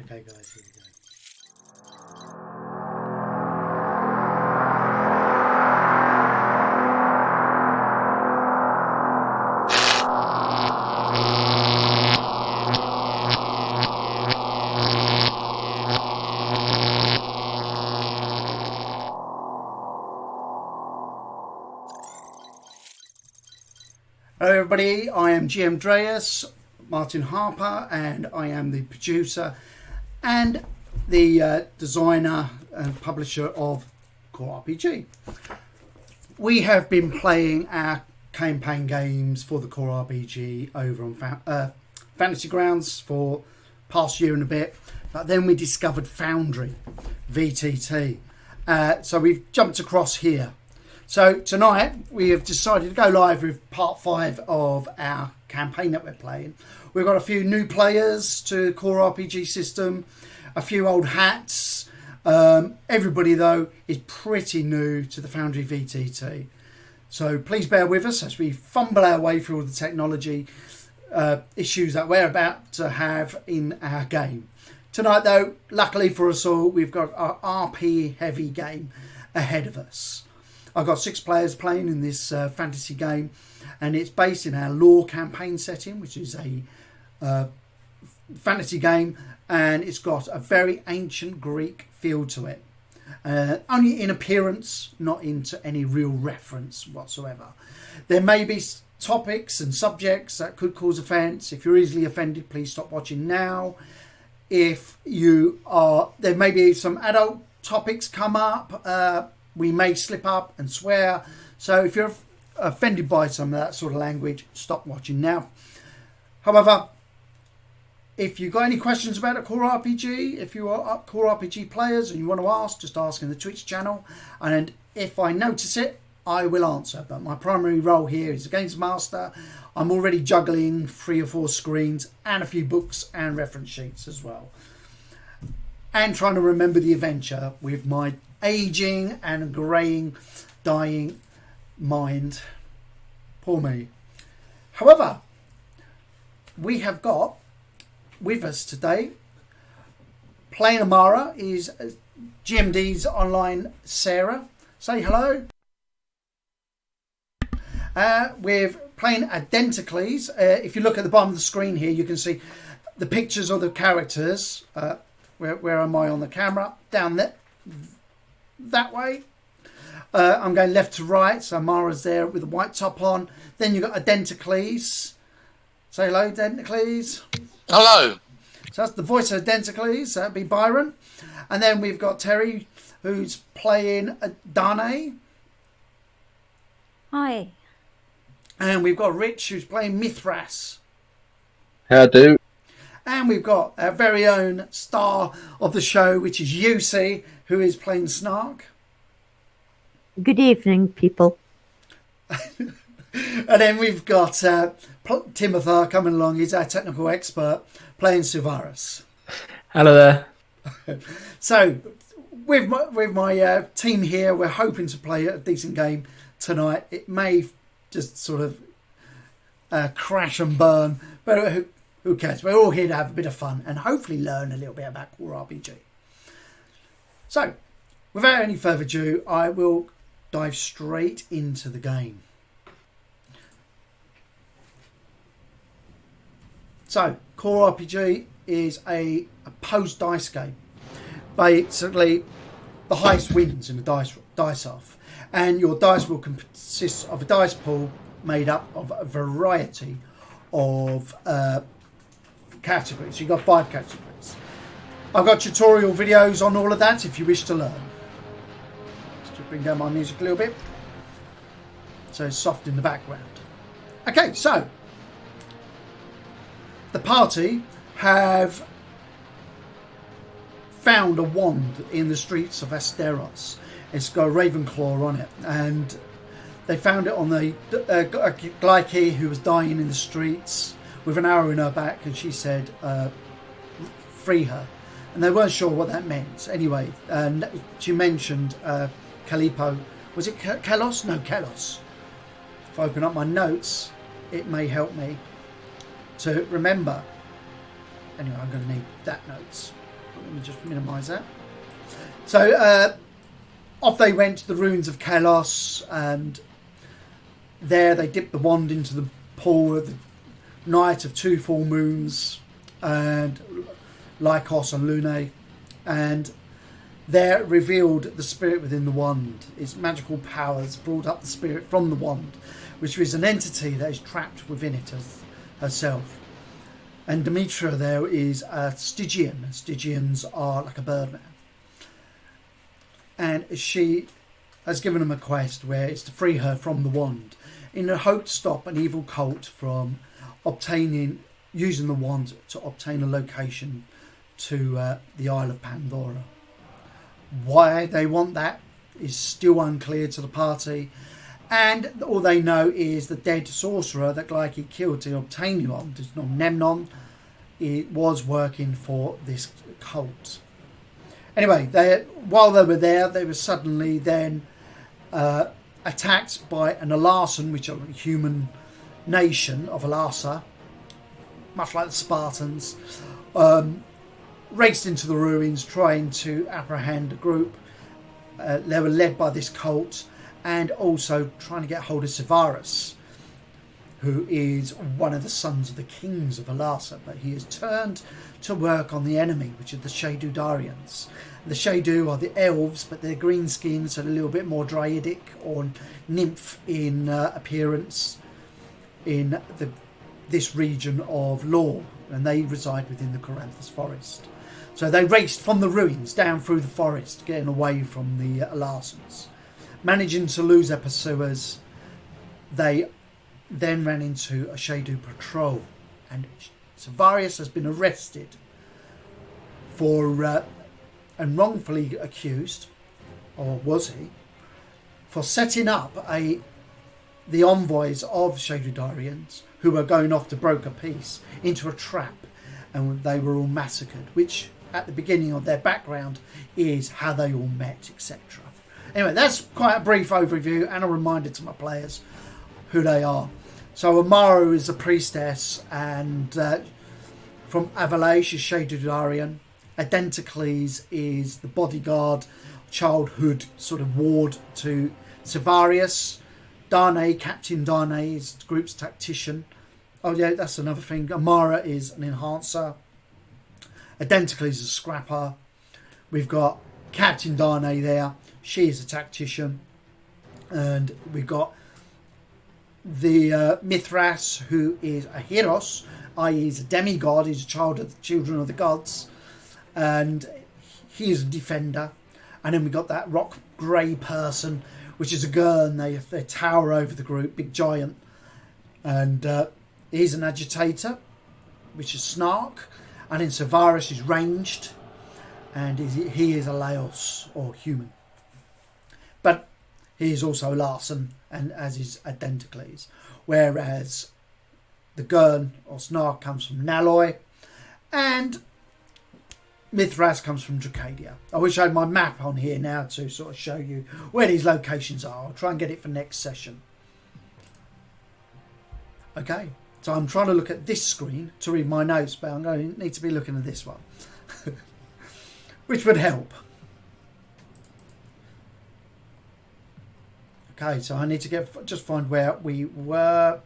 Okay, guys, here we go. Hello everybody, I am GM Dreas, Martin Harper, and I am the producer and the designer and publisher of Core RPG. We have been playing our campaign games for the Core RPG over on Fantasy Grounds for past year and a bit, but then we discovered Foundry VTT. So we've jumped across here. So tonight we have decided to go live with part 5 of our campaign that we're playing. We've got a few new players to the Core RPG system, a few old hats. Everybody though is pretty new to the Foundry VTT. So please bear with us as we fumble our way through all the technology issues that we're about to have in our game. Tonight though, luckily for us all, we've got our RP heavy game ahead of us. I've got 6 players playing in this fantasy game, and it's based in our LoR campaign setting, which is a fantasy game, and it's got a very ancient Greek feel to it. Only in appearance, not into any real reference whatsoever. There may be topics and subjects that could cause offence. If you're easily offended, please stop watching now. If you are, there may be some adult topics come up. We may slip up and swear. So if you're offended by some of that sort of language, stop watching now. However, if you've got any questions about a Core RPG, if you are Core RPG players and you want to ask, just ask in the Twitch channel. And if I notice it, I will answer. But my primary role here is a Games Master. I'm already juggling 3 or 4 screens and a few books and reference sheets as well. And trying to remember the adventure with my aging and greying, dying mind. Poor me. However, we have got with us today, playing Amara is GMD's online Sarah. Say hello. We're playing Identicles. If you look at the bottom of the screen here, you can see the pictures of the characters. Where am I on the camera? Down there. That way. I'm going left to right, so Mara's there with the white top on. Then you've got Identicles. Say hello, Identicles. Hello. So that's the voice of Identicles. That'd be Byron. And then we've got Terry, who's playing Danae. Hi. And we've got Rich, who's playing Mithras. How do? And we've got our very own star of the show, which is Yusi, who is playing Snark. Good evening, people. And then we've got Timothy coming along. He's our technical expert, playing Suvarus. Hello there. So, with my team here, we're hoping to play a decent game tonight. It may just sort of crash and burn, but who cares? We're all here to have a bit of fun and hopefully learn a little bit about Core RPG. So, without any further ado, I will dive straight into the game. So, Core RPG is a post dice game. Basically, the highest wins in the dice off, and your dice will consist of a dice pool made up of a variety of categories. So you've got 5 categories. I've got tutorial videos on all of that if you wish to learn. Let's just bring down my music a little bit so it's soft in the background. Okay, so the party have found a wand in the streets of Asteros. It's got a Ravenclaw on it, and they found it on the Glyke, who was dying in the streets with an arrow in her back, and she said, free her. And they weren't sure what that meant. Anyway, she mentioned Calipo. Was it Kelos? No, Kelos. If I open up my notes, it may help me to remember. Anyway, I'm going to need that notes. Let me just minimise that. So off they went to the ruins of Kalos, and there they dipped the wand into the pool of the night of 2 full moons, and Lycos and Lune, and there revealed the spirit within the wand. Its magical powers brought up the spirit from the wand, which is an entity that is trapped within it as herself. And Demetra there is a Stygian. Stygians are like a birdman. And she has given him a quest where it's to free her from the wand in the hope to stop an evil cult from using the wand to obtain a location to the Isle of Pandora. Why they want that is still unclear to the party, and all they know is the dead sorcerer that Glyke killed to obtain the wand, Nemnon, it was working for this cult. Anyway, while they were there, they were suddenly then attacked by an Alarsan, which are a human nation of Alarsa, much like the Spartans, raced into the ruins trying to apprehend a group. They were led by this cult and also trying to get hold of Severus, who is one of the sons of the kings of Alarsa, but he has turned to work on the enemy, which are the Shaydudarians. The Shaydu are the elves, but they're green skinned, so a little bit more draidic or nymph in appearance in this region of LoR, and they reside within the Coranthus forest. So they raced from the ruins down through the forest, getting away from the Alarsons. Managing to lose their pursuers, they then ran into a Shaydu patrol, and Severius has been arrested for and wrongfully accused, or was he, for setting up the envoys of Shaydudarians who were going off to broker peace into a trap, and they were all massacred, which at the beginning of their background is how they all met, etc. Anyway, that's quite a brief overview and a reminder to my players who they are. So Amara is a priestess, and from Avalai, she's Shaydudarian. Identicles is the bodyguard, childhood sort of ward to Severius. Darnay, Captain Darnay, is the group's tactician. Oh yeah, that's another thing. Amara is an enhancer. Identically is a scrapper. We've got Captain Darnay there. She is a tactician. And we've got the Mithras, who is a Heros, i.e. he's a demigod. He's a child of the children of the gods. And he is a defender. And then we've got that rock grey person, which is a Gurn. They tower over the group, big giant. And he's an agitator, which is Snark. And then Severus is ranged, and he is a Laos, or human. But he is also Larson, and as is Identicles. Whereas the Gurn, or Snark, comes from Naloi, and Mithras comes from Dracadia. I wish I had my map on here now to sort of show you where these locations are. I'll try and get it for next session. Okay, so I'm trying to look at this screen to read my notes, but I'm going to need to be looking at this one, which would help. Okay, so I need to just find where we were.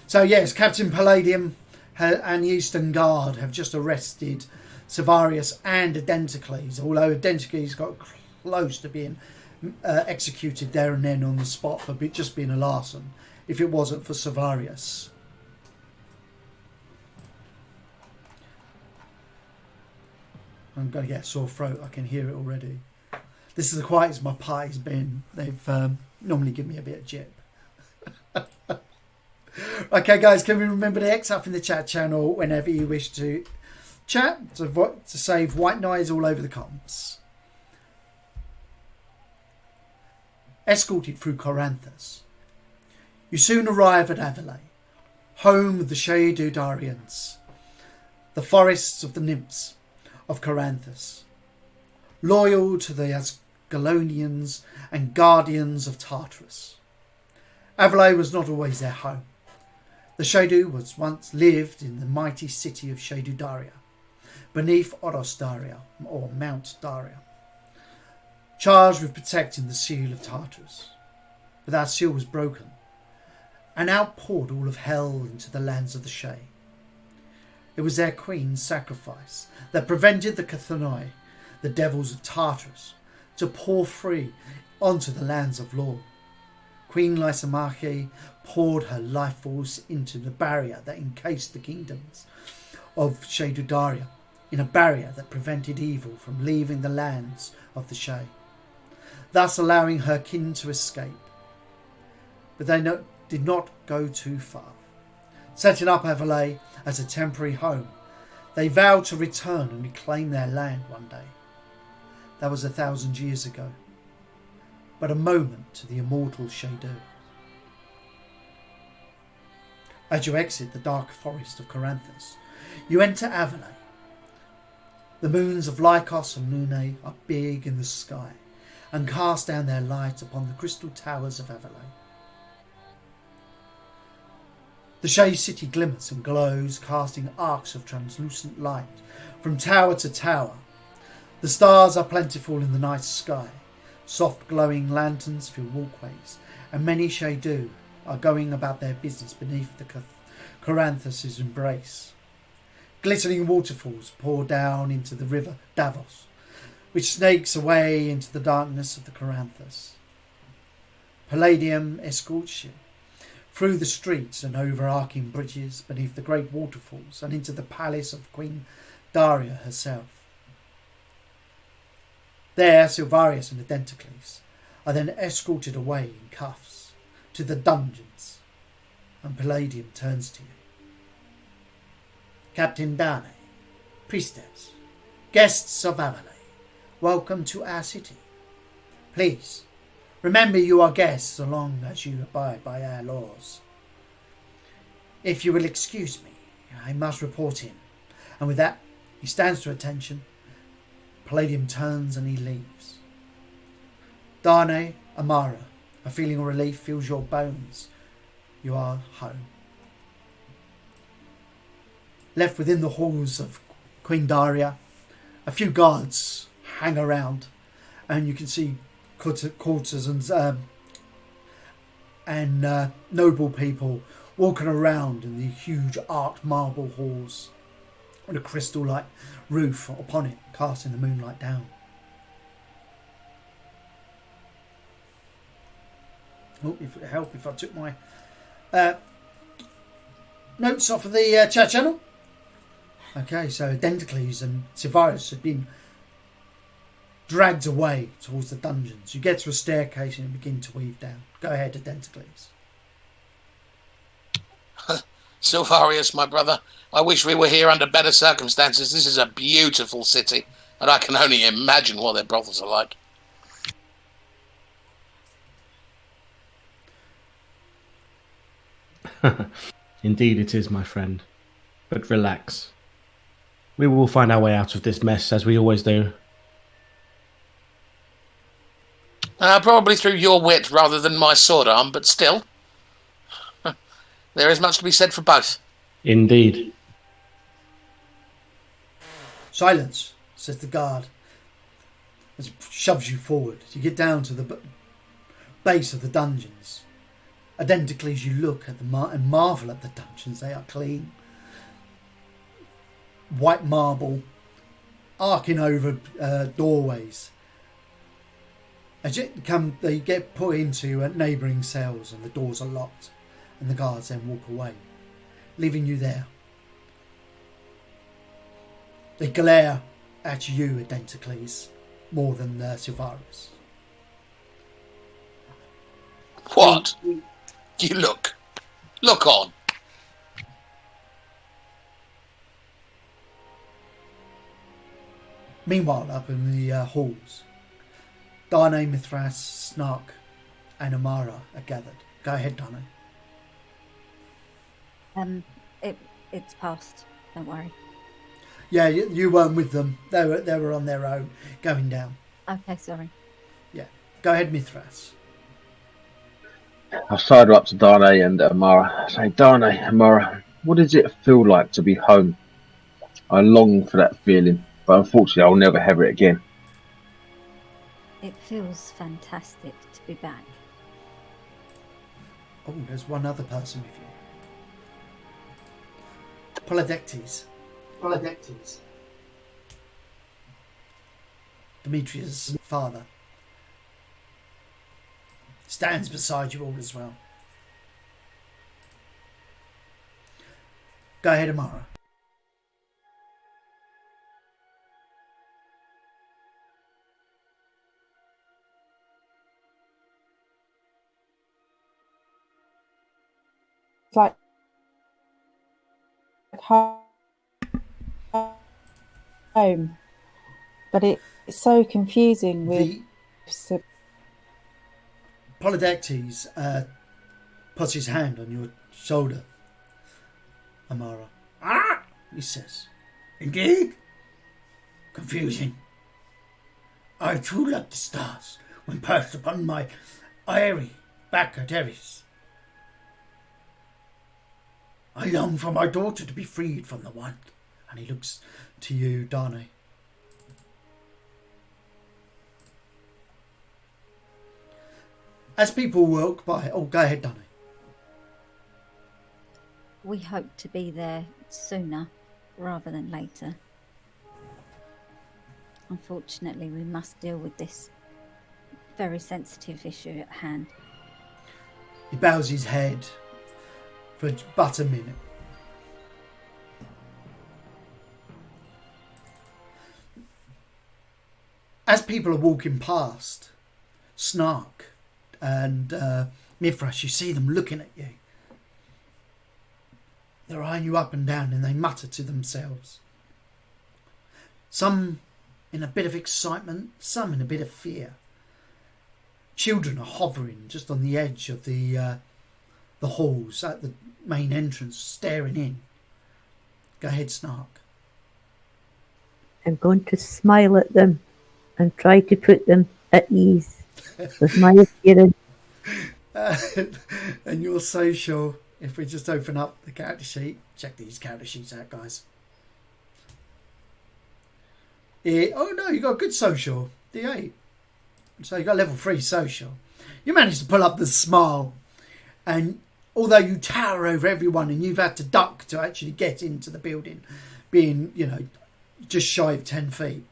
So yes, Captain Palladium and the Eastern Guard have just arrested Severius and Identicles, although Identicles got close to being executed there and then on the spot for just being a Larson, if it wasn't for Severius. I'm going to get a sore throat, I can hear it already. This is the quietest my party's been. They've normally give me a bit of jip. Okay guys, can we remember to X up in the chat channel whenever you wish to chat, to save white noise all over the comms. Escorted through Coranthus, you soon arrive at Avalai, home of the Shaydudarians, the forests of the nymphs of Coranthus, loyal to the Asgalonians and guardians of Tartarus. Avalai was not always their home. The Shadu was once lived in the mighty city of Shadu Daria, beneath Oros Daria, or Mount Daria, charged with protecting the seal of Tartarus. But that seal was broken, and outpoured all of hell into the lands of the Shay. It was their queen's sacrifice that prevented the Cathanoi, the devils of Tartarus, to pour free onto the lands of LoR. Queen Lysimache poured her life force into the barrier that encased the kingdoms of Shadu Daria, in a barrier that prevented evil from leaving the lands of the Shay, thus allowing her kin to escape. But they did not go too far. Setting up Avalay as a temporary home, they vowed to return and reclaim their land one day. That was 1,000 years ago, but a moment to the immortal Shadu. As you exit the dark forest of Coranthus, you enter Avalay. The moons of Lycos and Lune are big in the sky and cast down their light upon the crystal towers of Avalay. The Shay city glimmers and glows, casting arcs of translucent light from tower to tower. The stars are plentiful in the night sky. Soft glowing lanterns fill walkways, and many Shadu are going about their business beneath the Coranthus' embrace. Glittering waterfalls pour down into the river Davos, which snakes away into the darkness of the Coranthus. Palladium escorts you through the streets and overarching bridges beneath the great waterfalls and into the palace of Queen Daria herself. There, Silvarius and Identicles are then escorted away in cuffs to the dungeons, and Palladium turns to you. Captain Dane, priestess, guests of Avalay, welcome to our city. Please, remember you are guests so long as you abide by our laws. If you will excuse me, I must report in. And with that, he stands to attention. Palladium turns and he leaves. Dane, Amara, a feeling of relief fills your bones. You are home. Left within the halls of Queen Daria, a few guards hang around, and you can see courtesans and noble people walking around in the huge arched marble halls with a crystal-like roof upon it, casting the moonlight down. Oh, if it would help if I took my notes off of the chat channel. Okay, so Dentacles and Silvarius had been dragged away towards the dungeons. You get to a staircase and begin to weave down. Go ahead, Dentacles. Silvarius, my brother, I wish we were here under better circumstances. This is a beautiful city, and I can only imagine what their brothels are like. Indeed it is, my friend. But relax. We will find our way out of this mess, as we always do. Probably through your wit rather than my sword arm, but still. There is much to be said for both. Indeed. Silence, says the guard, as it shoves you forward. You get down to the base of the dungeons. Identically as you look at and marvel at the dungeons, they are clean. White marble, arcing over doorways. As they get put into neighbouring cells, and the doors are locked, and the guards then walk away, leaving you there. They glare at you, Identicles, more than Silvarius. What? You look. Look on. Meanwhile, up in the halls, Dane, Mithras, Snark, and Amara are gathered. Go ahead, Dane. It's past. Don't worry. Yeah, you weren't with them. They were on their own, going down. Okay, sorry. Yeah. Go ahead, Mithras. I sidle up to Dane and Amara. I say, Dane, Amara, what does it feel like to be home? I long for that feeling, but unfortunately I'll never have it again. It feels fantastic to be back. Oh, there's one other person with you. Polydectes. Demetrius' father. Stands beside you all as well. Go ahead, Amara. Like home, but it's so confusing with The Polydectes puts his hand on your shoulder. Amara. Ah, he says. Indeed. Confusing. I too loved the stars when perched upon my eyrie back at Eris. I long for my daughter to be freed from the want. And he looks to you, Dane. As people walk by, oh, go ahead, Dane. We hope to be there sooner rather than later. Unfortunately, we must deal with this very sensitive issue at hand. He bows his head for but a minute. As people are walking past, Snark and Mithras, you see them looking at you. They're eyeing you up and down and they mutter to themselves. Some in a bit of excitement, some in a bit of fear. Children are hovering just on the edge of the halls at the main entrance, staring in. Go ahead, Snark. I'm going to smile at them and try to put them at ease with my appearance. And your social, if we just open up the character sheet, check these character sheets out, guys. Oh no, you got a good social, D8. So you got level 3 social. You managed to pull up the smile, and although you tower over everyone and you've had to duck to actually get into the building, being, you know, just shy of 10 feet,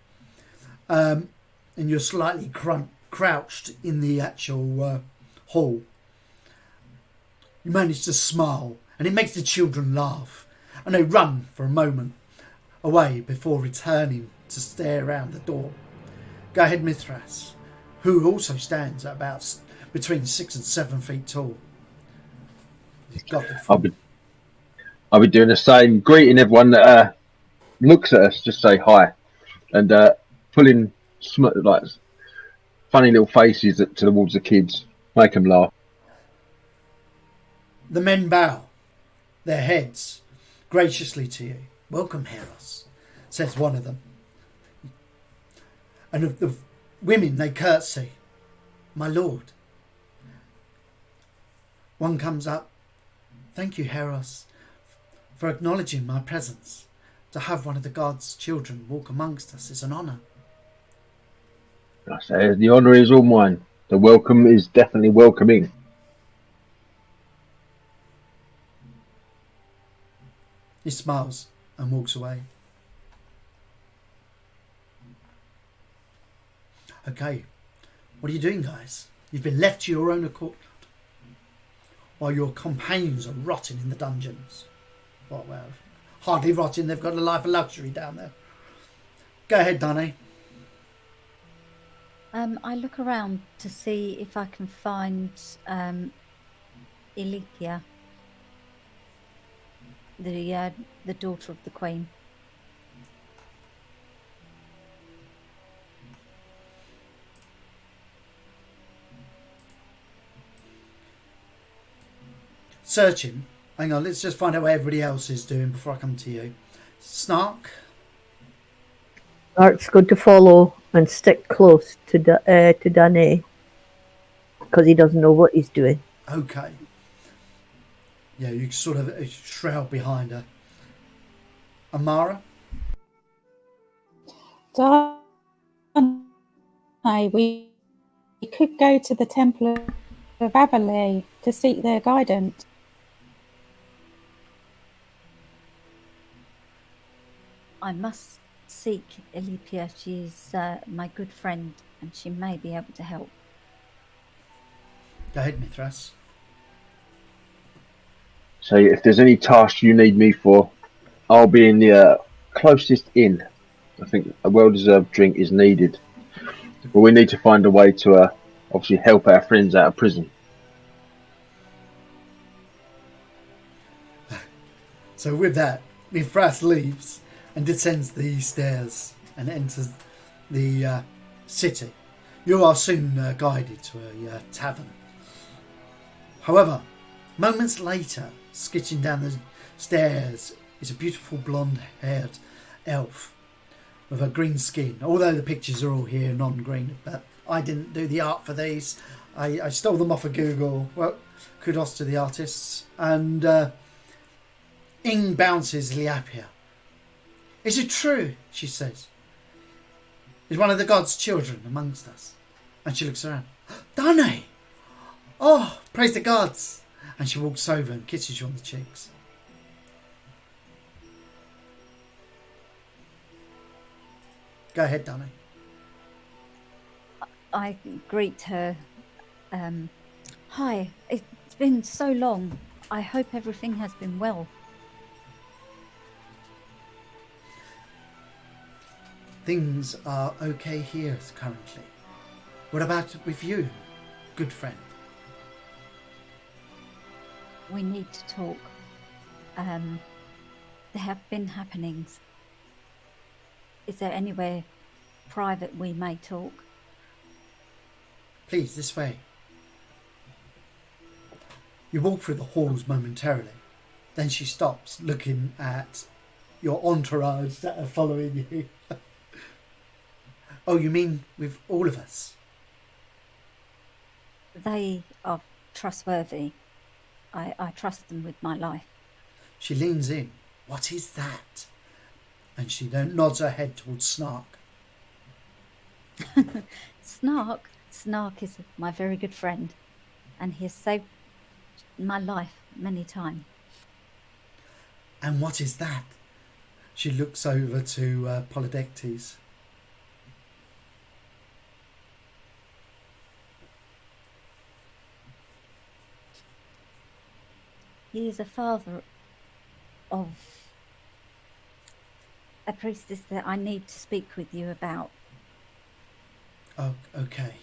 and you're slightly crouched in the actual hall, you manage to smile, and it makes the children laugh, and they run for a moment away before returning to stare around the door. Go ahead, Mithras, who also stands at about between 6 and 7 feet tall. He's got the I'll be doing the same, greeting everyone that looks at us, just say hi, and pulling like funny little faces towards the kids, make them laugh. The men bow their heads graciously to you. Welcome, Heros, says one of them. And of the women, they curtsy. My lord. One comes up. Thank you, Heros, for acknowledging my presence. To have one of the gods' children walk amongst us is an honour. I say, the honour is all mine. The welcome is definitely welcoming. He smiles and walks away. Okay, what are you doing, guys? You've been left to your own accord while your companions are rotting in the dungeons. Well, hardly rotting, they've got a life of luxury down there. Go ahead, Dane. I look around to see if I can find Ilithia, the daughter of the Queen. Searching. Hang on, let's just find out what everybody else is doing before I come to you. Snark. Snark's going to follow and stick close to Danae because he doesn't know what he's doing. Okay. Yeah, you sort of shroud behind her. Amara? Darnay, we could go to the Temple of Avalai to seek their guidance. I must seek Elipia. She's my good friend, and she may be able to help. Go ahead, Mithras. So if there's any task you need me for, I'll be in the closest inn. I think a well-deserved drink is needed, but we need to find a way to obviously help our friends out of prison. So with that, Mithras leaves and descends the stairs and enters the city. You are soon guided to a tavern. However, moments later, skitching down the stairs is a beautiful blonde-haired elf with a green skin. Although the pictures are all here non-green, but I didn't do the art for these. I stole them off of Google. Well, kudos to the artists. And in bounces Liapia. Is it true? She says. Is one of the gods' children amongst us? And she looks around. Darnay! Oh, praise the gods! And she walks over and kisses you on the cheeks. Go ahead, Darnay. I greet her. Hi, it's been so long. I hope everything has been well. Things are okay here currently. What about with you, good friend? We need to talk. There have been happenings. Is there anywhere private we may talk? Please, this way. You walk through the halls momentarily. Then she stops, looking at your entourage that are following you. Oh, you mean with all of us? They are trustworthy. I trust them with my life. She leans in. What is that? And she then nods her head towards Snark. Snark? Snark is my very good friend, and he has saved my life many times. And what is that? She looks over to Polydectes. He is a father of a priestess that I need to speak with you about. Oh, okay.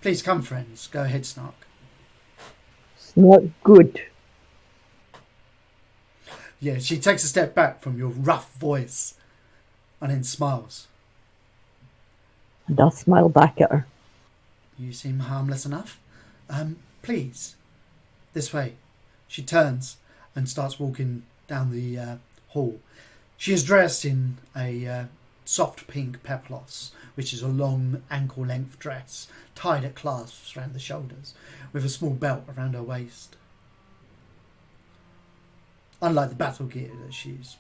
Please come, friends. Go ahead, Snark. It's not good. Yeah, she takes a step back from your rough voice and then smiles. And I'll smile back at her. You seem harmless enough. Please, this way. She turns and starts walking down the hall. She is dressed in a soft pink peplos, which is a long ankle-length dress, tied at clasps around the shoulders, with a small belt around her waist. Unlike the battle gear that she's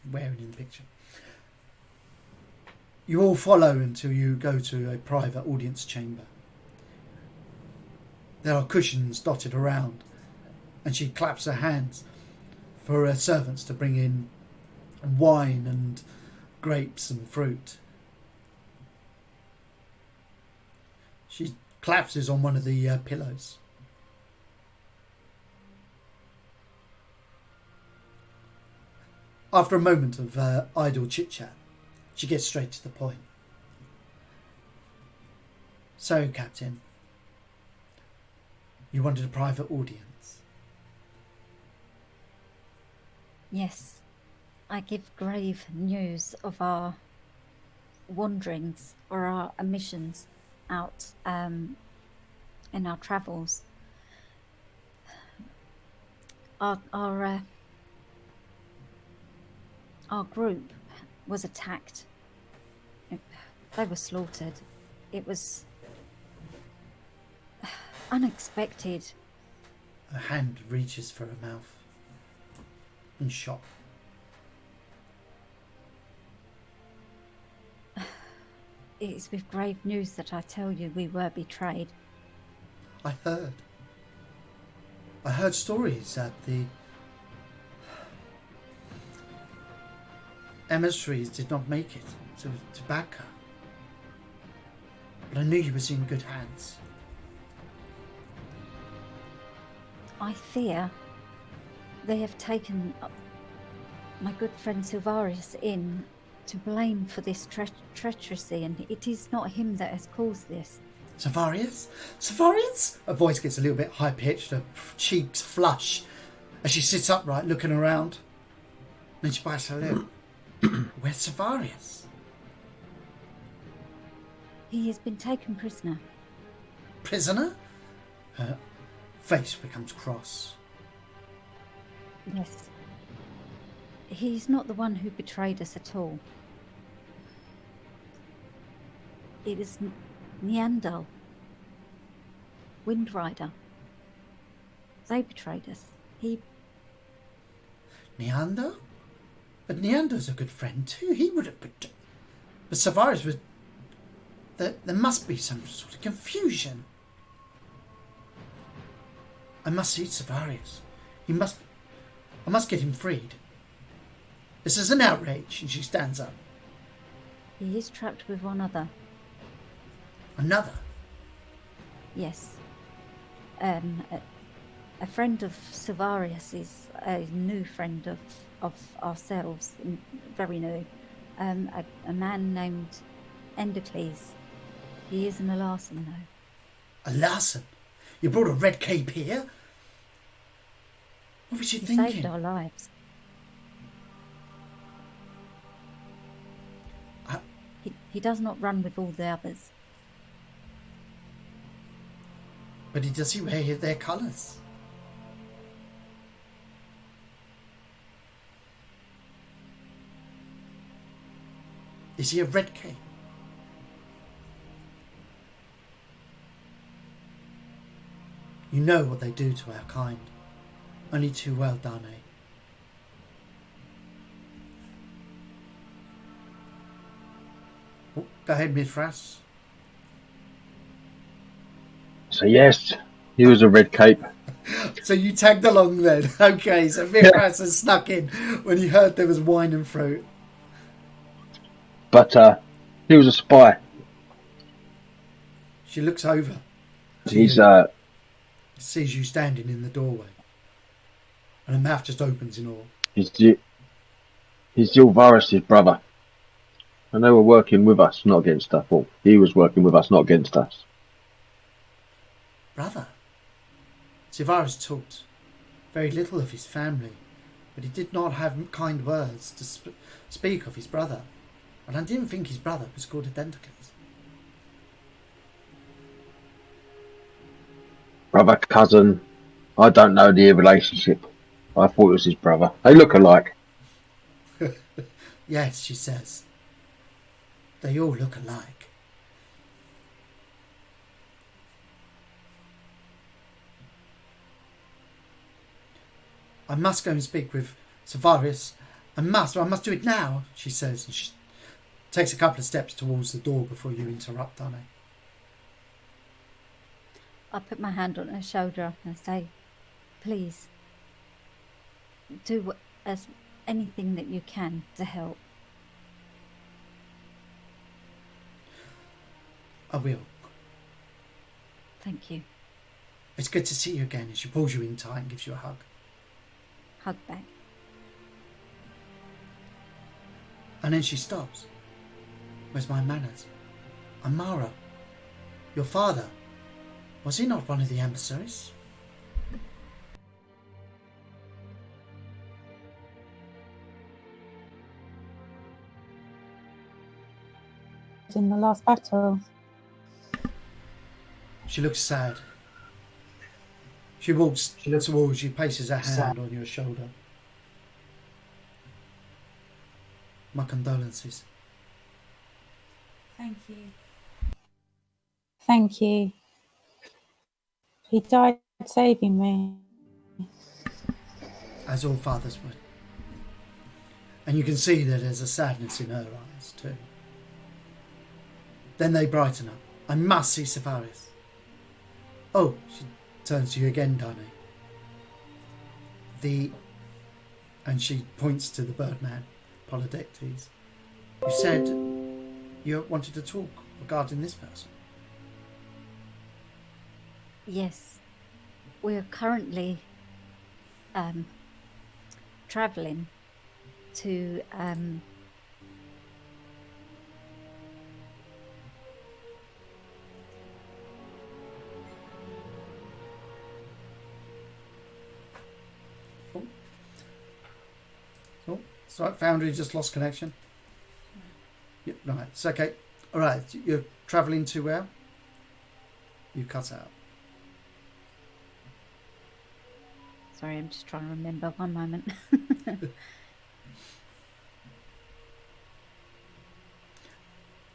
wearing in the picture. You all follow until you go to a private audience chamber. There are cushions dotted around, and she claps her hands for her servants to bring in wine and grapes and fruit. She collapses on one of the pillows. After a moment of idle chit-chat, she gets straight to the point. So, Captain, you wanted a private audience? Yes, I give grave news of our wanderings or our missions out in our travels. Our group was attacked. They were slaughtered. It was unexpected. Her hand reaches for her mouth in shock. It is with grave news that I tell you we were betrayed. I heard stories that the emissaries did not make it to back her. But I knew he was in good hands. I fear they have taken my good friend Silvarius in to blame for this treachery, and it is not him that has caused this. Savarius? Savarius? Her voice gets a little bit high-pitched, her cheeks flush as she sits upright looking around. Then she bites her lip. Where's Savarius? He has been taken prisoner. Prisoner? Her face becomes cross. Yes. He's not the one who betrayed us at all. It was Neanderthal, Windrider. They betrayed us. Neander? But Neander's a good friend too. He would have betrayed. But Savarius was... There must be some sort of confusion. I must see Savarius. I must get him freed. This is an outrage, and she stands up. He is trapped with one other. Another? Yes. A friend of Savarius is a new friend of ourselves, very new. A man named Endocles. He isn't a Larson, though. A Larson? You brought a red cape here? What was you thinking? He saved our lives. He does not run with all the others. But does he wear their colours? Is he a red cape? You know what they do to our kind. Only too well, Dane. Oh, go ahead, Mithras. So yes, he was a red cape. So you tagged along then. Okay, so Mithras has snuck in when he heard there was wine and fruit. But he was a spy. She looks over. He's Sees you standing in the doorway. And her mouth just opens in awe. he's Zilvaris' brother. And they were working with us, not against us. Well, he was working with us, not against us. Brother? Silvarus talked very little of his family, but he did not have kind words to speak of his brother. And I didn't think his brother was called Identicles. Brother, cousin, I don't know the relationship. I thought it was his brother. They look alike. Yes, she says. They all look alike. I must go and speak with Savarius. I must do it now, she says, and she takes a couple of steps towards the door before you interrupt, Dane. I put my hand on her shoulder and say, please, do anything that you can to help. I will. Thank you. It's good to see you again. And she pulls you in tight and gives you a hug. Hug back. And then she stops. Where's my manners? Amara, your father, was he not one of the emissaries? In the last battle. She looks sad. She walks towards you, places her hand on your shoulder. My condolences. Thank you. Thank you. He died saving me. as all fathers would. And you can see that there's a sadness in her eyes too. Then they brighten up. I must see Savarius. Oh, she turns to you again, Dani. And she points to the Birdman, Polydectes. You said you wanted to talk regarding this person. Yes, we're currently travelling to Oh, sorry, Foundry just lost connection. Yep, right, it's okay. All right, you're travelling to where? You cut out. sorry, I'm just trying to remember. One moment.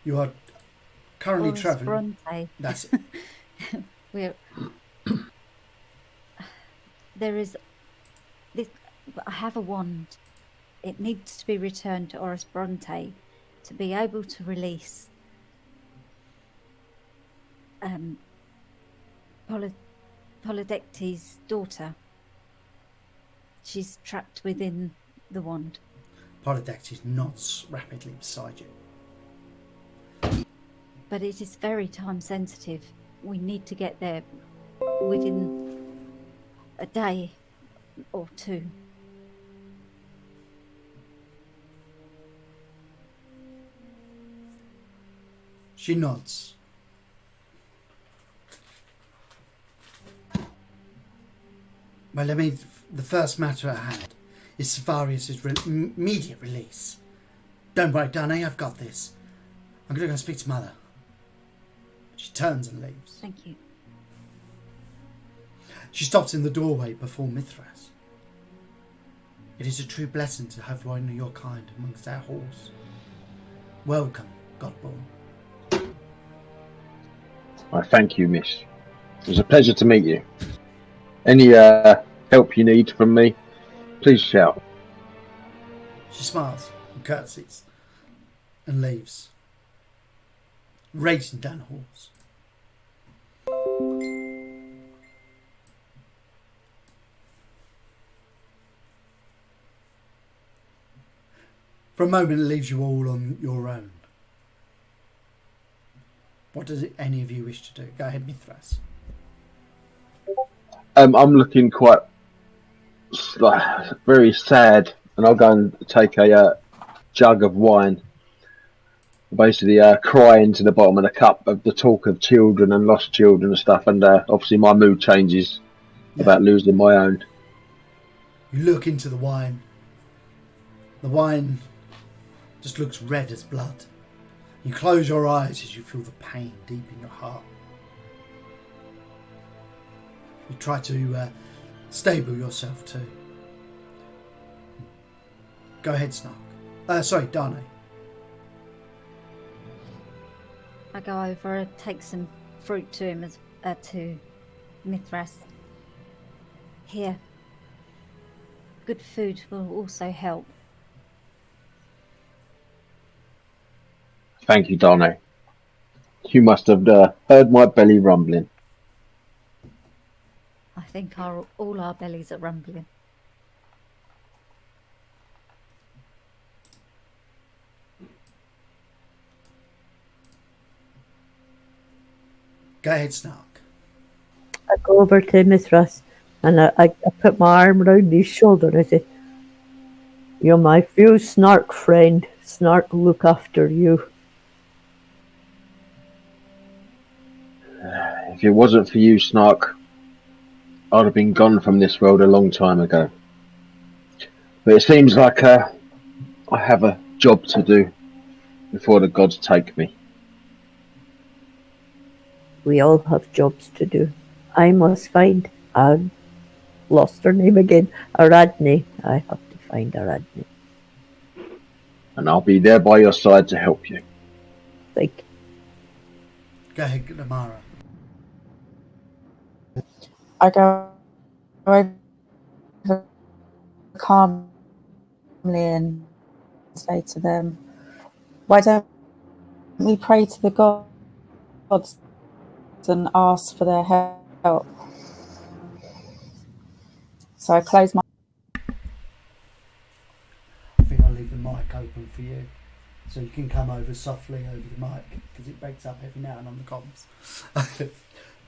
You are currently travelling. Bronte. That's it. There is this. I have a wand. It needs to be returned to Oris Bronte to be able to release Polydectes' daughter. She's trapped within the wand. Polydectes nods rapidly beside you. But it is very time sensitive. We need to get there within a day or two. She nods. Well, the first matter at hand is Savarius' immediate release. Don't worry, Dani, I've got this. I'm going to go speak to Mother. She turns and leaves. Thank you. She stops in the doorway before Mithras. It is a true blessing to have one of your kind amongst our halls. Welcome, Godborn. I thank you, miss. It was a pleasure to meet you. Any help you need from me, please shout. She smiles and curtsies and leaves, racing down the halls. For a moment, it leaves you all on your own. What does any of you wish to do? Go ahead, Mithras. I'm looking quite very sad, and I'll go and take a jug of wine. Basically, cry into the bottom of the cup of the talk of children and lost children and stuff, and obviously my mood changes about losing my own. You look into the wine. The wine just looks red as blood. You close your eyes as you feel the pain deep in your heart. You try to stable yourself too. Go ahead, Snark. Sorry, Dani. I go over and take some fruit to him to Mithras. Here. Good food will also help. Thank you, Dani. You must have heard my belly rumbling. I think all our bellies are rumbling. Go ahead, Snark. I go over to Mithras and I put my arm around his shoulder and I say, "You're my few Snark friend. Snark look after you." If it wasn't for you, Snark, I'd have been gone from this world a long time ago. But it seems like I have a job to do before the gods take me. We all have jobs to do. I must find, I lost her name again, Aradne. I have to find Aradne. And I'll be there by your side to help you. Thank you. Go ahead, Namara. I go over calmly and say to them, why don't we pray to the gods and ask for their help? So I close my... I think I'll leave the mic open for you, so you can come over softly over the mic, because it breaks up every now and on the comms.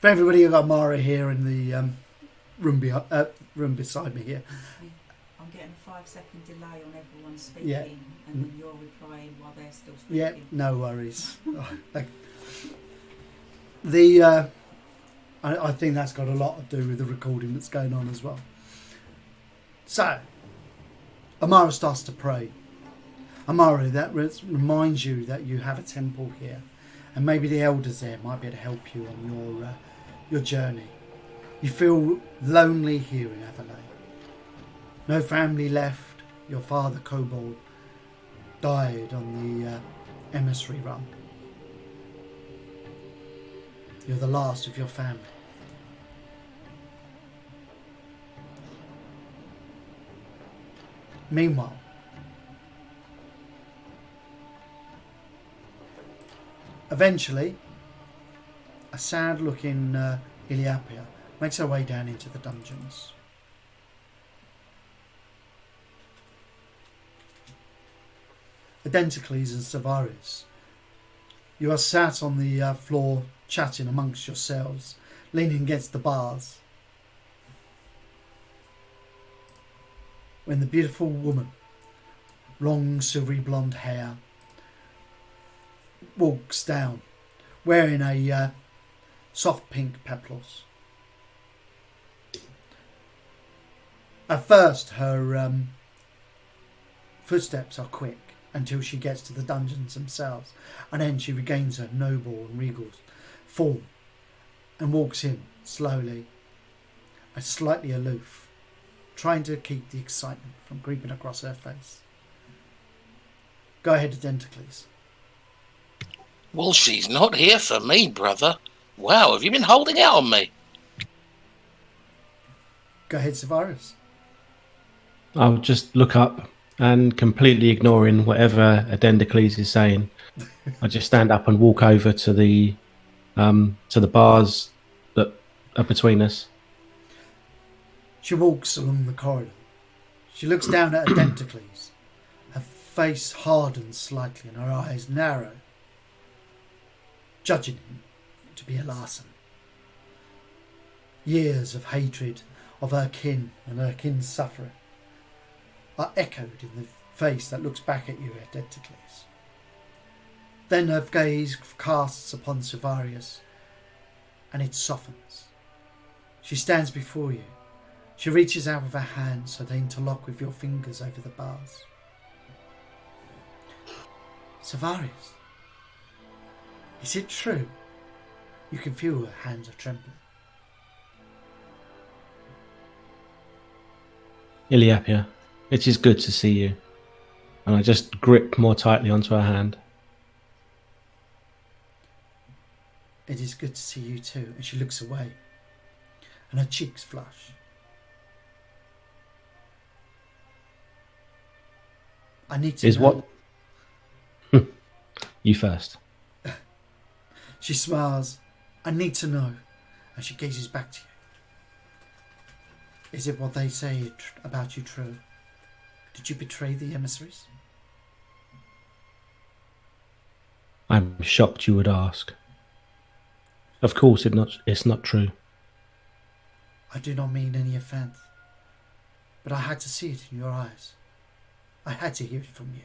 For everybody, I've got Mara here in the room beside me here. I'm getting a 5-second delay on everyone speaking, Yeah. and then you're replying while they're still speaking. Yeah, no worries. I think that's got a lot to do with the recording that's going on as well. So, Amara starts to pray. Amara, that reminds you that you have a temple here, and maybe the elders there might be able to help you on your journey. You feel lonely here in Avalley. No family left. Your father, Kobold, died on the emissary run. You're the last of your family. Meanwhile, eventually, a sad-looking Iliapia makes her way down into the dungeons. Identicles and Savaris, you are sat on the floor chatting amongst yourselves, leaning against the bars, when the beautiful woman, long silvery blonde hair, walks down wearing a soft pink peplos. At first her footsteps are quick until she gets to the dungeons themselves, and then she regains her noble and regal form and walks in slowly and slightly aloof, trying to keep the excitement from creeping across her face. Go ahead, Identicles. Well, she's not here for me, brother. Wow, have you been holding out on me? Go ahead, Savaris. I'll just look up and, completely ignoring whatever Identicles is saying, I just stand up and walk over to the bars that are between us. She walks along the corridor. She looks down at Identicles. Her face hardens slightly and her eyes narrow, judging him to be a Larson. Years of hatred of her kin and her kin's suffering are echoed in the face that looks back at you, Identicles. Then her gaze casts upon Sivarius, and it softens. She stands before you. She reaches out with her hands so they interlock with your fingers over the bars. Sivarius, is it true? You can feel her hands are trembling. Iliapia, it is good to see you. And I just grip more tightly onto her hand. It is good to see you too. And she looks away, and her cheeks flush. I need to know. What? You first. She smiles. I need to know. And she gazes back to you. Is it what they say about you true? Did you betray the emissaries? I'm shocked you would ask. Of course it's not true. I do not mean any offence, but I had to see it in your eyes. I had to hear it from you.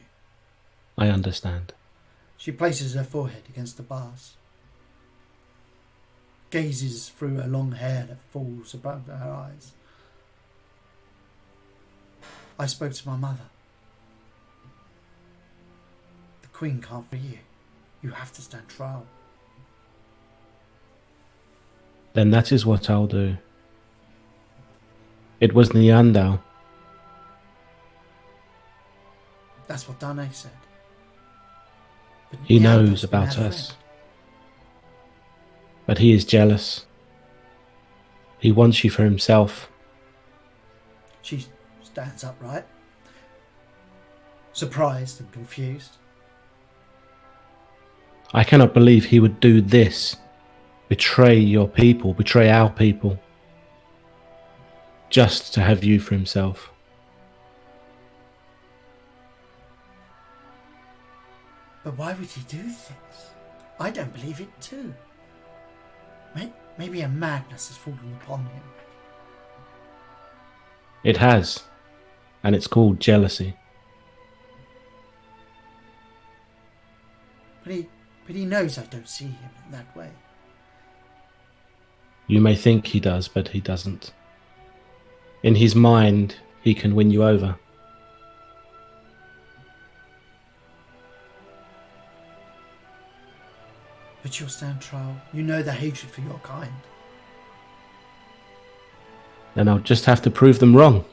I understand. She places her forehead against the bars, gazes through her long hair that falls above her eyes. I spoke to my mother. The Queen can't free you. You have to stand trial. Then that is what I'll do. It was Nyandao. That's what Dane said. But He Nyanda's knows been about our us. friend. But he is jealous. He wants you for himself. She stands upright, surprised and confused. I cannot believe he would do this. Betray your people, betray our people, just to have you for himself. But why would he do things? I don't believe it too. Maybe a madness has fallen upon him. It has, and it's called jealousy. But he knows I don't see him in that way. You may think he does, but he doesn't. In his mind, he can win you over. But you'll stand trial. You know the hatred for your kind. Then I'll just have to prove them wrong.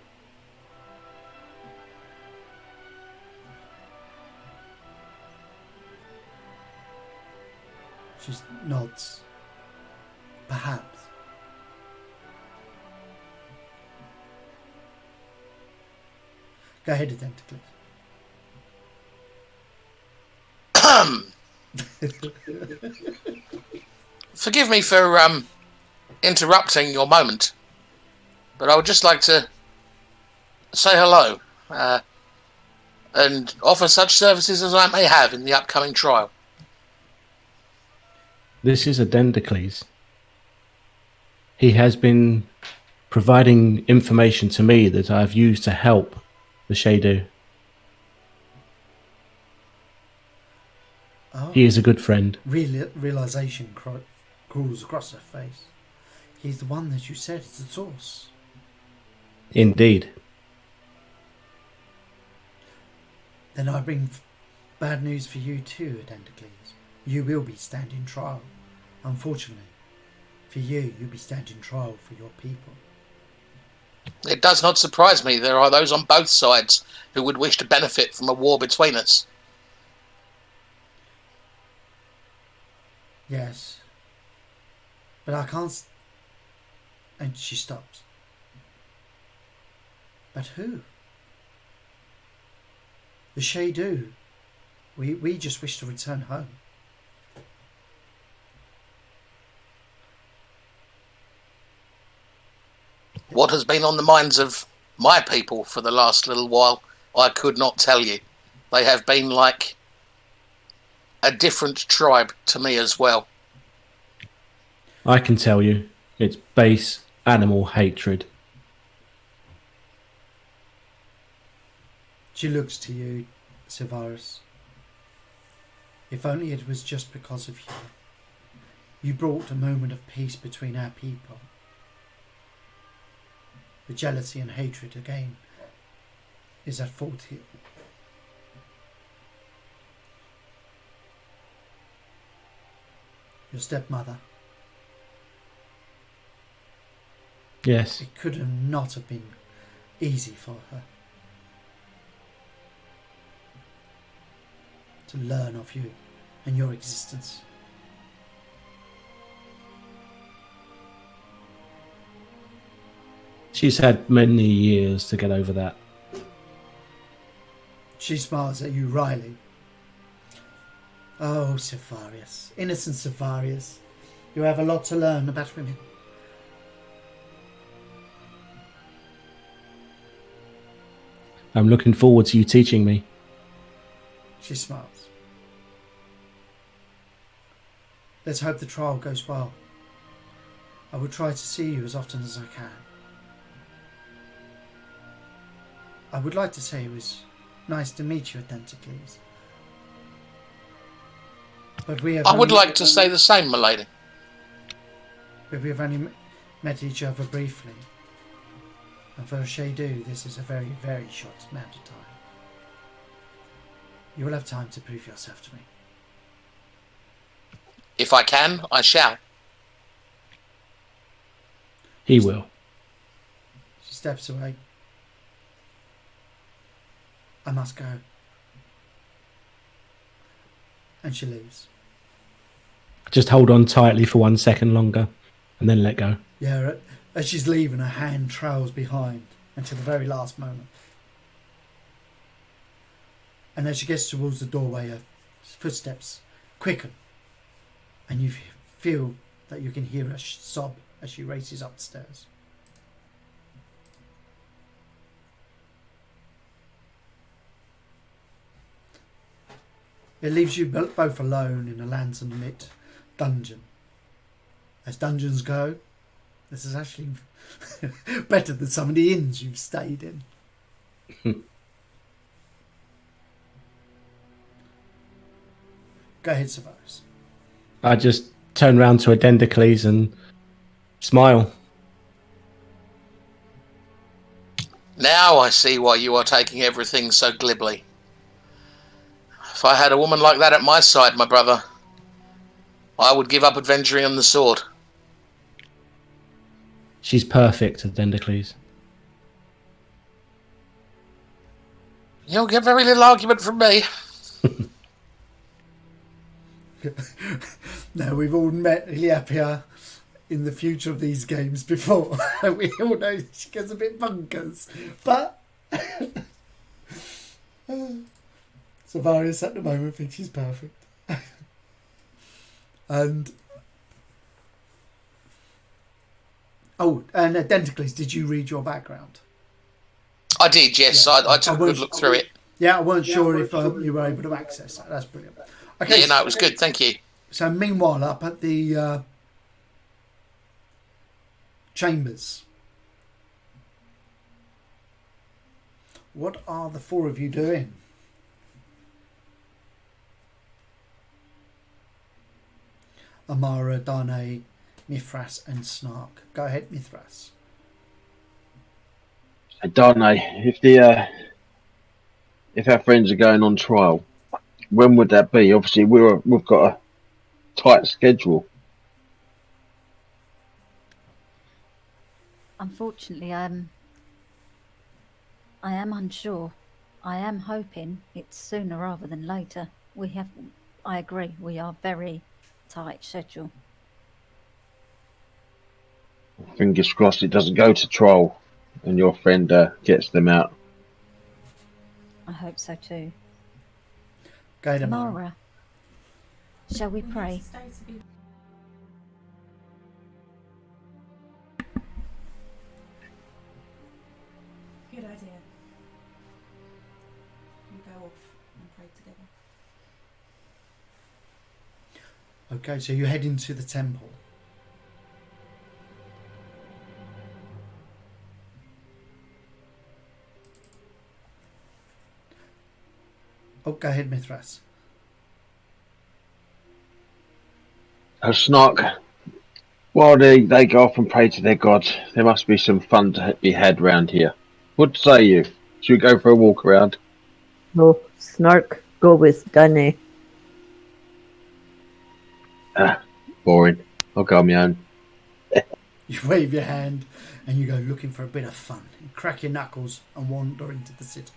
She nods. Perhaps. Go ahead, Identically. Forgive me for interrupting your moment, but I would just like to say hello and offer such services as I may have in the upcoming trial. This is Adendocles. He has been providing information to me that I've used to help the Shadu. Oh. He is a good friend. Realization crawls across her face. He's the one that you said is the source. Indeed. Then I bring bad news for you too, Adendocles. You will be standing trial. Unfortunately, for you, you'll be standing trial for your people. It does not surprise me. There are those on both sides who would wish to benefit from a war between us. Yes. But I can't... And she stops. But who? The Shadu. We just wish to return home. What has been on the minds of my people for the last little while, I could not tell you. They have been like a different tribe to me as well. I can tell you, it's base animal hatred. She looks to you, Silvarus. If only it was just because of you. You brought a moment of peace between our people. The jealousy and hatred again is at fault here. Your stepmother. Yes. It could have not have been easy for her to learn of you and your existence. She's had many years to get over that. She smiles at you wryly. Oh, Silvarius. Innocent Silvarius. You have a lot to learn about women. I'm looking forward to you teaching me. She smiles. Let's hope the trial goes well. I will try to see you as often as I can. I would like to say it was nice to meet you, Adendocles. But we have I would like to say the same, milady. But we have only met each other briefly. And for a Shadu, this is a very, very short amount of time. You will have time to prove yourself to me. If I can, I shall. He will. She steps away. I must go. And she leaves. Just hold on tightly for 1 second longer and then let go. Yeah, as she's leaving, her hand trails behind until the very last moment. And as she gets towards the doorway, her footsteps quicken, and you feel that you can hear her sob as she races up the stairs. It leaves you both alone in a lantern-lit dungeon. As dungeons go, this is actually better than some of the inns you've stayed in. Go ahead, Savaris. I just turn round to Adendocles and smile. Now I see why you are taking everything so glibly. If I had a woman like that at my side, my brother, I would give up adventuring on the sword. She's perfect, Adendocles. You'll get very little argument from me. Now, we've all met Iliapia in the future of these games before. We all know she gets a bit bonkers. But Savaris at the moment thinks she's perfect. And Adendocles, did you read your background? I did, yes. Yeah. I took a good look through it. Yeah, I weren't sure if you were able to access that. That's brilliant. Okay, Yeah, no, it was good. Thank you. So meanwhile, up at the chambers, what are the four of you doing? Amara, Dane, Mithras and Snark. Go ahead, Mithras. Dane, if our friends are going on trial, when would that be? Obviously, we've got a tight schedule. Unfortunately, I am unsure. I am hoping it's sooner rather than later. I agree, we are very tight schedule. Fingers crossed it doesn't go to trial and your friend gets them out. I hope so too. Go ahead, Amara. Amara, shall we pray? Good idea. We go off and pray together. Okay, so you head into the temple. Oh, go ahead, Mithras. Snark, while they go off and pray to their gods, there must be some fun to be had round here. What say you? Should we go for a walk around? No, Snark, go with Danny. Boring. I'll go on my own. You wave your hand and you go looking for a bit of fun. You crack your knuckles and wander into the city.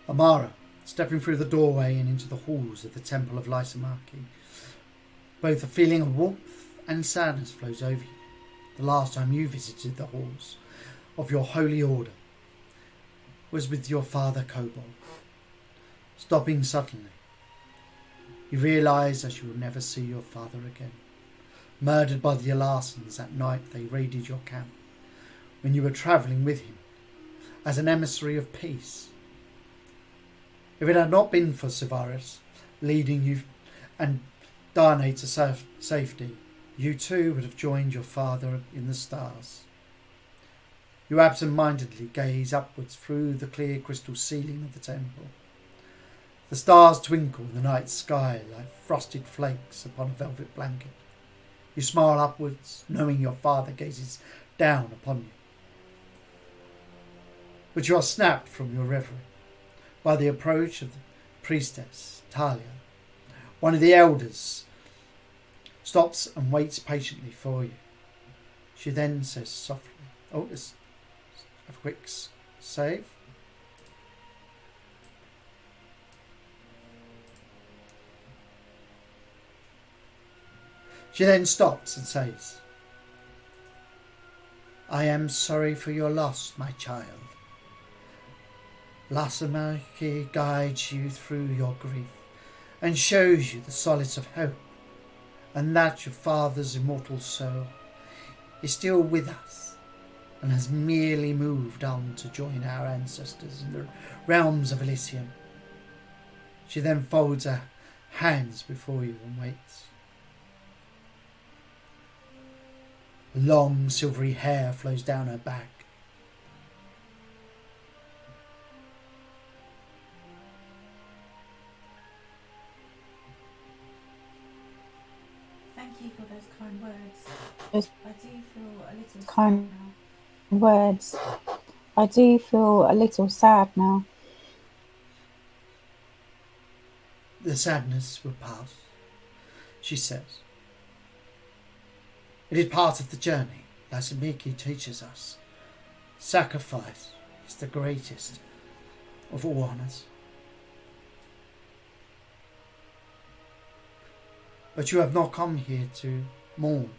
Amara, stepping through the doorway and into the halls of the Temple of Lysimaki, both a feeling of warmth and sadness flows over you. The last time you visited the halls of your holy order was with your father Kobold. Stopping suddenly, you realise that you will never see your father again. Murdered by the Alarsons that night they raided your camp, when you were travelling with him as an emissary of peace. If it had not been for Savaris leading you and Dane to safety, you too would have joined your father in the stars. You absent-mindedly gaze upwards through the clear crystal ceiling of the temple. The stars twinkle in the night sky like frosted flakes upon a velvet blanket. You smile upwards, knowing your father gazes down upon you. But you are snapped from your reverie by the approach of the priestess, Talia. One of the elders stops and waits patiently for you. She then says softly, oh, let's have a quick save. She then stops and says, I am sorry for your loss, my child. Lasamaki guides you through your grief and shows you the solace of hope, and that your father's immortal soul is still with us and has merely moved on to join our ancestors in the realms of Elysium. She then folds her hands before you and waits. Long silvery hair flows down her back. Thank you for those kind words. Those I do feel a little kind sad now. words. I do feel a little sad now. The sadness will pass, she says. It is part of the journey. Lasamiki teaches us. Sacrifice is the greatest of all honours. But you have not come here to mourn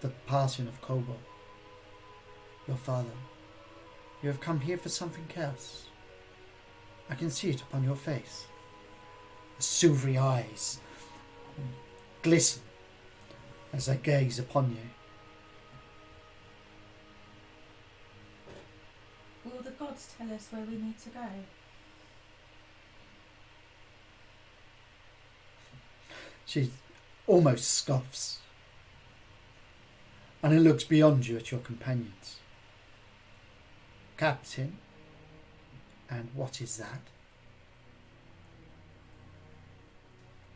the passing of Kobo, your father. You have come here for something else. I can see it upon your face. The silvery eyes glisten as they gaze upon you. Will the gods tell us where we need to go? She almost scoffs, and it looks beyond you at your companions. Captain, and what is that?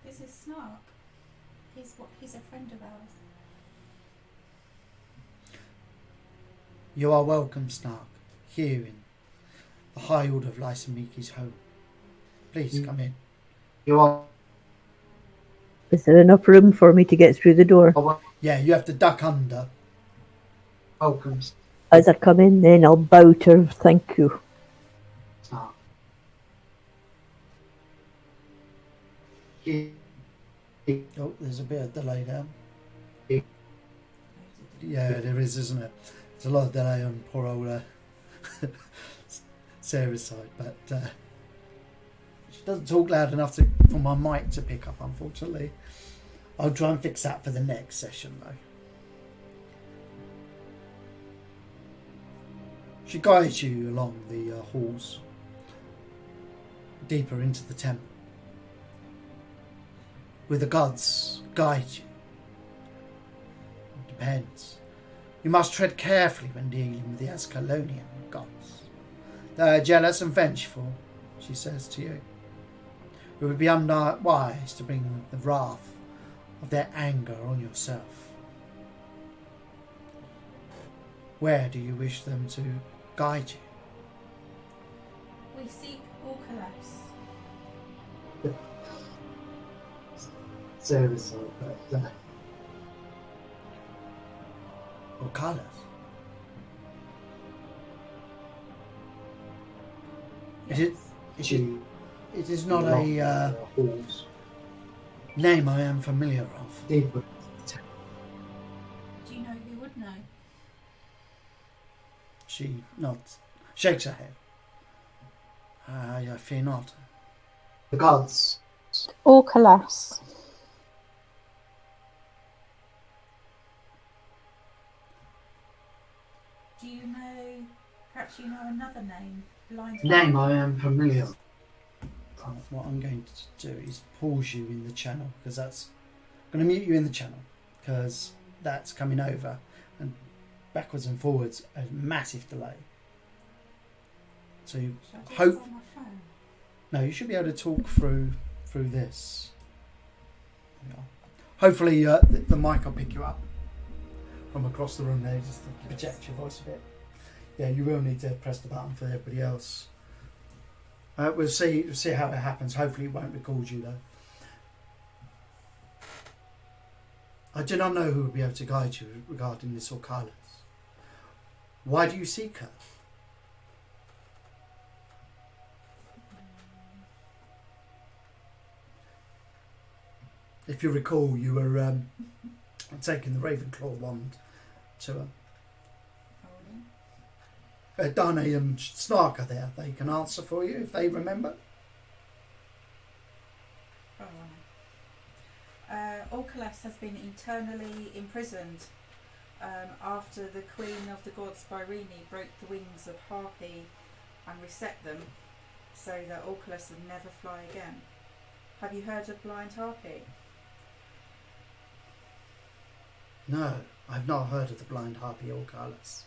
This is Snark. He's a friend of ours. You are welcome, Snark, here in the high order of Lysamiki's home. Please come in. You are. Is there enough room for me to get through the door? Yeah, you have to duck under. Welcome. As I come in, then I'll bow to her. Thank you. Snark. Oh, there's a bit of delay there. Yeah, there is, isn't it? There's a lot of delay on poor old Sarah's side, but she doesn't talk loud enough for my mic to pick up, unfortunately. I'll try and fix that for the next session, though. She guides you along the halls, deeper into the temple, where the gods guide you. It depends. You must tread carefully when dealing with the Ascalonian gods. They are jealous and vengeful, she says to you. It would be unwise to bring the wrath of their anger on yourself. Where do you wish them to guide you? We seek Orcalas. Service or colours. It is not a name I am familiar of. Do you know who would know? She nods, shakes her head. I fear not. The gods. Orcalas. Do you know, perhaps you know another name? Blind Name I am familiar. What I'm going to do is pause you in the channel, because that's I'm going to mute you in the channel, because that's coming over and backwards and forwards, a massive delay. So you Shall I do hope this on my phone? no, you should be able to talk through this. Yeah. Hopefully the mic will pick you up from across the room there, just to project your voice a bit. Yeah, you will need to press the button for everybody else. We'll see how it happens. Hopefully it won't record you though. I do not know who will be able to guide you regarding this Orcalas. Why do you seek her? If you recall, you were taking the Ravenclaw wand to her. Hold on. Dane and Snark are there. They can answer for you if they remember. Orculus has been eternally imprisoned after the Queen of the Gods, Byrene, broke the wings of Harpy and reset them so that Orculus would never fly again. Have you heard of Blind Harpy? No, I've not heard of the Blind Harpy or Carlos.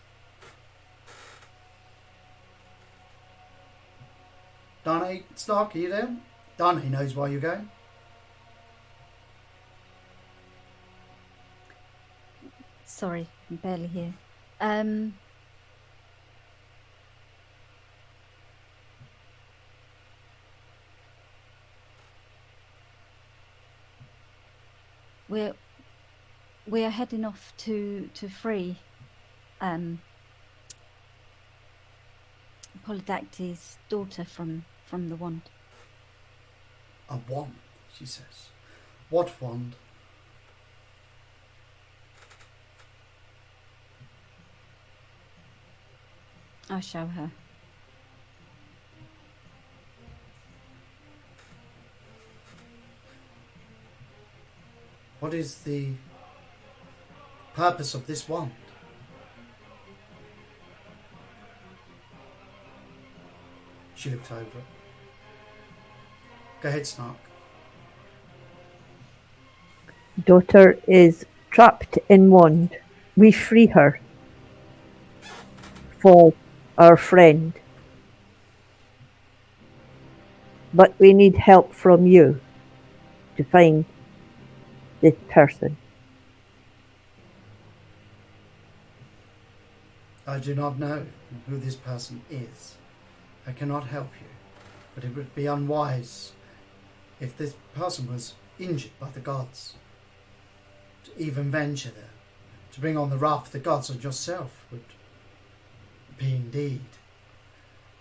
Dane, Snark, are you there? Dane knows why you're going. Sorry, I'm barely here. We're heading off to free Polydacty's daughter from the wand. A wand, she says. What wand? I'll show her. What is the purpose of this wand? She looked over it. Go ahead, Snark. Daughter is trapped in wand. We free her for our friend. But we need help from you to find this person. I do not know who this person is. I cannot help you, but it would be unwise if this person was injured by the gods to even venture there. To bring on the wrath of the gods on yourself would be indeed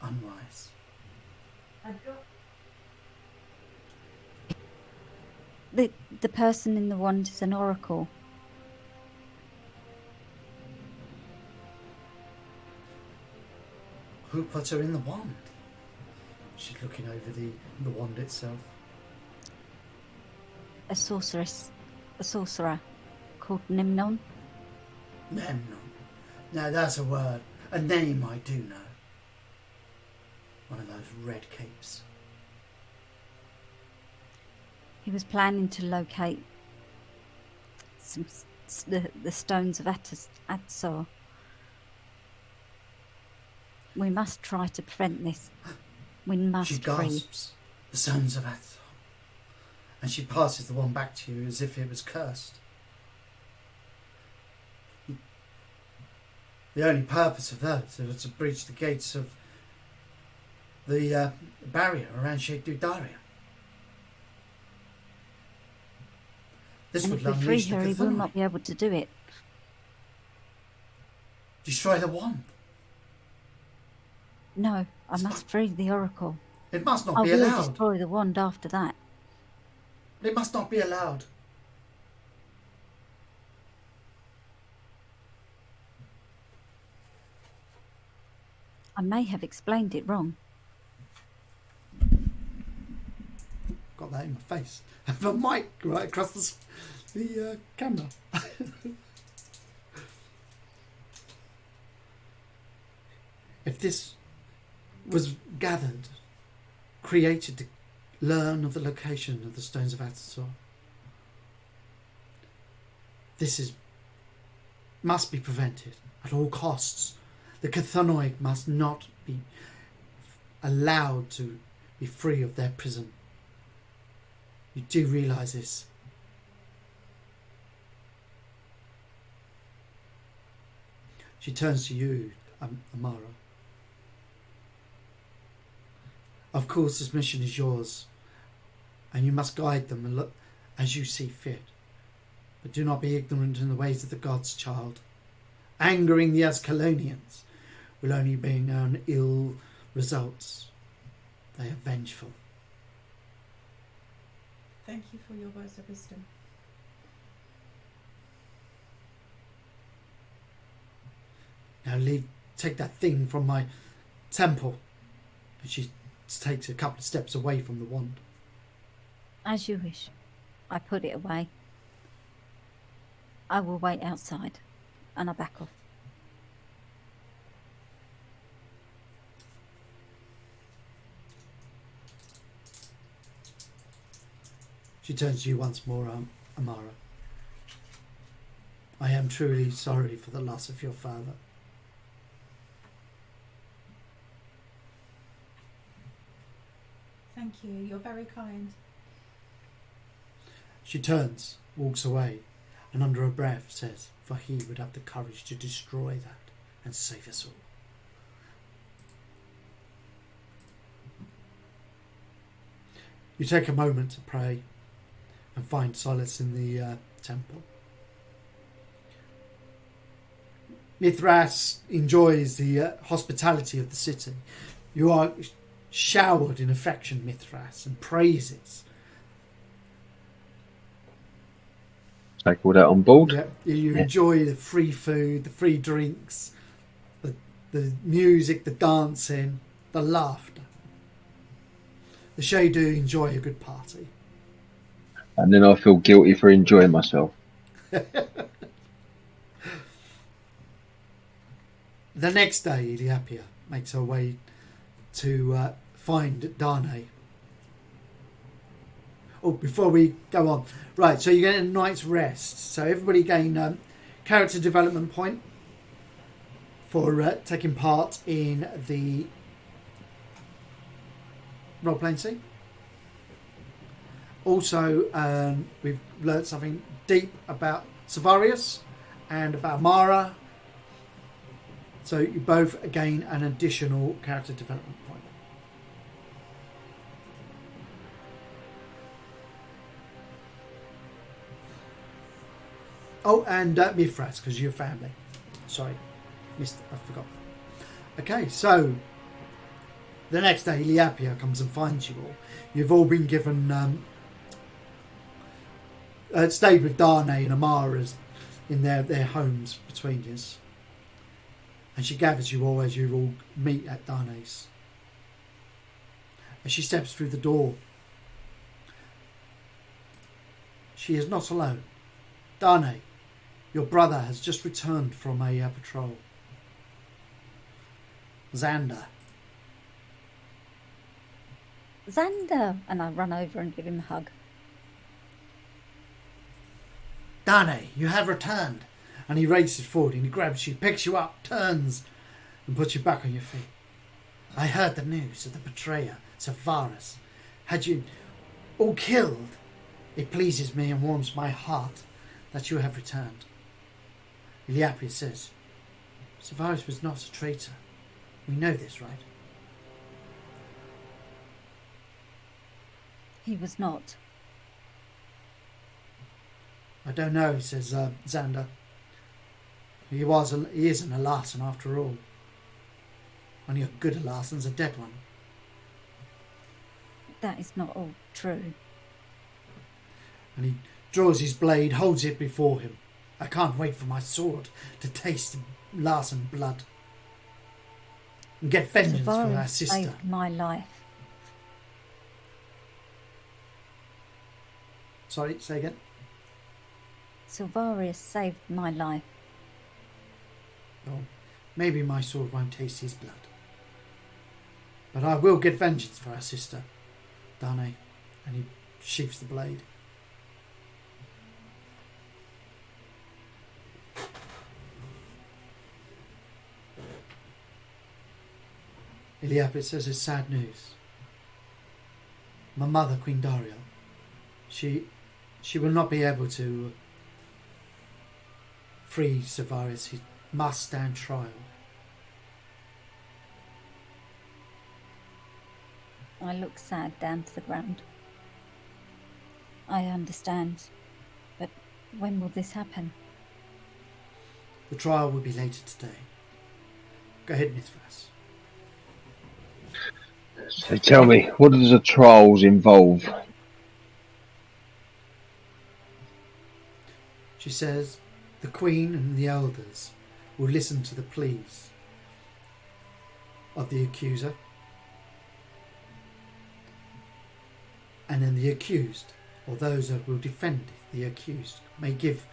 unwise. The person in the wand is an oracle. Who put her in the wand? She's looking over the wand itself. A sorcerer called Nimnon. Memnon. Now that's a word. A name I do know. One of those red capes. He was planning to locate the stones of Atsor. We must try to prevent this. We must She gasps. The stones of Atsor. And she passes the one back to you as if it was cursed. The only purpose of those is to breach the gates of the barrier around Sheikh Dudaria. This and would if we free unleash the her, he will Cthulhu. not be able to do it. Destroy the wand. No, I must free the oracle. It must not I be will allowed. destroy the wand after that. It must not be allowed. I may have explained it wrong. Got that in my face. I have a mic right across the camera. If this was gathered, created to learn of the location of the stones of Atsor, this must be prevented at all costs. The Cthulhu must not be allowed to be free of their prison. You do realise this. She turns to you, Amara. Of course, this mission is yours, and you must guide them and look as you see fit. But do not be ignorant in the ways of the gods, child. Angering the Ascalonians will only bring on ill results. They are vengeful. Thank you for your words of wisdom. Now leave take that thing from my temple. And she takes a couple of steps away from the wand. As you wish. I put it away. I will wait outside, and I back off. She turns to you once more, Amara. I am truly sorry for the loss of your father. Thank you. You're very kind. She turns, walks away, and under her breath says, for he would have the courage to destroy that and save us all. You take a moment to pray and find solace in the temple. Mithras enjoys the hospitality of the city. You are showered in affection, Mithras, and praises. Take all that on board. Yeah, you enjoy the free food, the free drinks, the music, the dancing, the laughter. The Shade do enjoy a good party. And then I feel guilty for enjoying myself. The next day, Eliapia makes her way to find Dane. Oh, before we go on. Right, so you get a night's rest. So everybody gain character development point for taking part in the role-playing scene. Also, we've learnt something deep about Savarius and about Mara. So you both gain an additional character development point. Oh, and Mithras, because you're family. Sorry, I forgot. Okay, so the next day, Eliapia comes and finds you all. You've all been given stayed with Dane and Amara's in their homes between you. And she gathers you all as you all meet at Dane's. As she steps through the door, she is not alone. Dane, your brother has just returned from a patrol. Xander. Xander! And I run over and give him a hug. Dane, you have returned. And he races forward and he grabs you, picks you up, turns and puts you back on your feet. I heard the news of the betrayer, Savarius. Had you all killed? It pleases me and warms my heart that you have returned. Eliapia says, Savarius was not a traitor. We know this, right? He was not. I don't know, says Xander. He isn't a Larson after all. Only a good Larson's a dead one. That is not all true. And he draws his blade, holds it before him. I can't wait for my sword to taste Larson blood. And get vengeance for our sister. Saved my life. Sorry, say again. Silvarius saved my life. Well, maybe my sword won't taste his blood. But I will get vengeance for our sister, Dane. And he sheaths the blade. Eliapis says it's sad news. My mother, Queen Daria, she will not be able to free Savarius. He must stand trial. I look sad down to the ground. I understand, but when will this happen? The trial will be later today. Go ahead, Mithras. So tell me, what does the trials involve? She says, the Queen and the elders will listen to the pleas of the accuser. And then the accused, or those that will defend the accused, may give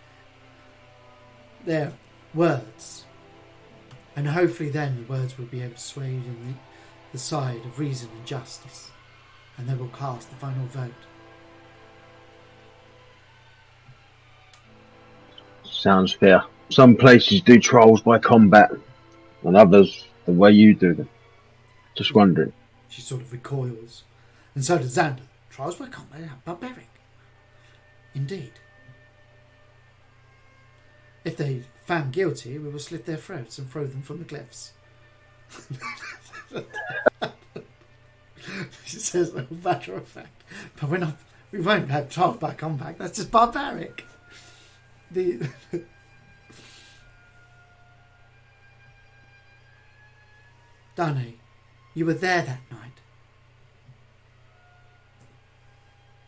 their words. And hopefully then the words will be able to sway in the side of reason and justice. And they will cast the final vote. Sounds fair. Some places do trials by combat, and others the way you do them. Just wondering. She sort of recoils. And so does Xander. Trials by combat are barbaric. Indeed. If they found guilty, we will slit their throats and throw them from the cliffs. She says, a matter of fact. But we won't have trials by combat. That's just barbaric. Dane, you were there that night.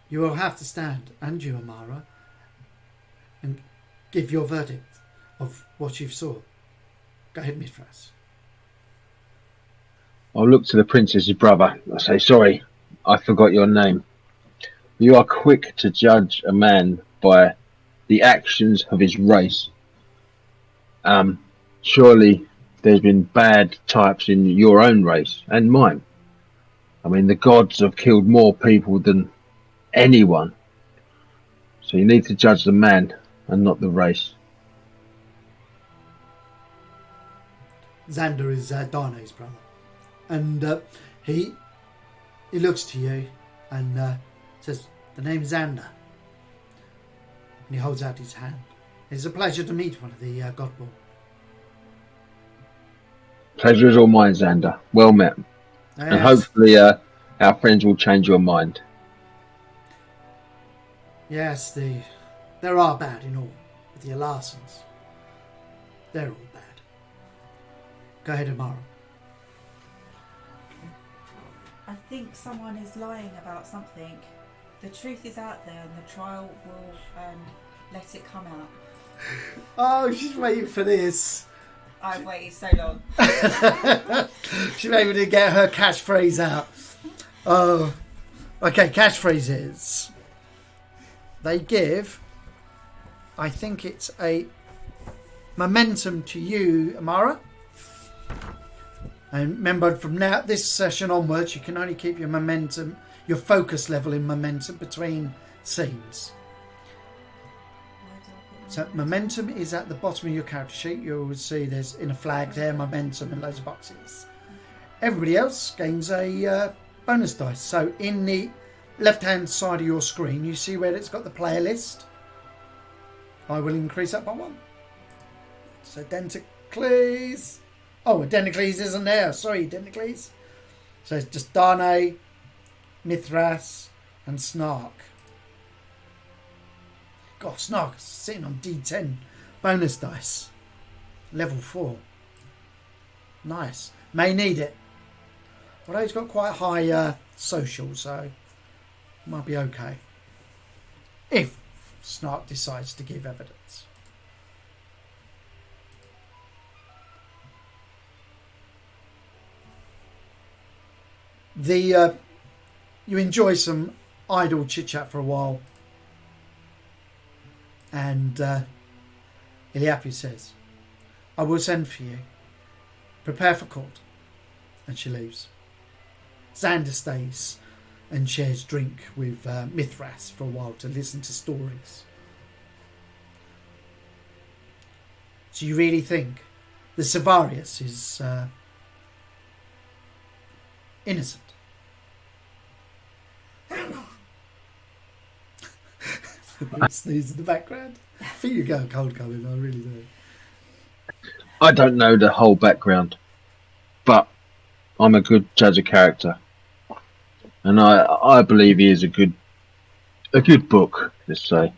You will have to stand, and you, Amara, and give your verdict of what you saw. Go ahead, Mithras. I'll look to the princess's brother. I say, sorry, I forgot your name. You are quick to judge a man by the actions of his race. Surely there's been bad types in your own race and mine. I mean, the gods have killed more people than anyone. So you need to judge the man and not the race. Xander is Dane's brother. And he looks to you and says, the name's Xander. And he holds out his hand. It's a pleasure to meet one of the Godborn. Pleasure is all mine, Xander. Well met. Yes. And hopefully our friends will change your mind. Yes, there are bad in all. But the Alarsons, they're all bad. Go ahead, Amara. I think someone is lying about something. The truth is out there and the trial will let it come out. Oh, she's waiting for this. I've waited so long. She's able to get her catchphrase out. Oh, okay, catchphrases. They give, I think it's a momentum to you, Amara. And remember, from now, this session onwards, you can only keep your momentum, your focus level in momentum between scenes. So momentum is at the bottom of your character sheet. You'll see there's in a flag there, momentum and loads of boxes. Everybody else gains a bonus dice. So in the left-hand side of your screen, you see where it's got the player list. I will increase that by 1. So Denticles. Oh, Denticles isn't there. Sorry, Denticles. So it's just Dane, Mithras, and Snark. God, Snark is sitting on D10 bonus dice. Level 4. Nice. May need it. Although he's got quite high social, so might be okay. If Snark decides to give evidence. You enjoy some idle chit-chat for a while. And Iliapu says, I will send for you. Prepare for court. And she leaves. Xander stays and shares drink with Mithras for a while to listen to stories. So you really think the Savarius is innocent? Sneeze in the background. I think you got a cold coming, I really do. I don't know the whole background, but I'm a good judge of character, and I believe he is a good book. Let's say.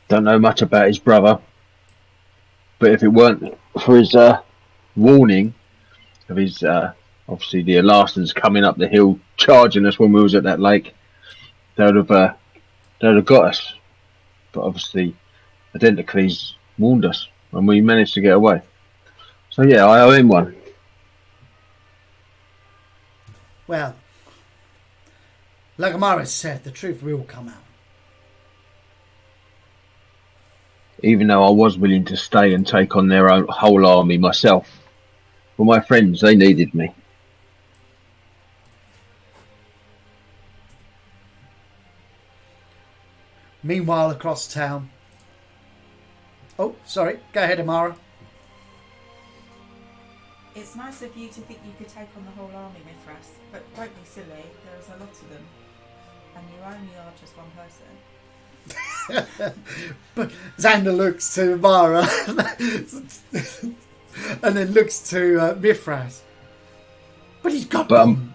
Don't know much about his brother, but if it weren't for his warning of his obviously the Larsons coming up the hill charging us when we was at that lake, they would have they'd have got us. But obviously, Identicles warned us, and we managed to get away. So yeah, I owe him one. Well, like Amaris said, the truth will come out. Even though I was willing to stay and take on their own whole army myself. For my friends, they needed me. Meanwhile, across town. Oh, sorry. Go ahead, Amara. It's nice of you to think you could take on the whole army, Mithras, but don't be silly. There is a lot of them, and you only are just one person. But Xander looks to Amara and then looks to Mithras. But he's got one.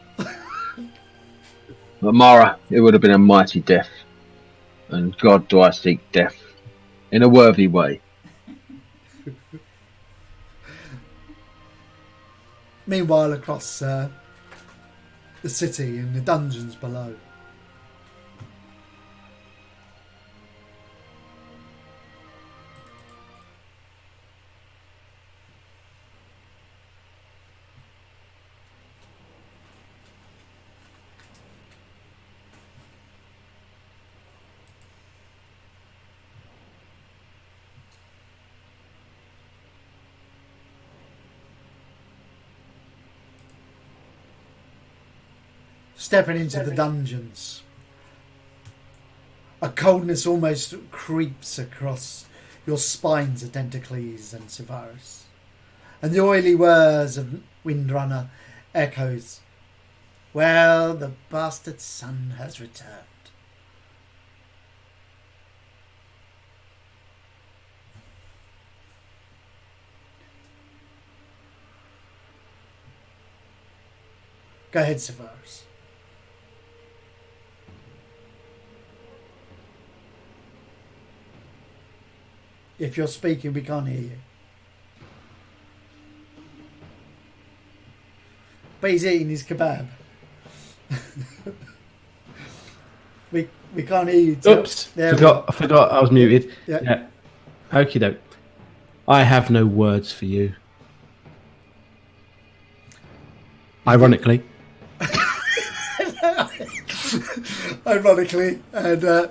But Mara, it would have been a mighty death. And God, do I seek death in a worthy way. Meanwhile, across the city and the dungeons below. Stepping into the dungeons. A coldness almost creeps across your spines, Identicles and Severus. And the oily whirs of Windrunner echoes. Well, the bastard son has returned. Go ahead, Severus. If you're speaking, we can't hear you. But he's eating his kebab. we can't hear you. Oops, I forgot I was muted. Yeah. Okie doke. I have no words for you. Ironically. Ironically, and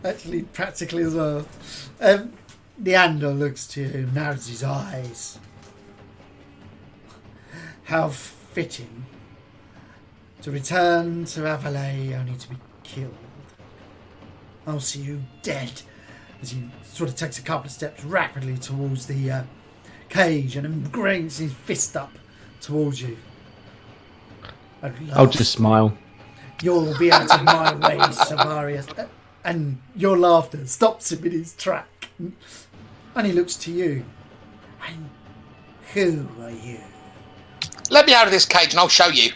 actually practically as well. Leander looks to you, narrows his eyes. How fitting to return to Avalay only to be killed. I'll see you dead as he sort of takes a couple of steps rapidly towards the cage and then brings his fist up towards you. I'll just smile. You'll be out of my way, Savarius. And your laughter stops him in his track. And he looks to you. And who are you? Let me out of this cage and I'll show you.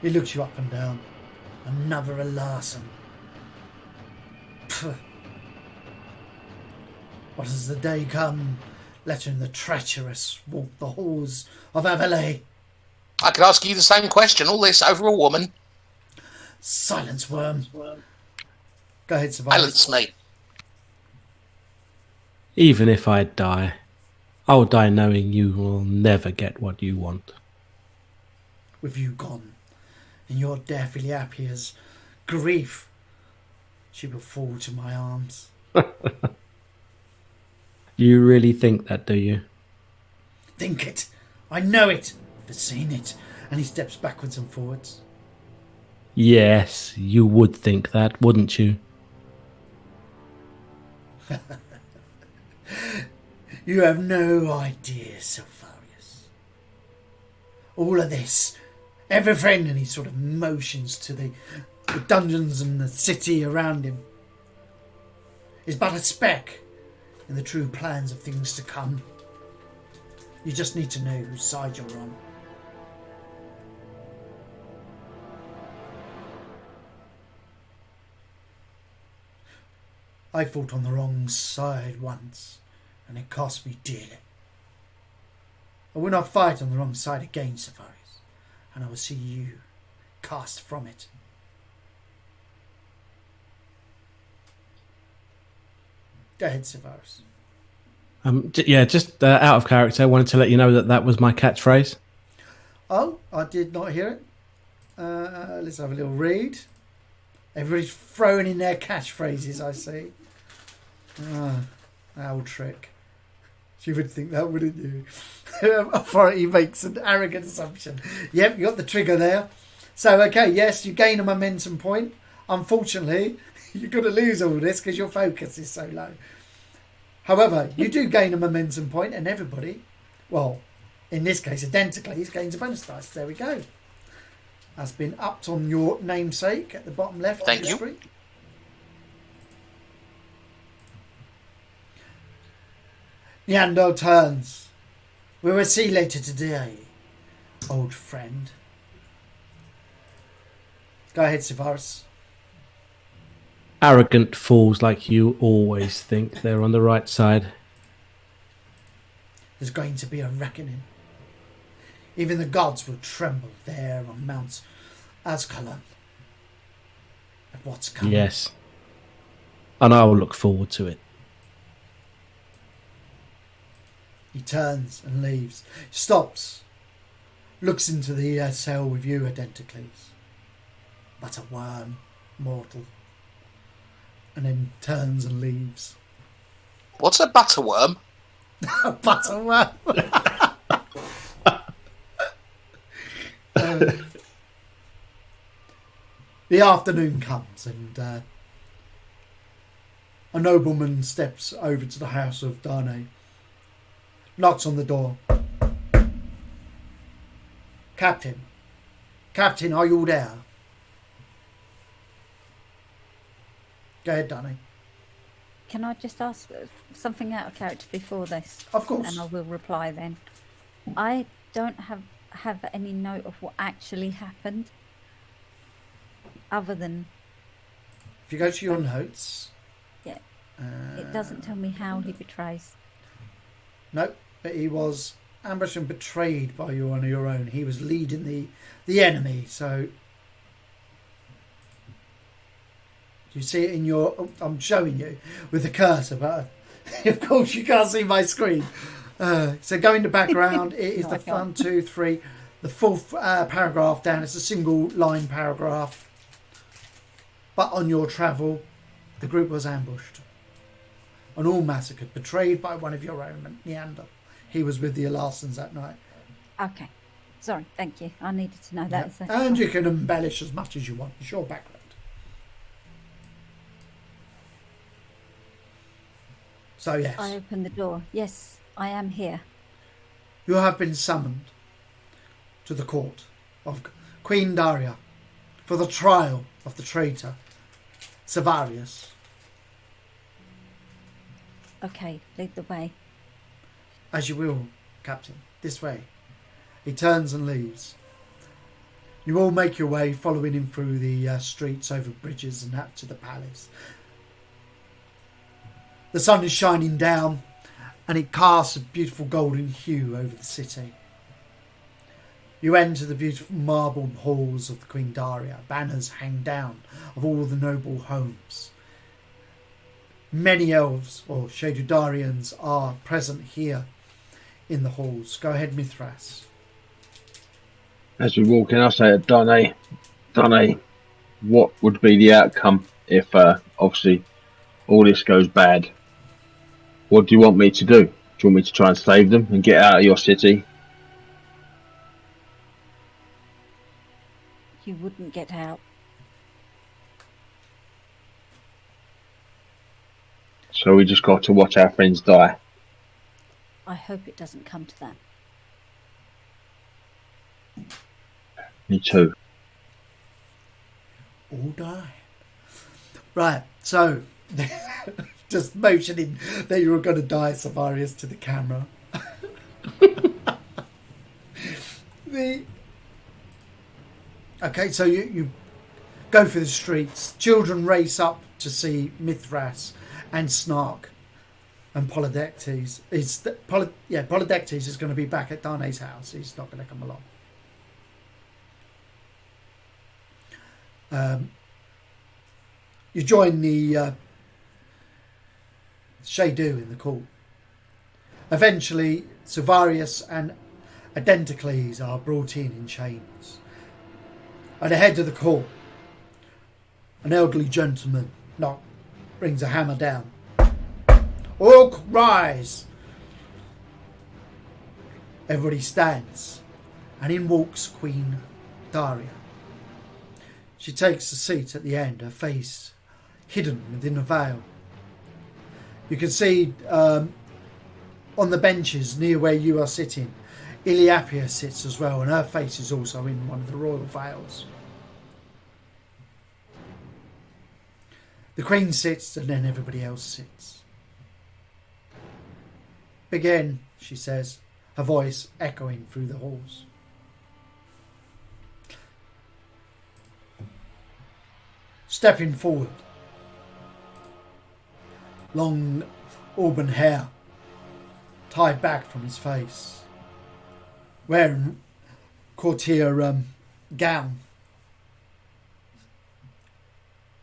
He looks you up and down. Another Larson. What has the day come, letting the treacherous walk the halls of Avalay? I could ask you the same question, all this over a woman. Silence, worm. Go ahead, Savarius. Silence me. Even if I die, I'll die knowing you will never get what you want. With you gone, and your death, Iliapia's grief, she will fall to my arms. You really think that, do you? Think it. I know it. I've seen it. And he steps backwards and forwards. Yes, you would think that, wouldn't you? You have no idea, Silvarius. All of this, everything, and he sort of motions to the dungeons and the city around him, is but a speck in the true plans of things to come. You just need to know whose side you're on. I fought on the wrong side once, and it cost me dearly. I will not fight on the wrong side again, Safaris, and I will see you cast from it. Go ahead, Severus. Yeah, just out of character, I wanted to let you know that was my catchphrase. Oh, I did not hear it. Let's have a little read. Everybody's throwing in their catchphrases, I see. Owl trick. You would think that, wouldn't you? Authority makes an arrogant assumption. Yep, you got the trigger there. So, okay, yes, you gain a momentum point. Unfortunately, you're going to lose all this because your focus is so low. However, you do gain a momentum point, and everybody, well, in this case, Identicles gains a bonus dice. There we go. That's been upped on your namesake at the bottom left Thank of the you. screen. Yando turns. We will see later today, old friend. Go ahead, Severus. Arrogant fools like you always think they're on the right side. There's going to be a reckoning. Even the gods will tremble there on Mount Ascalon at what's coming. Yes. And I will look forward to it. He turns and leaves. Stops. Looks into the cell with you, Identicles. But a worm, mortal. And then turns and leaves. What's a butterworm? A butterworm. The afternoon comes and a nobleman steps over to the house of Darnay. Knocks on the door. Captain, are you there? Go ahead, Darnay. Can I just ask something out of character before this? Of course. And I will reply then. I don't have any note of what actually happened, other than If you go to your notes. yeah, it doesn't tell me how he betrays. Nope, but he was ambushed and betrayed by you on your own. He was leading the enemy, so you see it in your... Oh, I'm showing you with the cursor, but of course you can't see my screen. So go in the background. It is No, the I can't. 1, 2, 3, the fourth paragraph down. It's a single line paragraph. But on your travel, the group was ambushed and all massacred, betrayed by one of your own, Neander. He was with the Larsons that night. Okay, sorry, thank you. I needed to know that. Yeah. So- And you can embellish as much as you want. It's your background. So yes, I open the door. Yes, I am here. you have been summoned to the court of Queen Daria for the trial of the traitor Sevarius. Okay, lead the way. As you will, Captain. This way. He turns and leaves. You all make your way, following him through the streets, over bridges and out to the palace. The sun is shining down and it casts a beautiful golden hue over the city. You enter the beautiful marble halls of the Queen Daria. Banners hang down of all the noble homes. Many elves or Shadudarians are present here in the halls. Go ahead, Mithras. As we walk in, I say to Darnay, what would be the outcome if obviously all this goes bad? What do you want me to do? Do you want me to try and save them and get out of your city? You wouldn't get out. So we just got to watch our friends die. I hope it doesn't come to that. Me too. All die. Right, so just motioning that you were going to die, Sevarius, to the camera. Okay, so you go through the streets. Children race up to see Mithras and Snark and Polydectes. Polydectes is going to be back at Darnay's house. He's not going to come along. You join the They do in the court. Eventually, Silvarius and Adentocles are brought in chains. At the head of the court, an elderly gentleman brings a hammer down. All rise! Everybody stands, and in walks Queen Daria. She takes a seat at the end, her face hidden within a veil. You can see on the benches near where you are sitting, Iliapia sits as well, and her face is also in one of the royal veils. The Queen sits, and then everybody else sits. Begin, she says, her voice echoing through the halls. Stepping forward, long auburn hair tied back from his face, wearing courtier gown.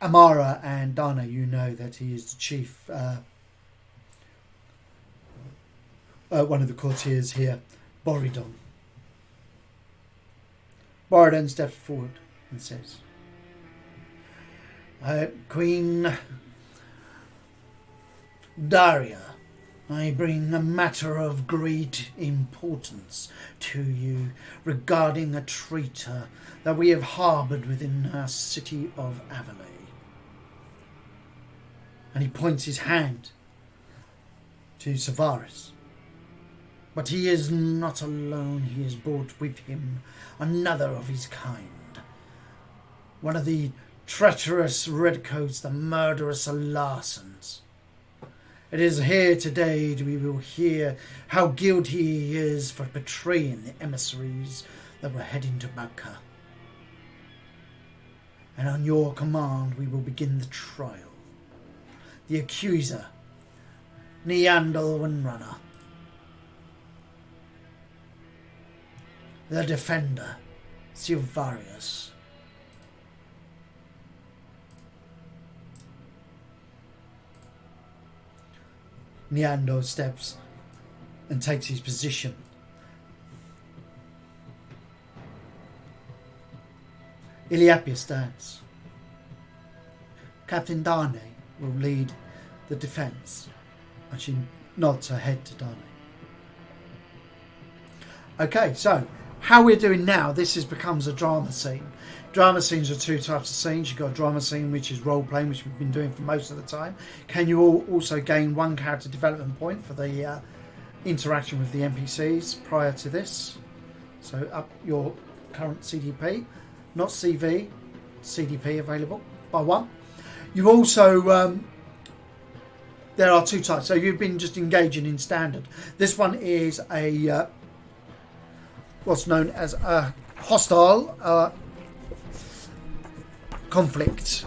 Amara and Dana, you know that he is the chief, one of the courtiers here, Boridon. Boridon steps forward and says, Queen Daria, I bring a matter of great importance to you regarding a traitor that we have harboured within our city of Avalley. And he points his hand to Silvarius. But he is not alone. He has brought with him another of his kind. One of the treacherous redcoats, the murderous Larsons. It is here today that we will hear how guilty he is for betraying the emissaries that were heading to Bagka. And on your command we will begin the trial. The accuser, Neandal Windrunner. The defender, Silvarius. Neandal steps and takes his position. Iliapia stands. Captain Darnay will lead the defence, and she nods her head to Darnay. Okay, so how we're doing now, this becomes a drama scene. Drama scenes are two types of scenes. You've got a drama scene, which is role playing, which we've been doing for most of the time. Can you also gain one character development point for the interaction with the NPCs prior to this? So up your current CDP, not CV, CDP available by one. You also, there are two types. So you've been just engaging in standard. This one is a what's known as a hostile conflict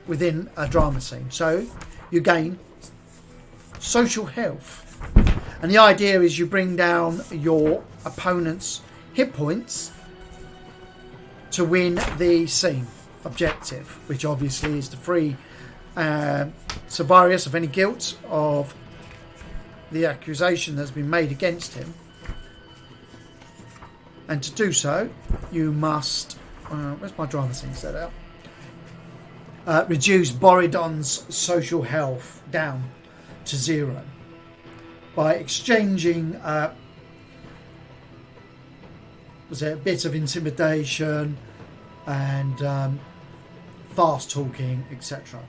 within a drama scene. So you gain social health, and the idea is you bring down your opponent's hit points to win the scene objective, which obviously is to free Silvarius of any guilt of the accusation that's been made against him. And to do so, you must... where's my drama scene set out? Reduce Boridon's social health down to 0 by exchanging a bit of intimidation and fast talking, etc.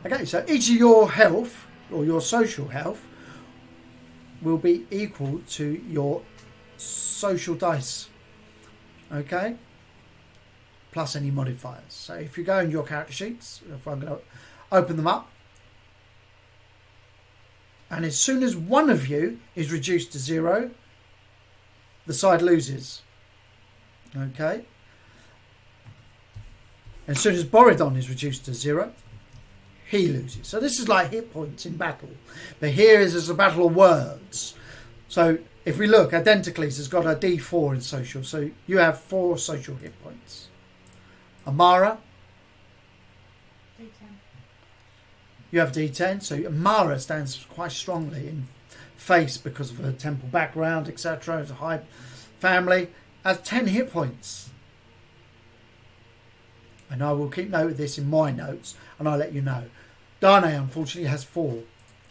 Okay, so each of your health, or your social health, will be equal to your social dice. Okay? Plus any modifiers. So if you go in your character sheets, if I'm going to open them up, and as soon as one of you is reduced to 0, the side loses. Okay? As soon as Boridon is reduced to 0, he loses. So this is like hit points in battle. But here is a battle of words. So if we look, Adentocles has got a D4 in social. So you have 4 social hit points. Amara, D10. You have D10, so Mara stands quite strongly in face because of her temple background, etc. As a high family, has 10 hit points. And I will keep note of this in my notes, and I'll let you know. Dane, unfortunately, has 4.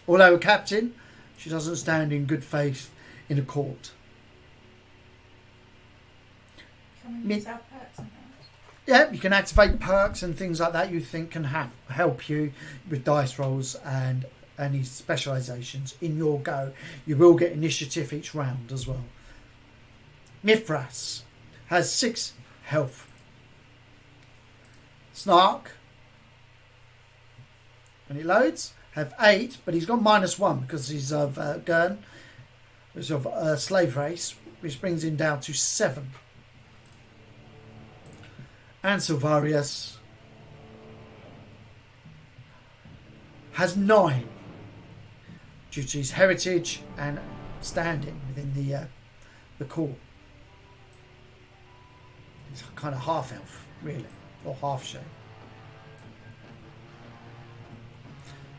Although a captain, she doesn't stand in good faith in a court. Can we use our perks and things? Yeah, you can activate perks and things like that you think can help you with dice rolls and any specialisations in your go. You will get initiative each round as well. Mithras has 6 health. Snark, when it loads, have 8, but he's got -1 because he's of Gurn, which is of slave race, which brings him down to 7. And Silvarius has 9 due to his heritage and standing within the court. He's kind of half elf, really, or half shape.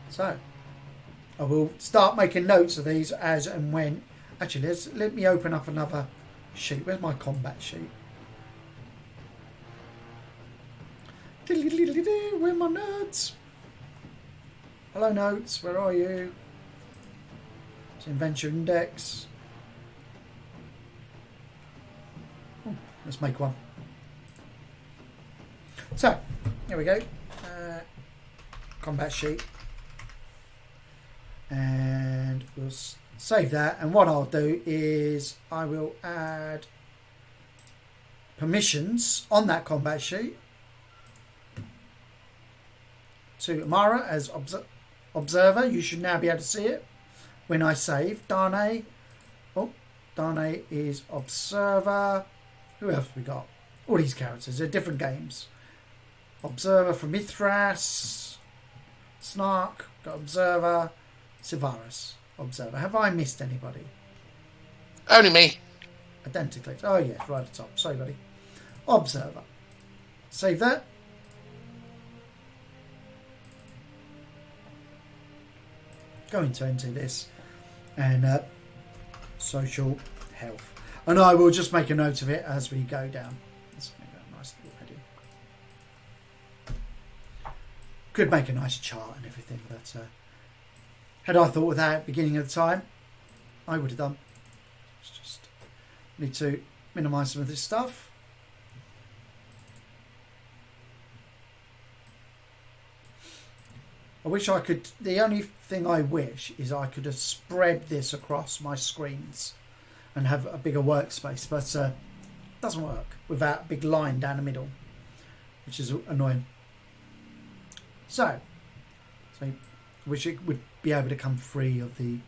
So I will start making notes of these as and when. Actually, let me open up another sheet. Where's my combat sheet? Where are my notes? Hello, notes. Where are you? It's Adventure Index. Let's make one. So, here we go. Combat sheet. And we'll save that. And what I'll do is I will add permissions on that combat sheet to Amara as observer. You should now be able to see it when I save. Dane. Oh, Dane is observer. Who else have we got? All these characters. They're different games. Observer from Mithras. Snark. Got observer. Sivaris. Observer. Have I missed anybody? Only me. Identically. Oh yes, right at the top. Sorry, buddy. Observer. Save that. Going to enter this and social health, and I will just make a note of it as we go down. Let's make a nice little heading. Could make a nice chart and everything, but had I thought of that at the beginning of the time, I would have done. Just need to minimise some of this stuff. I wish I could. The only thing I wish is I could have spread this across my screens and have a bigger workspace, but it doesn't work without a big line down the middle, which is annoying. So I wish it would be able to come free of the,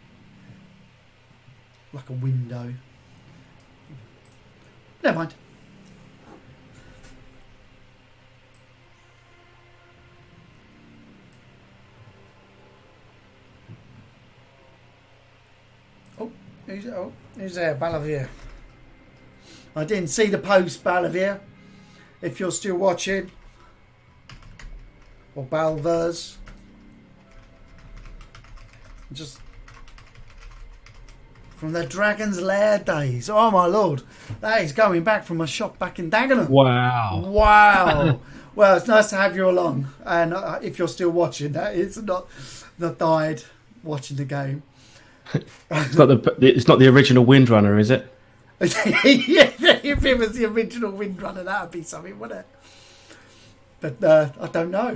like a window. Never mind. Who's there? Balavir. I didn't see the post, Balavir. If you're still watching. Or Balvers. Just from the Dragon's Lair days. Oh my lord. That is going back from a shop back in Dagenham. Wow. Wow. Well, it's nice to have you along. And if you're still watching, that is not died watching the game. It's not the original Windrunner, is it? Yeah, if it was the original Windrunner, that would be something, wouldn't it? But I don't know.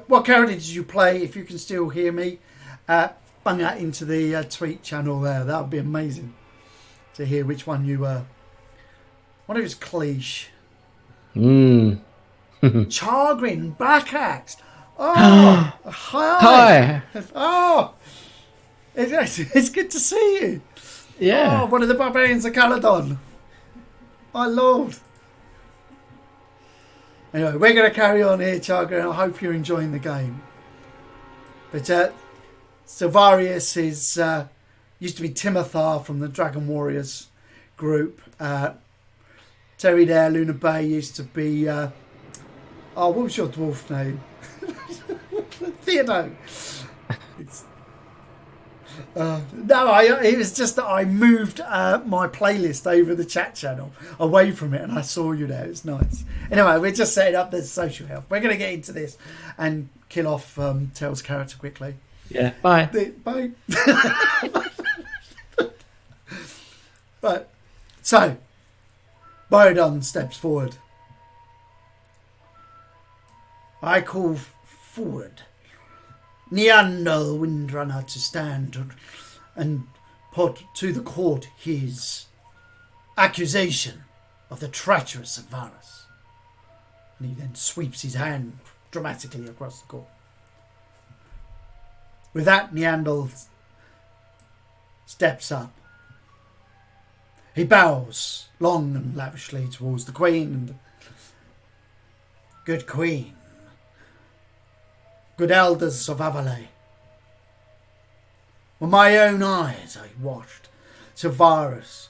What character did you play? If you can still hear me, bung that into the tweet channel there. That would be amazing to hear which one you were. One of his cliche. Chargrin, Black Axe. Oh, hi. Oh. It's good to see you. Yeah. Oh, one of the barbarians of Caledon. My lord. Anyway, we're going to carry on here, Chaga, and I hope you're enjoying the game. But Silvarius is used to be Timothar from the Dragon Warriors group. Terry there, Luna Bay, used to be... what was your dwarf name? Theodore. It's, no, it was just that I moved my playlist over the chat channel away from it, and I saw you there. It's nice. Anyway, we're just setting up the social health. We're going to get into this and kill off Tell's character quickly. Yeah, bye. Bye. Right. So, Borodon steps forward. I call forward Neanderthal Windrunner to stand and put to the court his accusation of the treacherous Varus. And he then sweeps his hand dramatically across the court. With that, Neanderthal steps up. He bows long and lavishly towards the Queen and good Queen, good elders of Avalay. With my own eyes I watched Varus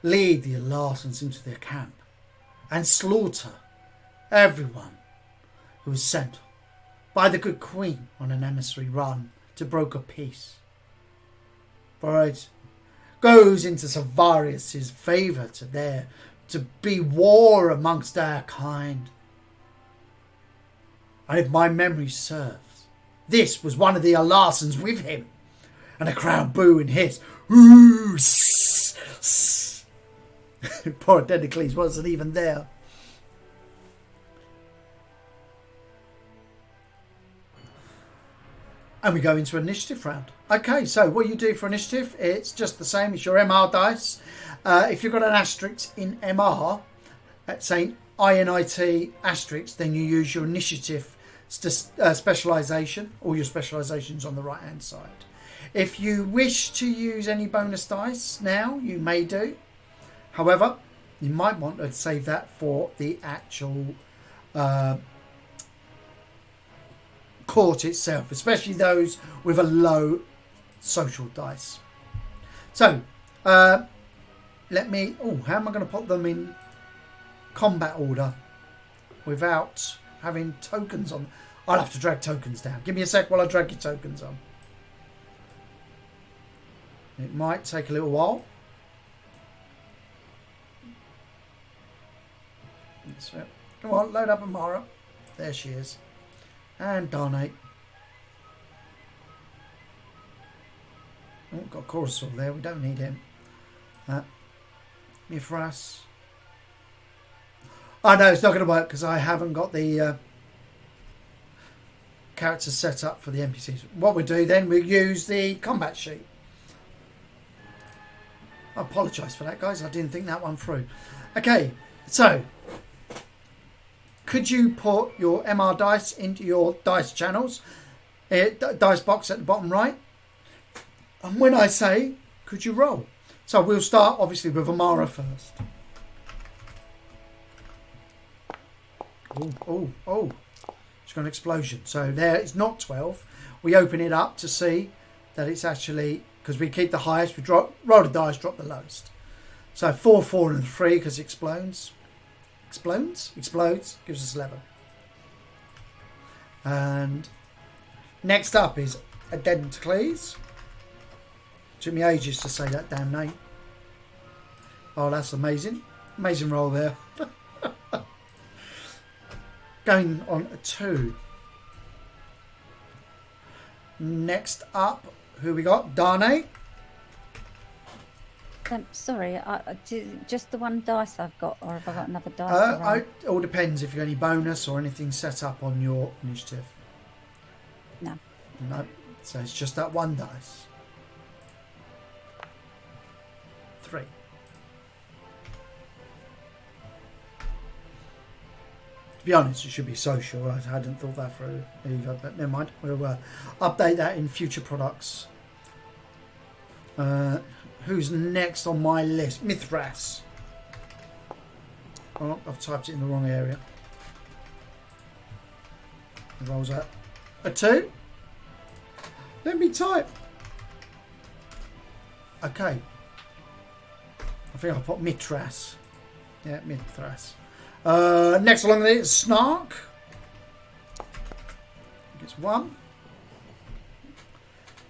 lead the Alarsons into their camp and slaughter everyone who was sent by the good Queen on an emissary run to broker peace. For it goes into Savarius' favour to be war amongst our kind. And if my memory serves, this was one of the Alarsons with him. And a crowd boo and hiss. Ooh, Poor Dedicles wasn't even there. And we go into initiative round. Okay, so what you do for initiative, it's just the same as your MR dice. If you've got an asterisk in MR, saying INIT asterisk, then you use your initiative specialisation. All your specialisations on the right hand side. If you wish to use any bonus dice now, you may do. However, you might want to save that for the actual court itself, especially those with a low social dice. So let me how am I going to put them in combat order without having tokens on? I'll have to drag tokens down. Give me a sec while I drag your tokens on. It might take a little while. That's it. Come on, load up Amara. There she is. And Darnate. Oh, got Coruscant there. We don't need him. Mithras. Oh no, it's not going to work because I haven't got the characters set up for the NPCs. What we do then, we use the combat sheet. I apologise for that, guys. I didn't think that one through. Okay, so could you put your MR dice into your dice channels, dice box at the bottom right? And when I say, could you roll? So we'll start obviously with Amara first. Oh. It's got an explosion. So there, it's not 12. We open it up to see that it's actually, because we keep the highest, we roll the dice, drop the lowest. So 4, 4 and 3 because it explodes, gives us 11. And next up is Identicles. Took me ages to say that damn name. Oh, that's amazing. Amazing roll there. Going on a 2. Next up, who we got? Darnay. Sorry, just the one dice I've got, or have I got another dice? It all depends if you've got any bonus or anything set up on your initiative. No. No. So it's just that one dice. 3. To be honest, it should be social. I hadn't thought that through either, but never mind. We'll update that in future products. Who's next on my list? Mithras. Oh, I've typed it in the wrong area. It rolls out a 2. Let me type. Okay. I think I'll put Mithras. Yeah, Mithras. Next along there is Snark. That's 1.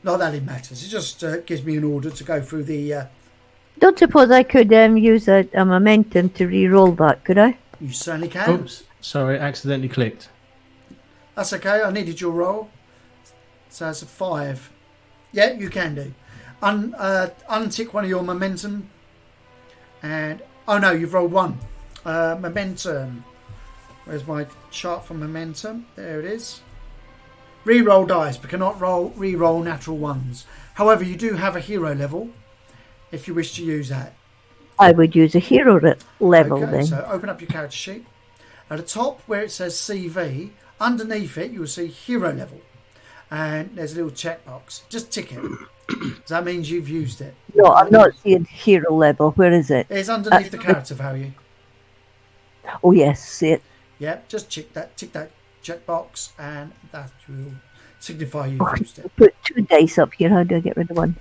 Not that it matters. It just gives me an order to go through the... Don't suppose I could use a momentum to re-roll that, could I? You certainly can. Oops, sorry, accidentally clicked. That's okay. I needed your roll. So that's a 5. Yeah, you can do. Untick one of your momentum. And... Oh, no, you've rolled 1. Momentum. Where's my chart for momentum? There it is. Re-roll dice, but cannot re-roll natural ones. However, you do have a hero level if you wish to use that. I would use a hero level Okay, then. so open up your character sheet. At the top where it says CV, underneath it you will see hero level. And there's a little checkbox. Just tick it. So that means you've used it. No, I'm not seeing hero level. Where is it? It's underneath the character value. Oh, yes, see it. Yeah, just tick that checkbox and that will signify you've Oh, used it. put 2 dice up here. How do I get rid of 1?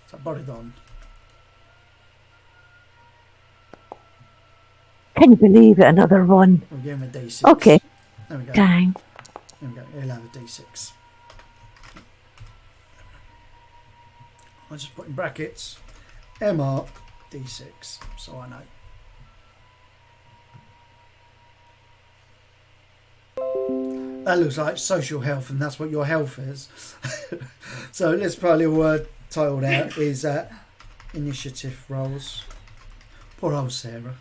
So Borodon. Can you believe it? Another 1. We'll give him a D6. Okay. There we go. Dang. There we go. He'll have a D6. I'll just put in brackets MR D6 so I know. That looks like social health, and that's what your health is. So let's put a little word titled out is initiative rolls. Poor old Sarah.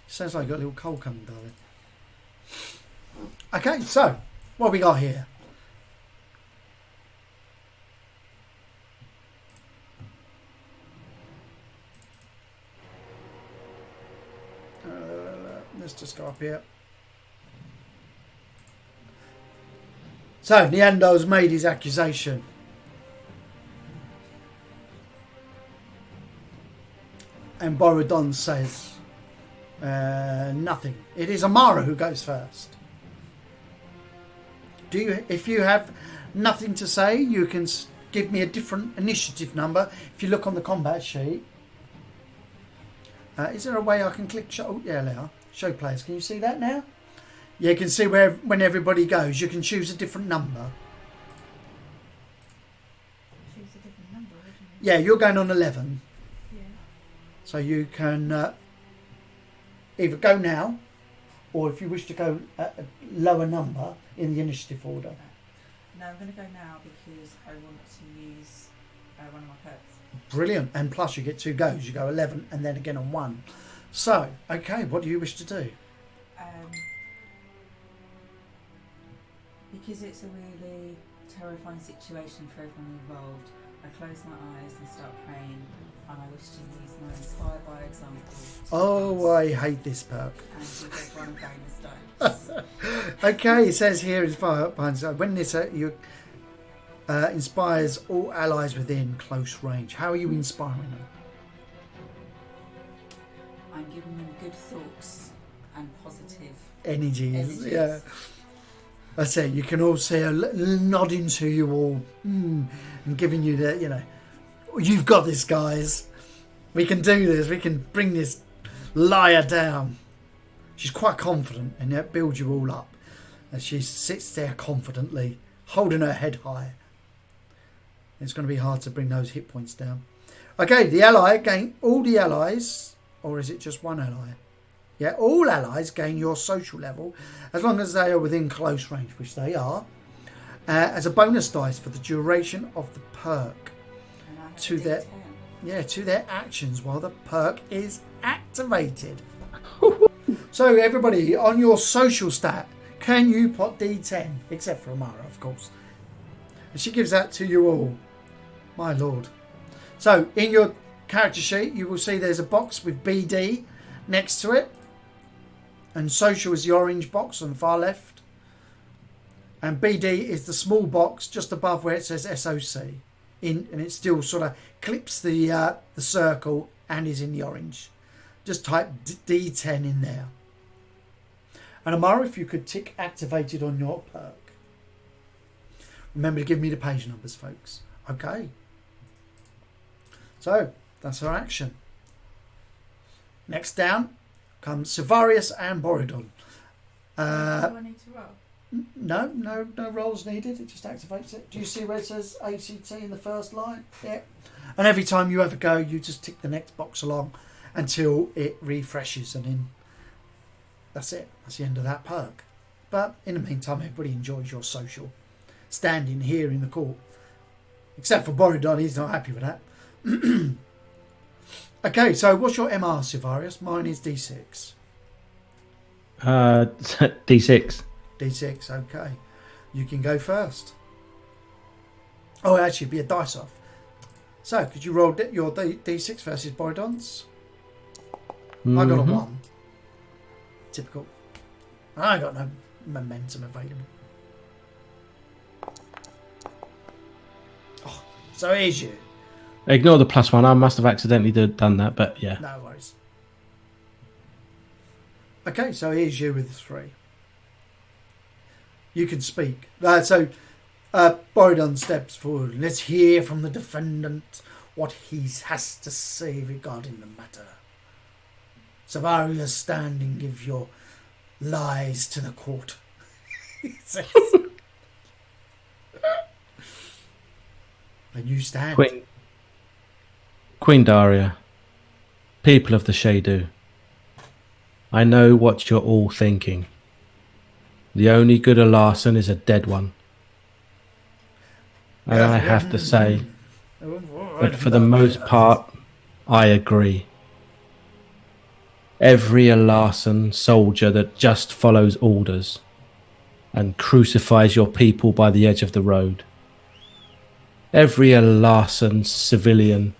Sounds like you got a little cold coming, darling. Okay, so what we got here? Let's just go up here. So Neander's made his accusation. And Borodon says nothing. It is Amara who goes first. If you have nothing to say, you can give me a different initiative number. If you look on the combat sheet, is there a way I can click show? Oh, yeah, there are. Show players. Can you see that now? Yeah, you can see where when everybody goes, you can choose a different number. Choose a different number, wouldn't you? Yeah, you're going on 11. Yeah. So you can either go now, or if you wish to go at a lower number in the initiative order. No, I'm going to go now because I want to use one of my perks. Brilliant. And plus you get 2 goes. You go 11 and then again on 1. So, okay, what do you wish to do? Because it's a really terrifying situation for everyone involved, I close my eyes and start praying, and I wish to use my Inspire by Example. Oh, I hate this perk. And give everyone bonus dice. Okay, it says here, Inspire by Example. When this inspires all allies within close range. How are you inspiring them? I'm giving them good thoughts and positive Energies. Yeah. That's it. You can all see her nodding to you all and giving you the, you've got this, guys. We can do this. We can bring this liar down. She's quite confident, and that builds you all up as she sits there confidently, holding her head high. It's going to be hard to bring those hit points down. Okay, the ally gain all the allies, or is it just one ally? Yeah, all allies gain your social level as long as they are within close range, which they are, as a bonus dice for the duration of the perk to their actions while the perk is activated. So everybody, on your social stat, can you put D10? Except for Amara, of course. And she gives that to you all. My lord. So in your character sheet, you will see there's a box with BD next to it. And social is the orange box on the far left. And BD is the small box just above where it says SOC. And it still sort of clips the circle and is in the orange. Just type D10 in there. And Amara, if you could tick activated on your perk. Remember to give me the page numbers, folks. Okay. So, that's our action. Next down comes Silvarius and Borodon. Do I need to roll? No rolls needed. It just activates it. Do you see where it says ACT in the first line? Yeah. And every time you have a go, you just tick the next box along until it refreshes, and then that's it. That's the end of that perk. But in the meantime, everybody enjoys your social standing here in the court. Except for Borodon, he's not happy with that. Okay, so what's your MR, Sivarius? Mine is D6. D6. D6, okay. You can go first. Oh, actually, it'd be a dice off. So, could you roll your D6 versus Borodon's? I got a 1. Typical. I got no momentum available. Oh, so here's you. Ignore the +1. I must have accidentally done that, but yeah. No worries. Okay, so here's you with 3. You can speak. Borodon steps forward. Let's hear from the defendant what he has to say regarding the matter. Savarius, stand and give your lies to the court. He says. And you stand. Queen Daria, people of the Shadu, I know what you're all thinking. The only good Larson is a dead one. And I have to say that for the most part, I agree. Every Larson soldier that just follows orders and crucifies your people by the edge of the road. Every Larson civilian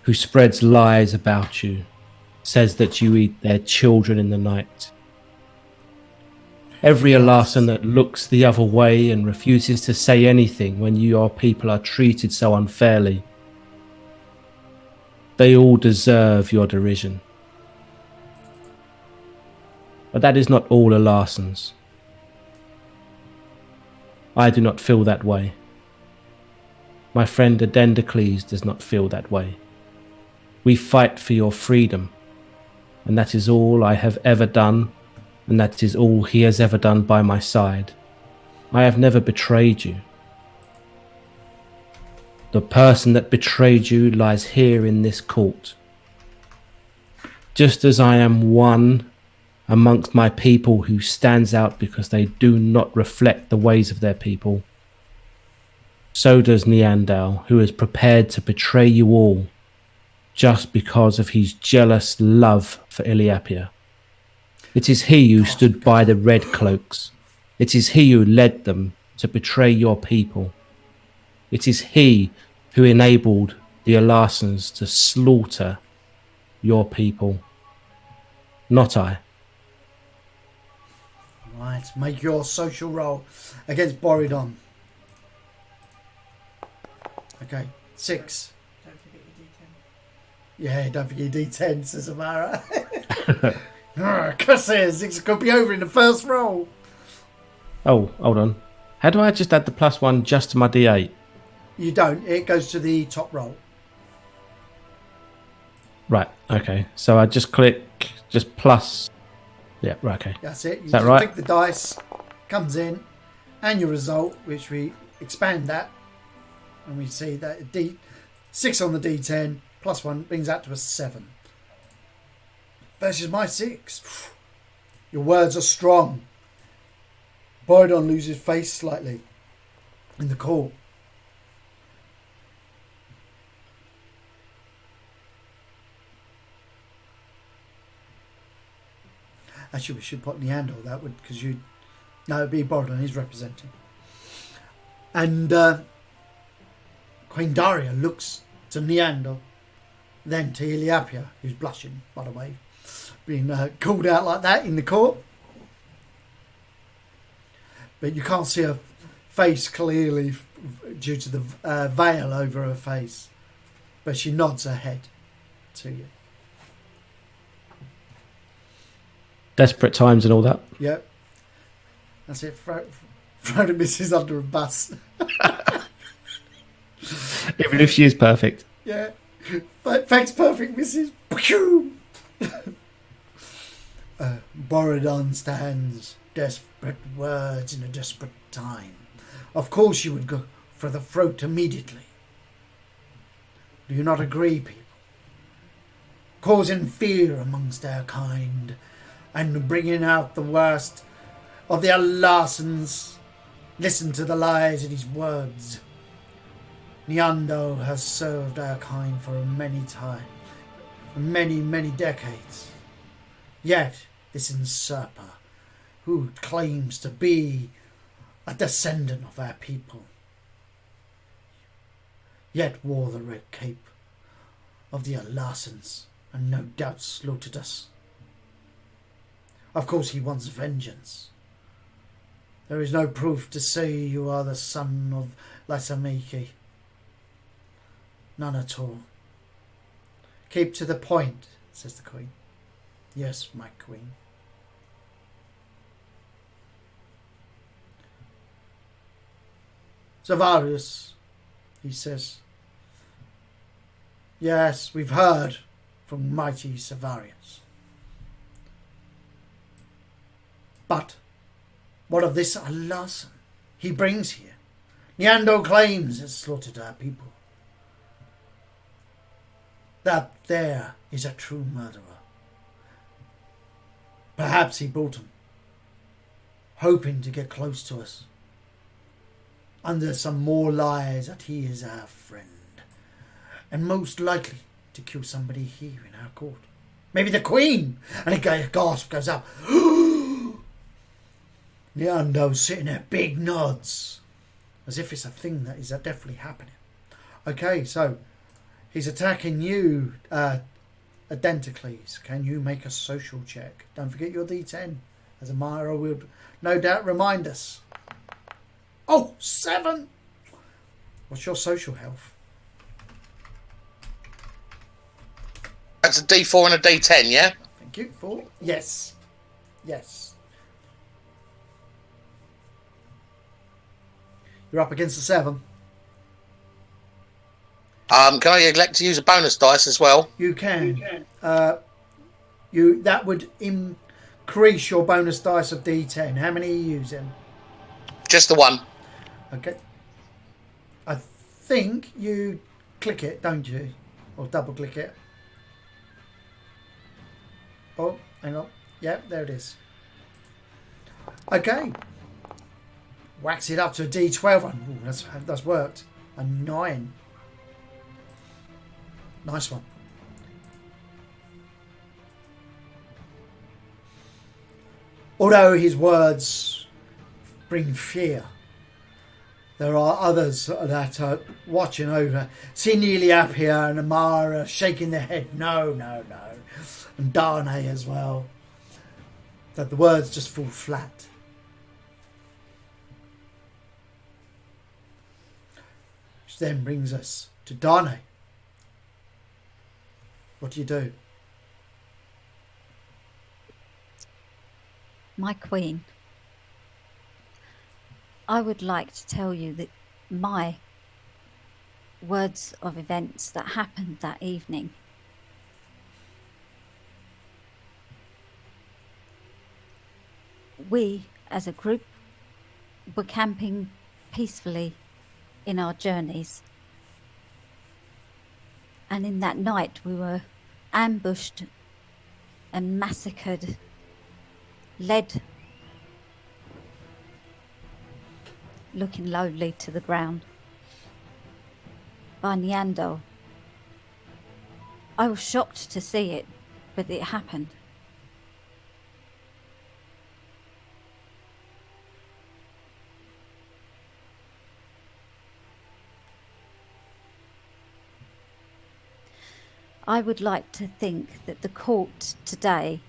who spreads lies about you, says that you eat their children in the night. Every Larson that looks the other way and refuses to say anything when your people are treated so unfairly. They all deserve your derision. But that is not all Larsons. I do not feel that way. My friend Adendocles does not feel that way. We fight for your freedom, and that is all I have ever done, and that is all he has ever done by my side. I have never betrayed you. The person that betrayed you lies here in this court. Just as I am one amongst my people who stands out because they do not reflect the ways of their people, so does Neanderthal, who is prepared to betray you all just because of his jealous love for Iliapia. It is he who stood by the red cloaks. It is he who led them to betray your people. It is he who enabled the Alarsons to slaughter your people. Not I. Right, make your social roll against Borodon. Okay, 6. Don't forget your D10. Yeah, don't forget your D10, says Amara. Cusses, it could be over in the first roll. Oh, hold on. How do I just add the +1 just to my D8? You don't, it goes to the top roll. Right, okay. So I just click, just plus. Yeah, right, okay. That's it. You Is that just right? click the dice, comes in, and your result, which we expand that, and we see that 6 on the D10, +1 brings that to a 7. Versus my 6. Your words are strong. Borodon loses face slightly in the court. Actually, we should put Neanderthal, that would, because you. No, it'd be Borodon, he's representing. And Queen Daria looks to Neanderthal, then to Iliapia, who's blushing, by the way, being called out like that in the court. But you can't see her face clearly due to the veil over her face. But she nods her head to you. Desperate times and all that. Yep. That's it. Throw the missus under a bus. Even if she is perfect. Yeah. Thanks, perfect missus. Borodon stands desperate words in a desperate time. Of course you would go for the throat immediately. Do you not agree, people? Causing fear amongst our kind and bringing out the worst of the Larsons. Listen to the lies in his words. Nyando has served our kind for many decades. Yet this usurper, who claims to be a descendant of our people, yet wore the red cape of the Larsons and no doubt slaughtered us. Of course he wants vengeance. There is no proof to say you are the son of Lasamiki. None at all. Keep to the point, says the Queen. Yes, my Queen. Zavarius, he says. Yes, we've heard from mighty Zavarius. But what of this Larson he brings here? Nyando claims has slaughtered our people. That there is a true murderer. Perhaps he brought him, hoping to get close to us, under some more lies that he is our friend, and most likely to kill somebody here in our court. Maybe the Queen! And a gasp goes up. Nyando sitting there, big nods, as if it's a thing that is definitely happening. Okay, so he's attacking you, Identicles. Can you make a social check? Don't forget your D10, as Amira will no doubt remind us. Oh, 7! What's your social health? That's a D4 and a D10, yeah? Thank you. 4? Yes. Yes. You're up against a 7. Can I elect to use a bonus dice as well? You can. That would increase your bonus dice of D10. How many are you using? Just the one. Okay. I think you click it, don't you? Or double click it. Oh, hang on. Yeah, there it is. Okay. Wax it up to a D12. Ooh, that's worked. A 9. Nice one. Although his words bring fear, there are others that are watching over. See Neely up here and Amara shaking their head. No, no, no. And Darne as well. That the words just fall flat. Which then brings us to Darne. What do you do? My Queen, I would like to tell you that my words of events that happened that evening. We, as a group, were camping peacefully in our journeys. And in that night we were ambushed and massacred, led, looking lowly to the ground, by Nyando. I was shocked to see it, but it happened. I would like to think that the court today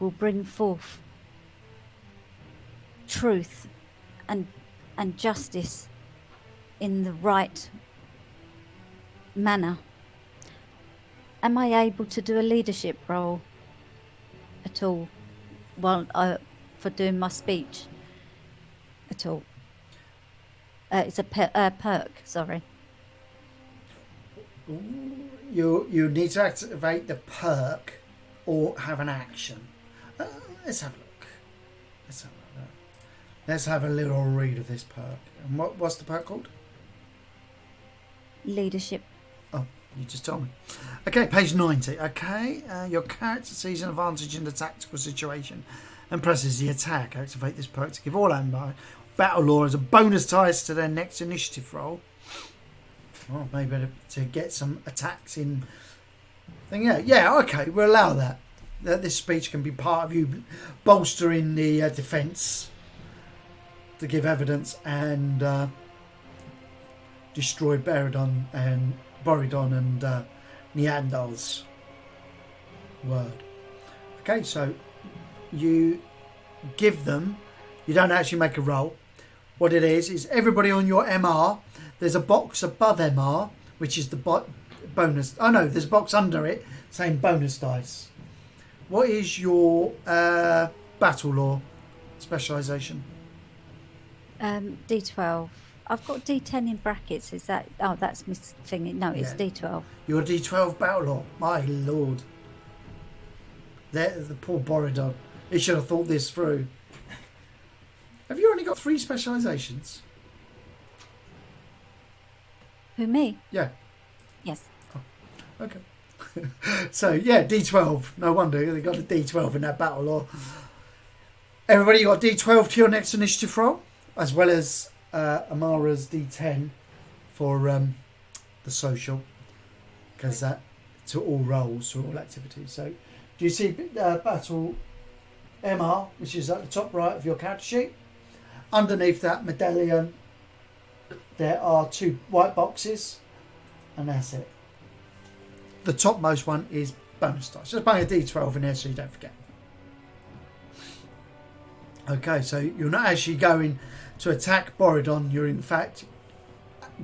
will bring forth truth and justice in the right manner. Am I able to do a leadership role at all while for doing my speech at all? It's a perk, sorry. You need to activate the perk or have an action. Let's have a look. Let's have a little read of this perk. And what's the perk called? Leadership. Oh, you just told me. Okay, page 90. Okay, your character sees an advantage in the tactical situation and presses the attack. Activate this perk to give all ally battle lore as a bonus dice to their next initiative roll. Oh, maybe to get some attacks in. Yeah, okay, we'll allow that. This speech can be part of you bolstering the defence to give evidence and destroy Borodon and Neander's word. Okay, so you give them. You don't actually make a roll. What it is everybody on your MR. There's a box above MR, which is the bonus. Oh no, there's a box under it saying bonus dice. What is your battle lore specialisation? D12. I've got D10 in brackets. Is that? Oh, that's my thing. No, it's Yeah. D12. Your D12 battle lore. My lord. The poor Borodon. He should have thought this through. Have you only got 3 specialisations? Who, me? Yeah. Yes. Okay. So, yeah, D12. No wonder they got a D12 in that battle lore. Everybody, you got D12 to your next initiative roll, as well as Amara's D10 for the social, because that to all roles, to all activities. So, do you see battle MR, which is at the top right of your character sheet? Underneath that medallion, there are 2 white boxes, and that's it. The topmost one is bonus dice. Just bang a D12 in there so you don't forget. Okay, so you're not actually going to attack Borodon. You're in fact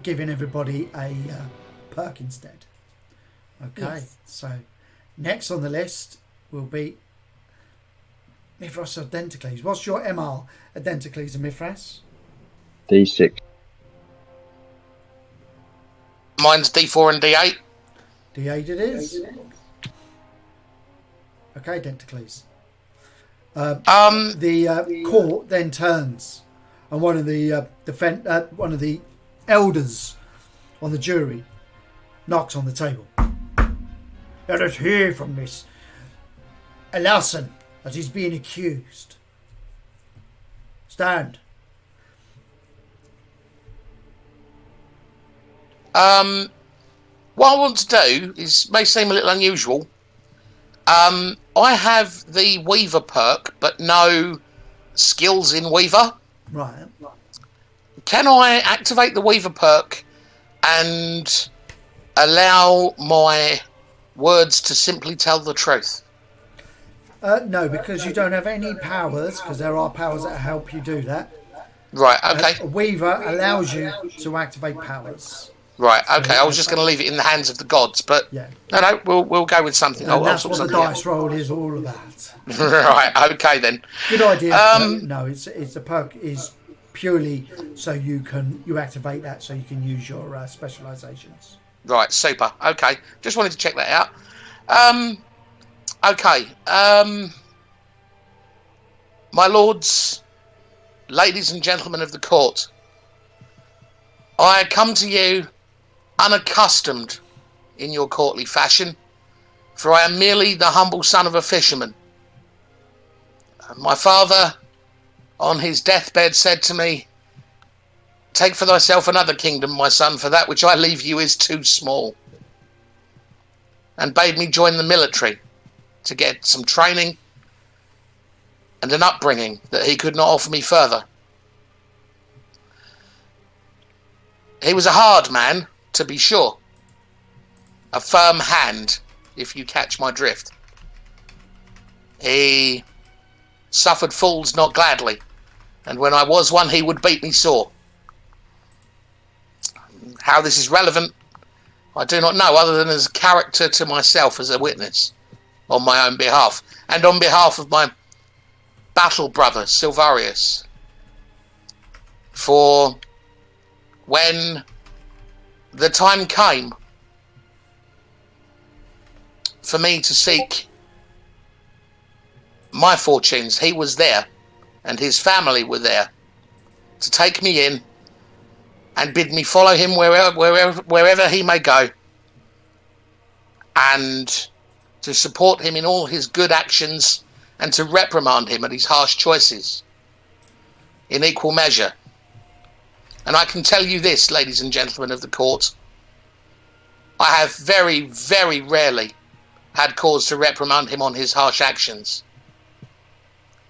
giving everybody a perk instead. Okay, Yes. so next on the list will be Mithras or Denticles. What's your MR at Denticles and Mithras? D6. Mine's D4 and D8. D8 it is. Okay, Denticles. The court then turns, and one of the elders on the jury knocks on the table. Let us hear from this Elason that is being accused. Stand. What I want to do may seem a little unusual. I have the Weaver perk, but no skills in Weaver. Right. Can I activate the Weaver perk and allow my words to simply tell the truth? No, because you don't have any powers, because there are powers that help you do that. Right, okay. A Weaver allows you to activate powers. Right, okay. I was just going to leave it in the hands of the gods, but Yeah. no, we'll go with something. And that's sort what the something dice roll is all about. out. Right, okay then. Good idea. No, it's the perk is purely so you activate that so you can use your specializations. Right, super. Okay, just wanted to check that out. Okay. My lords, ladies and gentlemen of the court, I come to you unaccustomed in your courtly fashion, for I am merely the humble son of a fisherman. My father, on his deathbed, said to me, "Take for thyself another kingdom, my son, for that which I leave you is too small," and bade me join the military to get some training and an upbringing that he could not offer me further. He was a hard man, to be sure. A firm hand, if you catch my drift. He suffered fools not gladly, and when I was one, he would beat me sore. How this is relevant, I do not know, other than as a character to myself as a witness, on my own behalf, and on behalf of my battle brother, Silvarius. For when the time came for me to seek my fortunes, he was there, and his family were there, to take me in and bid me follow him wherever he may go, and to support him in all his good actions and to reprimand him at his harsh choices in equal measure. And I can tell you this, ladies and gentlemen of the court, I have very, very rarely had cause to reprimand him on his harsh actions.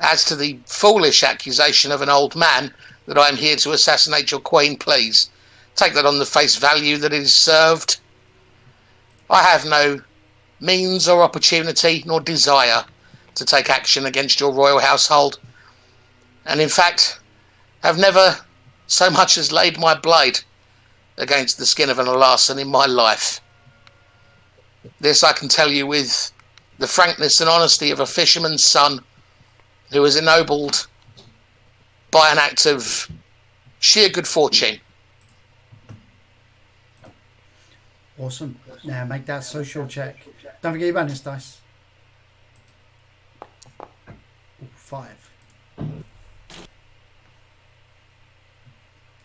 As to the foolish accusation of an old man that I am here to assassinate your queen, please take that on the face value that it is served. I have no means or opportunity nor desire to take action against your royal household, and in fact have never so much as laid my blade against the skin of an Larson in my life. This I can tell you with the frankness and honesty of a fisherman's son who was ennobled by an act of sheer good fortune. Awesome. Now make that social check. Don't forget your bonus dice. Ooh, 5.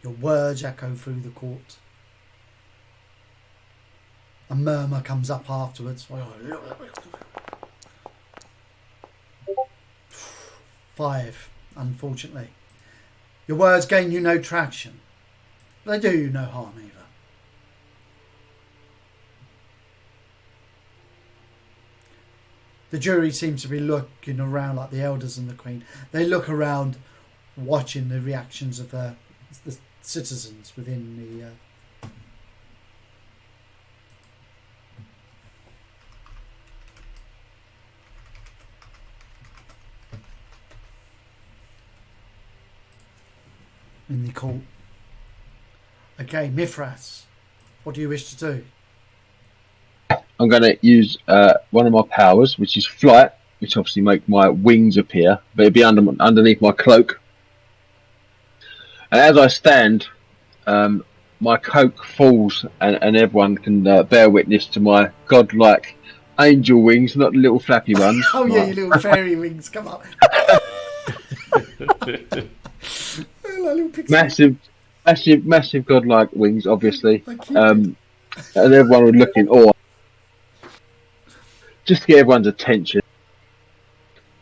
Your words echo through the court. A murmur comes up afterwards. 5, unfortunately. Your words gain you no traction. They do you no harm either. The jury seems to be looking around like the elders and the queen. They look around watching the reactions of the citizens within the... in the court. Okay, Mithras, what do you wish to do? I'm going to use one of my powers, which is flight, which obviously make my wings appear, but it'll be underneath my cloak. And as I stand, my cloak falls, and everyone can bear witness to my godlike angel wings, not the little flappy ones. Oh yeah, your little fairy wings, come up. massive godlike wings, obviously. And everyone would look in awe, just to get everyone's attention.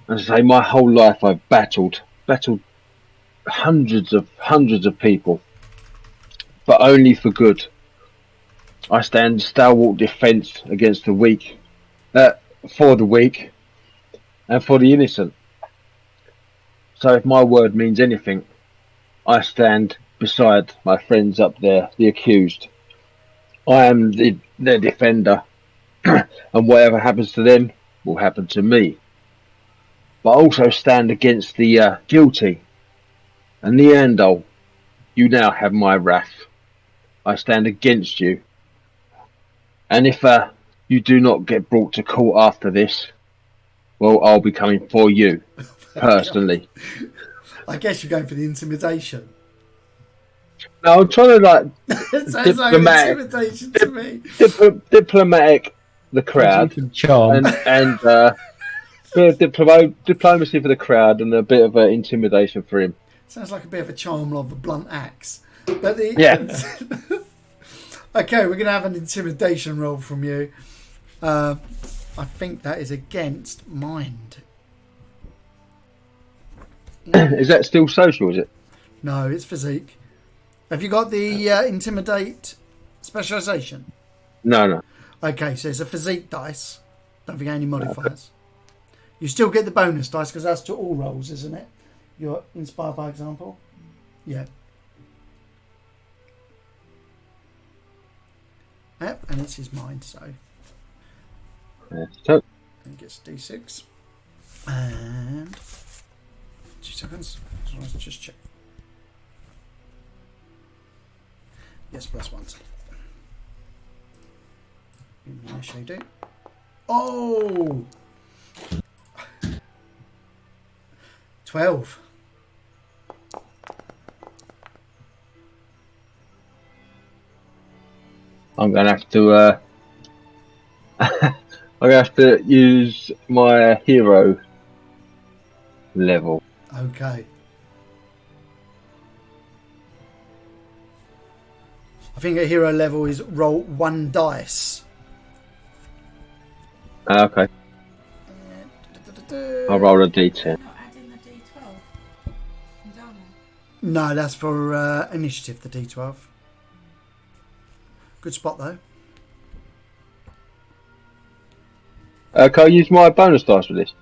And to say, my whole life I've battled hundreds of people, but only for good. I stand stalwart defence against the weak, for the weak, and for the innocent. So if my word means anything, I stand beside my friends up there, the accused. I am their defender, and whatever happens to them will happen to me. But I also stand against the guilty. And Neandol, you now have my wrath. I stand against you. And if you do not get brought to court after this, well, I'll be coming for you, personally. I guess you're going for the intimidation. No, I'm trying to It sounds like an intimidation to me. Diplomatic the crowd. Charm. And diplomacy for the crowd and a bit of intimidation for him. Sounds like a bit of a charm of a blunt axe. But okay, we're going to have an intimidation roll from you. I think that is against mind. Is that still social, is it? No, it's physique. Have you got the intimidate specialisation? No. Okay, so it's a physique dice. Don't forget any modifiers. You still get the bonus dice because that's to all rolls, isn't it? You're inspired by example? Yeah. Yep, and it's his mind, so. So And gets D6. And 2 seconds. So let's just check. Yes, +1. Yes, I do. Oh! 12. I'm gonna have to I'm gonna have to use my hero level. Okay. I think a hero level is roll 1 dice. Okay. I'll roll a d10. Not adding the D12 from Dharma. No, that's for initiative, the D12. Good spot, though. Can I use my bonus dice for this?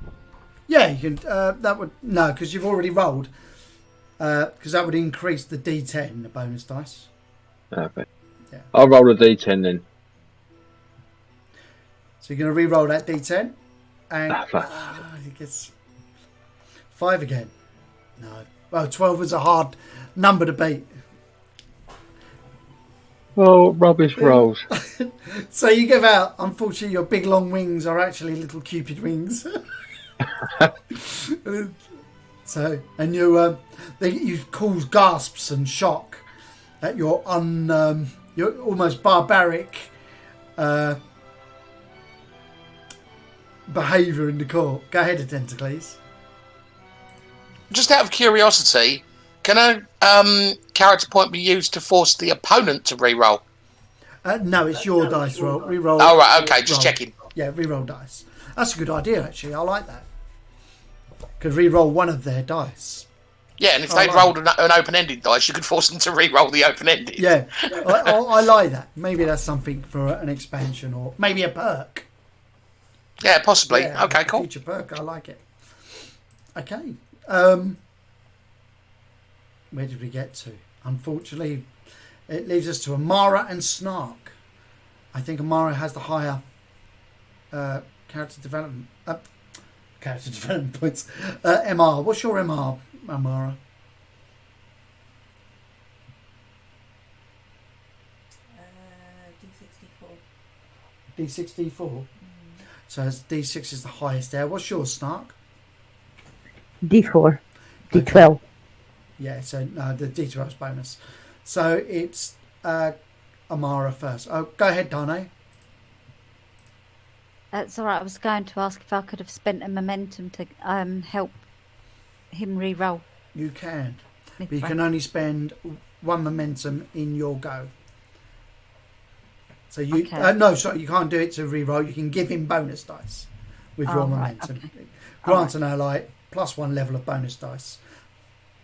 Yeah, you can. That would no, because you've already rolled. Because that would increase the D10, the bonus dice. Okay. Yeah. I'll roll a d10 then. So you're going to re-roll that D10, and it gets 5 again. No, well, 12 was a hard number to beat. Oh, rubbish rolls. So you give out. Unfortunately, your big long wings are actually little Cupid wings. So, and you cause gasps and shock at your your almost barbaric behaviour in the court. Go ahead, Tentacles. Just out of curiosity, can a character point be used to force the opponent to re-roll? No, it's your dice roll. Re-roll. Oh, right, okay, just roll. checking. Yeah, re-roll dice. That's a good idea, actually. I like that. Could re-roll one of their dice. Yeah, and if they'd rolled an open-ended dice, you could force them to re-roll the open-ended. Yeah, I like that. Maybe that's something for an expansion or maybe a perk. Yeah, possibly. Yeah, Okay, cool. Future perk, I like it. Okay. Where did we get to? Unfortunately, it leaves us to Amara and Snark. I think Amara has the higher character development points. MR. What's your MR, Amara? D64. D64. So D6 is the highest there. What's yours, Snark? D4. D12. Yeah, so no, the D12 is bonus. So it's Amara first. Oh, go ahead, Dane. That's all right. I was going to ask if I could have spent a momentum to help him re-roll. You can. If But you I- can only spend 1 momentum in your go. So you Okay. no, sorry, you can't do it to re-roll. You can give him bonus dice with your Oh, right, momentum. okay. Grant an ally +1 level of bonus dice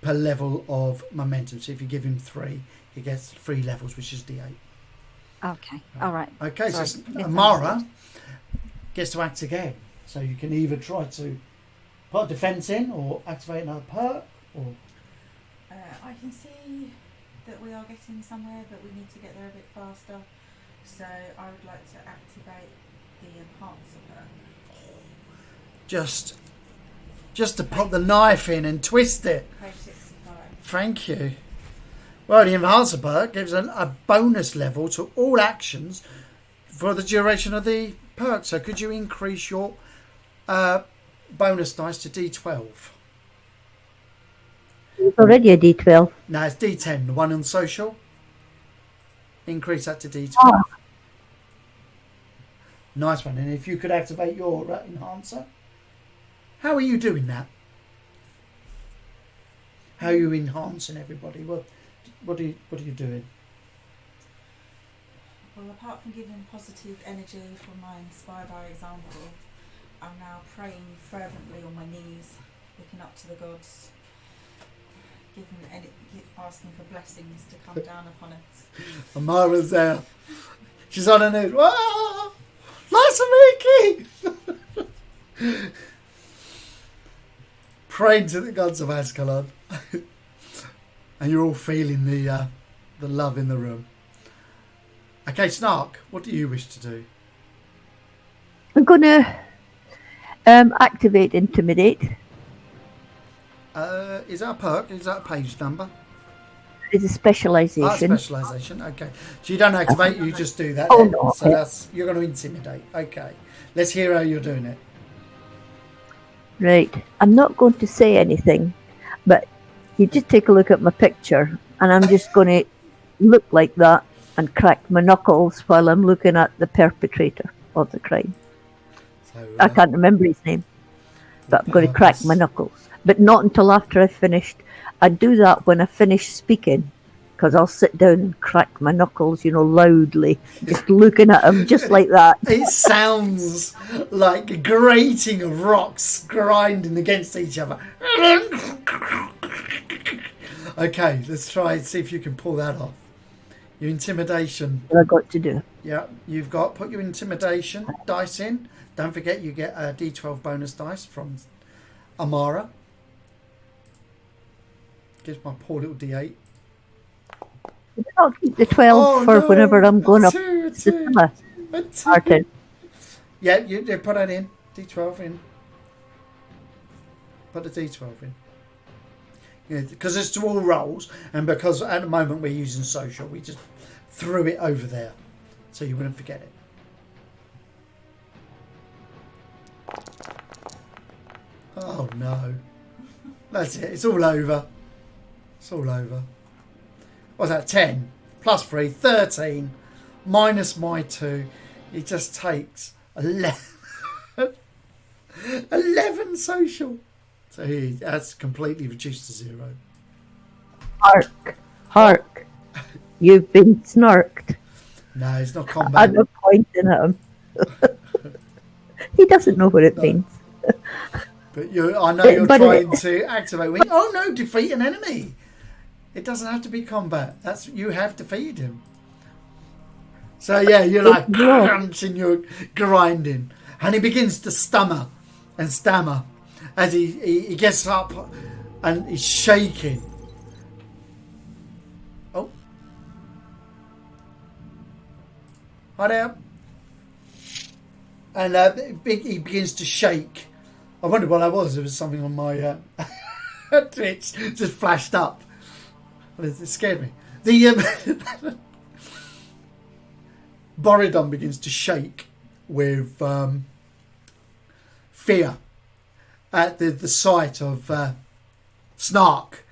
per level of momentum. So if you give him 3, he gets 3 levels, which is D8. Okay. All right. Okay, Sorry, so misunderstood. Amara gets to act again. So you can either try to put a defense in or activate another perk, or I can see that we are getting somewhere, but we need to get there a bit faster. So I would like to activate the enhancer perk. just to put the knife in and twist it. Page 65. Thank you. Well, the enhancer perk gives a bonus level to all actions for the duration of the perk. So could you increase your bonus dice to D12? It's already a D12. No, it's D10, the one on social. Increase that to D12. Oh. Nice one. And if you could activate your enhancer. How are you doing that? How are you enhancing everybody? What are you doing? Well, apart from giving positive energy from my Inspire by example, I'm now praying fervently on my knees, looking up to the gods, asking for blessings to come down upon us. Amara's there. She's on her knees. Whoa! Lasamiki! Praying to the gods of Ascalon. And you're all feeling the love in the room. Okay, Snark, what do you wish to do? I'm going to activate Intimidate. Is that a perk? Is that a page number? It's a specialisation. Specialisation. Okay. So you don't activate, you just do that. Oh, then. no, So okay. you're going to intimidate. Okay. Let's hear how you're doing it. Right. I'm not going to say anything, but you just take a look at my picture, and I'm just going to look like that and crack my knuckles while I'm looking at the perpetrator of the crime. So, I can't remember his name, but I'm going to crack my knuckles. But not until after I've finished. I do that when I finish speaking, because I'll sit down and crack my knuckles, loudly, just looking at him, just like that. It sounds like a grating of rocks grinding against each other. Okay, let's try and see if you can pull that off. Your intimidation. What I got to do? Yeah, you've got, put your intimidation dice in. Don't forget you get a D12 bonus dice from Amara. Gives my poor little D8. I'll keep the 12 for whenever I'm going up to the summer. Martin. Yeah, you put that in. D12 in. Put the D12 in. Yeah, because it's to all rolls, and because at the moment we're using social, we just threw it over there so you wouldn't forget it. Oh no. That's it. It's all over. It's all over. What's that? 10 plus 3, 13 minus my 2. It just takes 11, 11 social. So that's completely reduced to 0. Hark. You've been snarked. No, it's not combat. I'm pointing at him. He doesn't know what it means. But I know you're But trying to activate. Oh no, defeat an enemy. It doesn't have to be combat. You have defeated him. So yeah, you're like crunching, you're grinding, and he begins to stammer as he gets up and he's shaking. Oh, hi there. And he begins to shake. I wondered what that was. There was something on my Twitch just flashed up. It scared me. The Borodon begins to shake with fear at the sight of Snark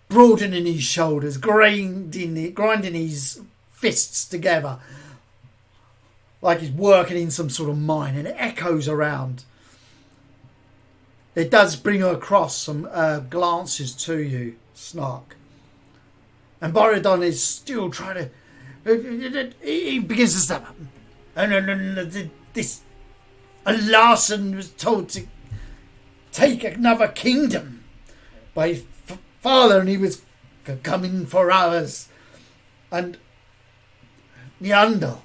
broadening his shoulders, grinding his fists together like he's working in some sort of mine, and it echoes around. It does bring her across some glances to you, Snark. And Borodon is still trying to... He begins to stammer. This... Larson was told to take another kingdom by his father, and he was coming for ours. And... Neander,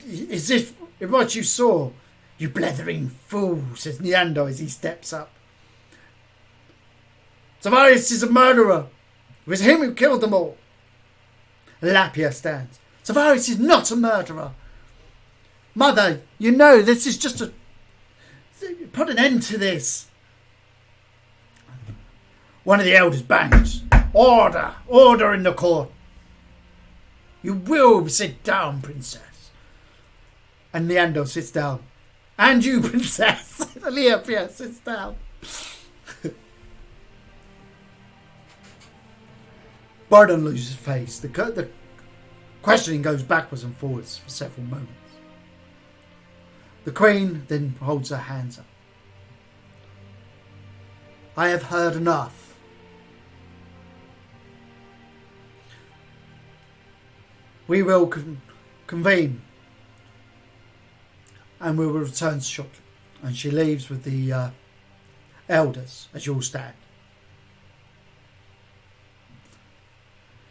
is this what you saw? You blethering fool, says Neander as he steps up. Savarius is a murderer. It was him who killed them all. Lapia stands. Savarius is not a murderer. Mother, you know this is just a... Put an end to this. One of the elders bangs. Order! Order in the court. You will sit down, princess. And Neander sits down. And you, princess. Leopia sits down. Borodon loses face. The questioning goes backwards and forwards for several moments. The Queen then holds her hands up. I have heard enough. We will convene. And we will return shortly. And she leaves with the elders as you all stand.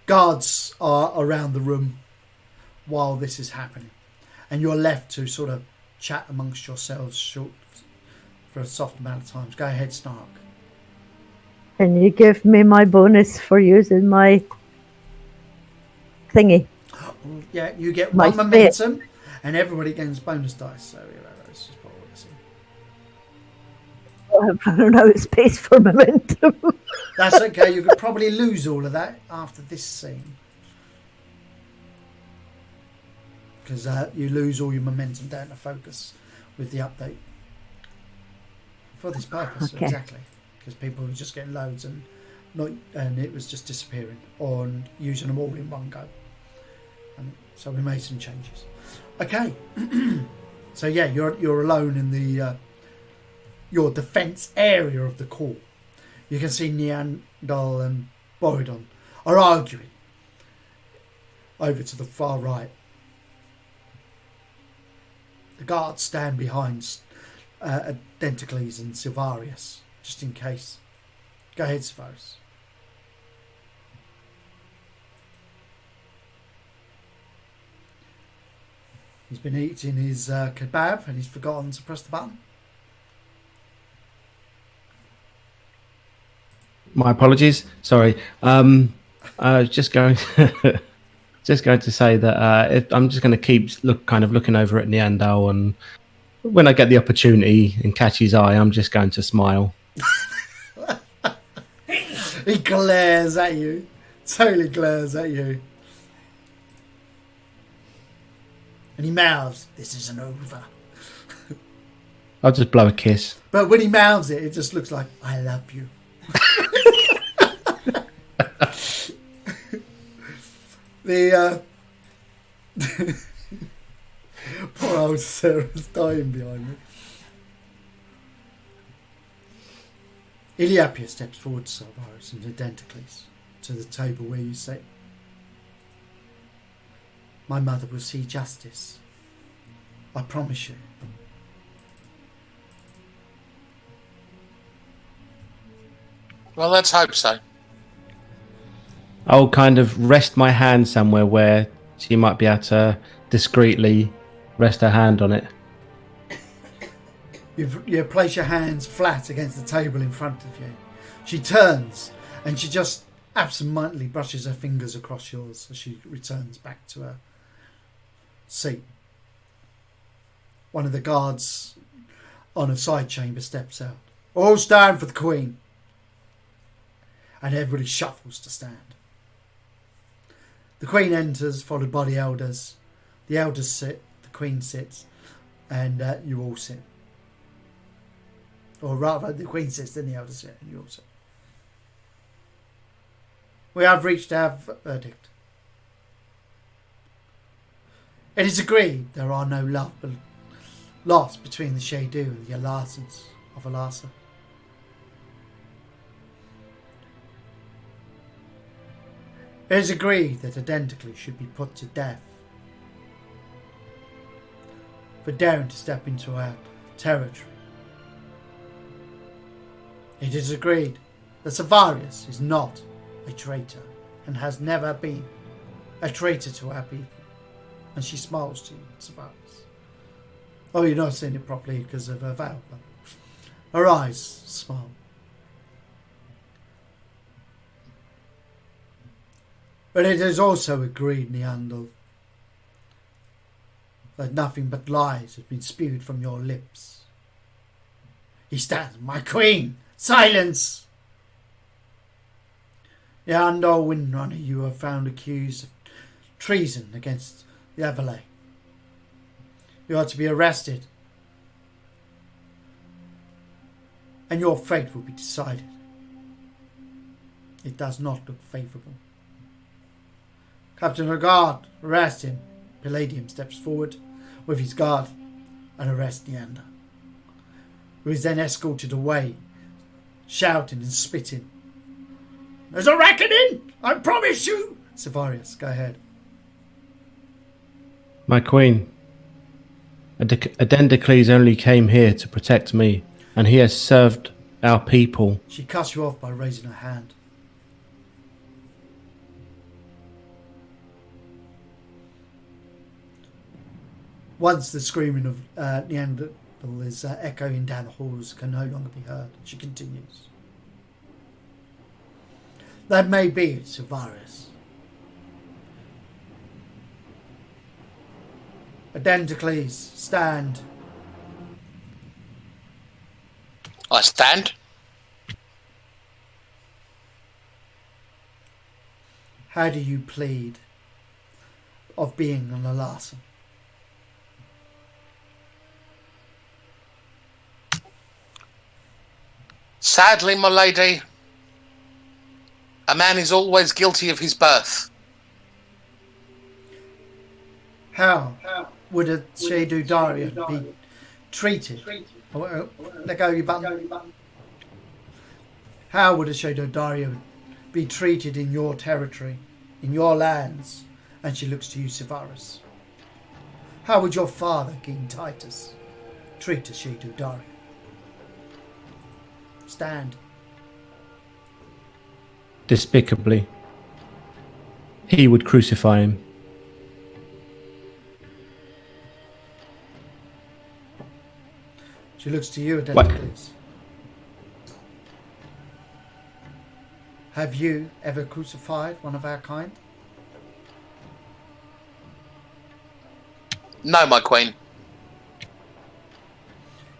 Guards are around the room while this is happening. And you're left to sort of chat amongst yourselves for a soft amount of time. Go ahead, Snark. Can you give me my bonus for using my thingy? Yeah, you get My one momentum, and everybody gains bonus dice. So let's just put all this in. I'm running out of space for momentum. That's okay. You could probably lose all of that after this scene. Because you lose all your momentum down to focus with the update. For this purpose, Okay. exactly. Because people were just getting loads and it was just disappearing or using them all in one go. And so we made some changes. Okay. So yeah, you're alone in the your defence area of the court. You can see Neandal and Borodon are arguing over to the far right. The guards stand behind Dentacles and Silvarius, just in case. Go ahead, Silvarius. He's been eating his kebab and he's forgotten to press the button. My apologies. Sorry. I was just going just going to say that I'm just going to keep looking over at Neanderthal, and when I get the opportunity and catch his eye, I'm just going to smile. He glares at you. Totally glares at you. And he mouths, "This isn't over." I'll just blow a kiss. But when he mouths it, it just looks like, "I love you." The poor old Sarah's dying behind me. Iliapia steps forward to Silvarus and Dentacles to the table where you sit. "My mother will see justice. I promise you." Well, let's hope so. I'll kind of rest my hand somewhere where she might be able to discreetly rest her hand on it. You place your hands flat against the table in front of you. She turns and she just absentmindedly brushes her fingers across yours as she returns back to her seat. One of the guards on a side chamber steps out. "All stand for the Queen." And everybody shuffles to stand. The Queen enters, followed by the elders. The elders sit, the Queen sits, and you all sit. Or rather, the Queen sits, then the elders sit, and you all sit. We have reached our verdict. It is agreed there are no love lost between the Shadu and the Alarsons of Alarsa. It is agreed that Identically should be put to death for daring to step into our territory. It is agreed that Savarius is not a traitor and has never been a traitor to our people. And she smiles to you, Savarius. Oh, you're not saying it properly because of her vow, but her eyes smile. But it is also agreed, Neanderthal, that nothing but lies have been spewed from your lips. He stands, "My Queen, silence!" Neanderthal Windrunner, you are found accused of treason against the Everlay. You are to be arrested, and your fate will be decided. It does not look favourable. Captain of Guard, arrest him. Palladium steps forward with his guard and arrests Neander, who is then escorted away, shouting and spitting. "There's a reckoning, I promise you!" Savarius, go ahead. My Queen, Adendocles only came here to protect me, and he has served our people. She cuts you off by raising her hand. Once the screaming of Neanderthal is echoing down the halls can no longer be heard, she continues. "That may be it, Savarius. Adendocles, stand." I stand. How do you plead of being an Alarson? Sadly, my lady, a man is always guilty of his birth. How would a Shadu Daria be treated? Let go of your button. How would a Shadu Daria be treated in your territory, in your lands? And she looks to you, Severus. How would your father, King Titus, treat a Shidu Dari? Stand. Despicably. He would crucify him. She looks to you, Adentocles. Have you ever crucified one of our kind? No, my queen.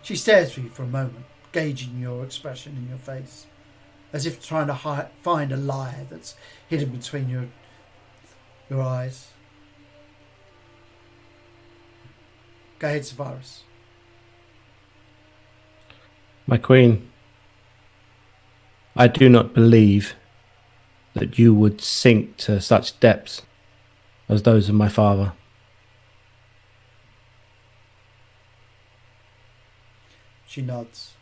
She stares for you for a moment, gauging your expression in your face, as if trying to find a lie that's hidden between your eyes. Go ahead, Severus. My queen, I do not believe that you would sink to such depths as those of my father. She nods.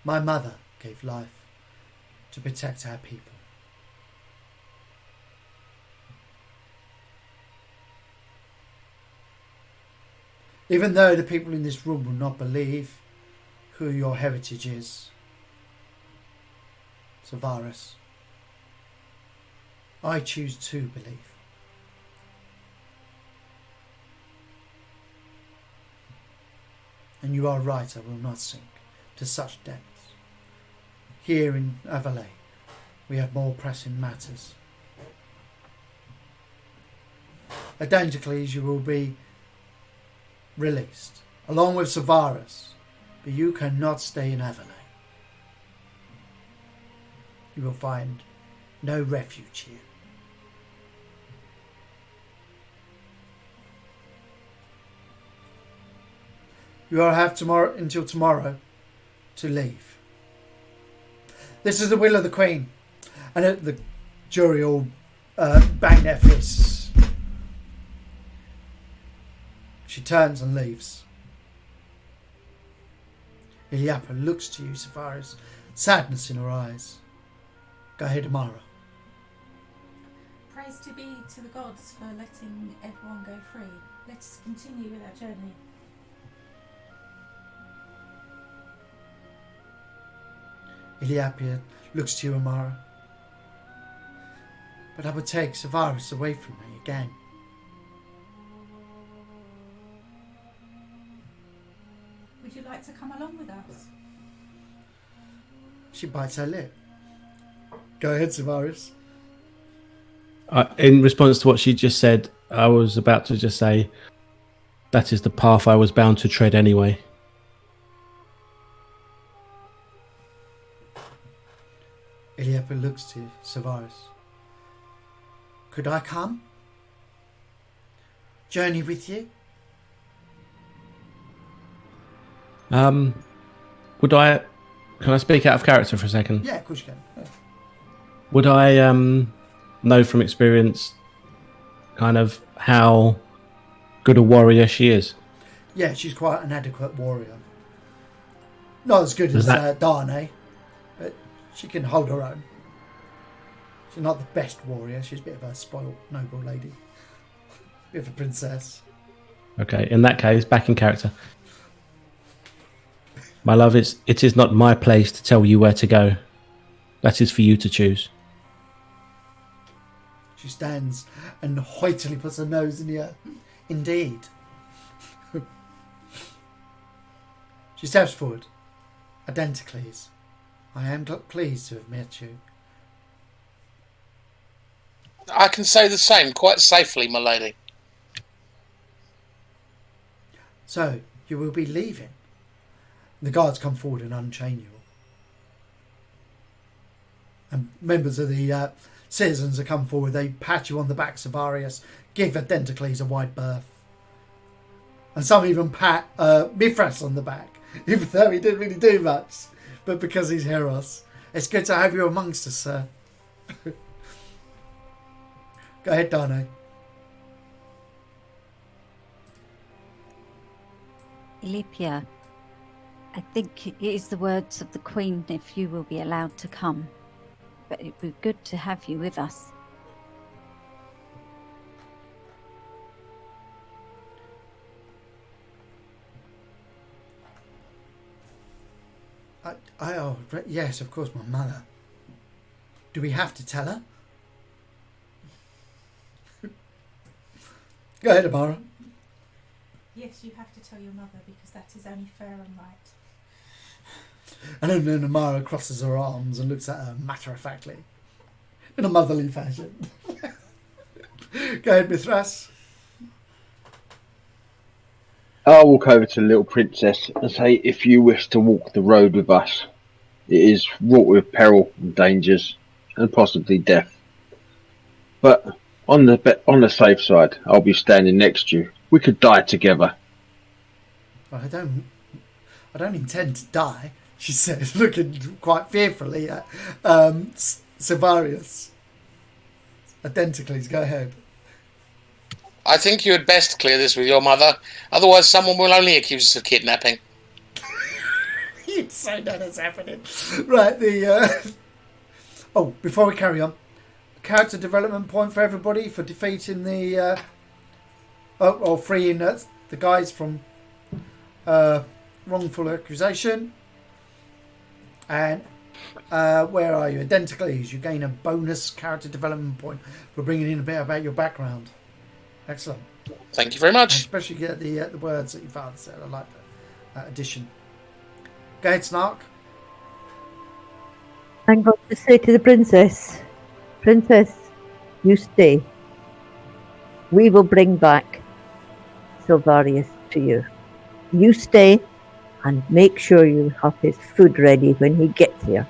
My mother gave life to protect our people. Even though the people in this room will not believe who your heritage is, Severus, I choose to believe. And you are right, I will not sink to such depths. Here in Avalay, we have more pressing matters. Adentocles, you will be released, along with Severus, but you cannot stay in Avalay. You will find no refuge here. You will have until tomorrow to leave. This is the will of the Queen. And the jury all bang their fists. She turns and leaves. Iliapa looks to you, Severus, sadness in her eyes. Go ahead, Amara. Praise to be to the gods for letting everyone go free. Let's continue with our journey. Iliapia looks to you, Amara. But I would take Severus away from me again. Would you like to come along with us? She bites her lip. Go ahead, Severus. In response to what she just said, I was about to just say, that is the path I was bound to tread anyway. Iliapa looks to Severus. Could I come? Journey with you? Would I... Can I speak out of character for a second? Yeah, of course you can. Yeah. Would I know from experience kind of how good a warrior she is? Yeah, she's quite an adequate warrior. Not as good as Darnay, but she can hold her own. She's not the best warrior. She's a bit of a spoiled, noble lady. Bit of a princess. Okay, in that case, back in character. My love, it is not my place to tell you where to go. That is for you to choose. She stands and hoitily puts her nose in the air. Indeed. She steps forward. Adentocles, I am pleased to have met you. I can say the same quite safely, my lady. So, you will be leaving. The guards come forward and unchain you. And members of the citizens that come forward, they pat you on the back, Severius, give Adentocles a wide berth. And some even pat Mithras on the back, even though he didn't really do much. But because he's Heros. It's good to have you amongst us, sir. Go ahead, Darnay. Ilipia, I think it is the words of the Queen if you will be allowed to come. But it would be good to have you with us. Yes, of course, my mother. Do we have to tell her? Go ahead, Amara. Yes, you have to tell your mother because that is only fair and right. And then Amara crosses her arms and looks at her matter-of-factly, in a motherly fashion. Go ahead, Mithras. I'll walk over to the little princess and say, if you wish to walk the road with us, it is wrought with peril and dangers and possibly death. But on the safe side, I'll be standing next to you. We could die together. I don't intend to die, she said, looking quite fearfully at Savarius. Identically, go ahead. I think you had best clear this with your mother, otherwise someone will only accuse us of kidnapping. You'd say that is happening. Right, before we carry on, character development point for everybody for defeating the... freeing the guys from wrongful accusation. And where are you? Identically, you gain a bonus character development point for bringing in a bit about your background. Excellent. Thank you very much. And especially get the words that your father said. I like that addition. Go ahead, Snark. I'm going to say to the princess, Princess, you stay. We will bring back Silvarius to you. You stay and make sure you have his food ready when he gets here.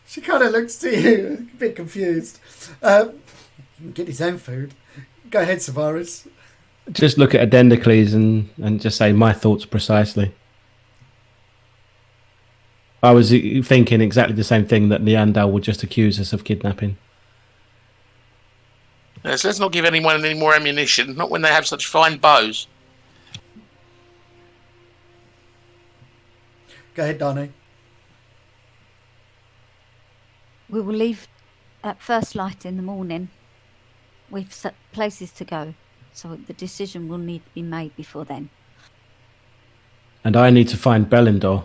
She kind of looks to you, a bit confused. He can get his own food. Go ahead, Savaris. Just look at Adendocles and just say my thoughts precisely. I was thinking exactly the same thing, that Neanderthal would just accuse us of kidnapping. Yes, let's not give anyone any more ammunition, not when they have such fine bows. Go ahead, Darnay. We will leave at first light in the morning. We've set places to go, so the decision will need to be made before then. And I need to find Belindor.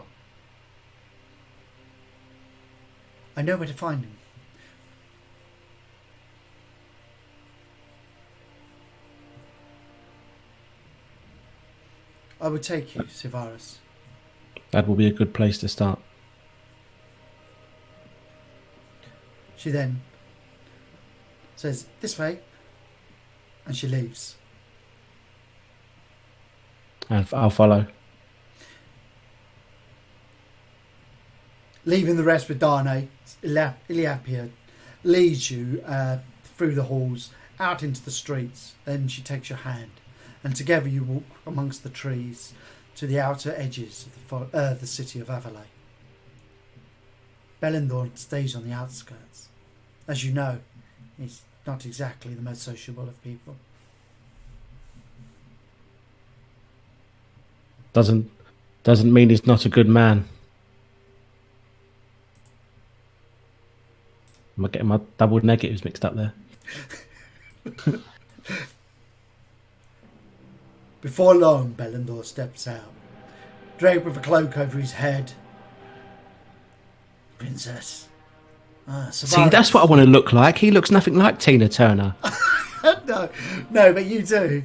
I know where to find him. I would take you, Sivaris. That will be a good place to start. She then says, this way, and she leaves. And I'll follow. Leaving the rest with Darnay, Iliapia leads you through the halls, out into the streets. Then she takes your hand, and together you walk amongst the trees to the outer edges of the city of Avalay. Belindor stays on the outskirts. As you know, he's not exactly the most sociable of people. Doesn't mean he's not a good man. Am I getting my double negatives mixed up there? Before long, Belindor steps out, draped with a cloak over his head. Princess. See, that's what I want to look like. He looks nothing like Tina Turner. No, but you do.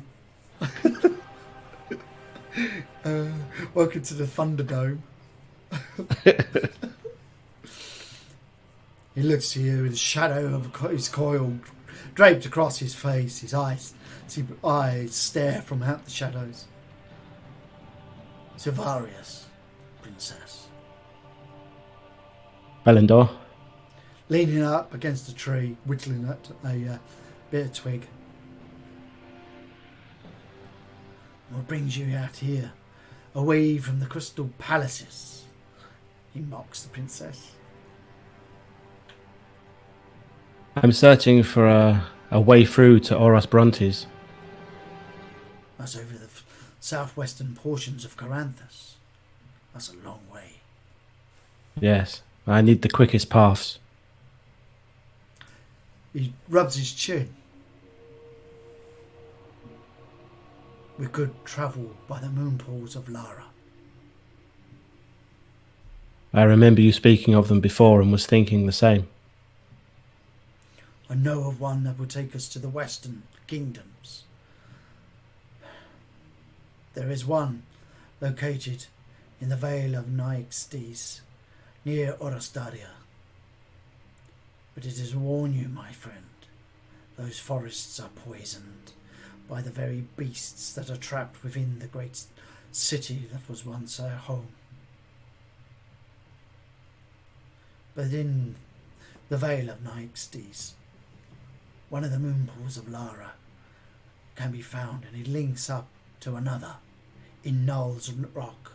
Welcome to the Thunderdome. He looks to you with the shadow of his coil draped across his face. His eyes stare from out the shadows. Silvarius, princess. Belindor. Leaning up against a tree, whittling at a bit of twig. What brings you out here, away from the crystal palaces? He mocks the princess. I'm searching for a way through to Oros Brontes. That's over the southwestern portions of Caranthus. That's a long way. Yes, I need the quickest paths. He rubs his chin. We could travel by the moon pools of Lara. I remember you speaking of them before and was thinking the same. I know of one that will take us to the western kingdoms. There is one located in the Vale of Nyxtes, near Orastaria. But it is warn you, my friend, those forests are poisoned by the very beasts that are trapped within the great city that was once our home. But in the Vale of Nyxtes, one of the moon pools of Lara can be found, and it links up to another in Null's Rock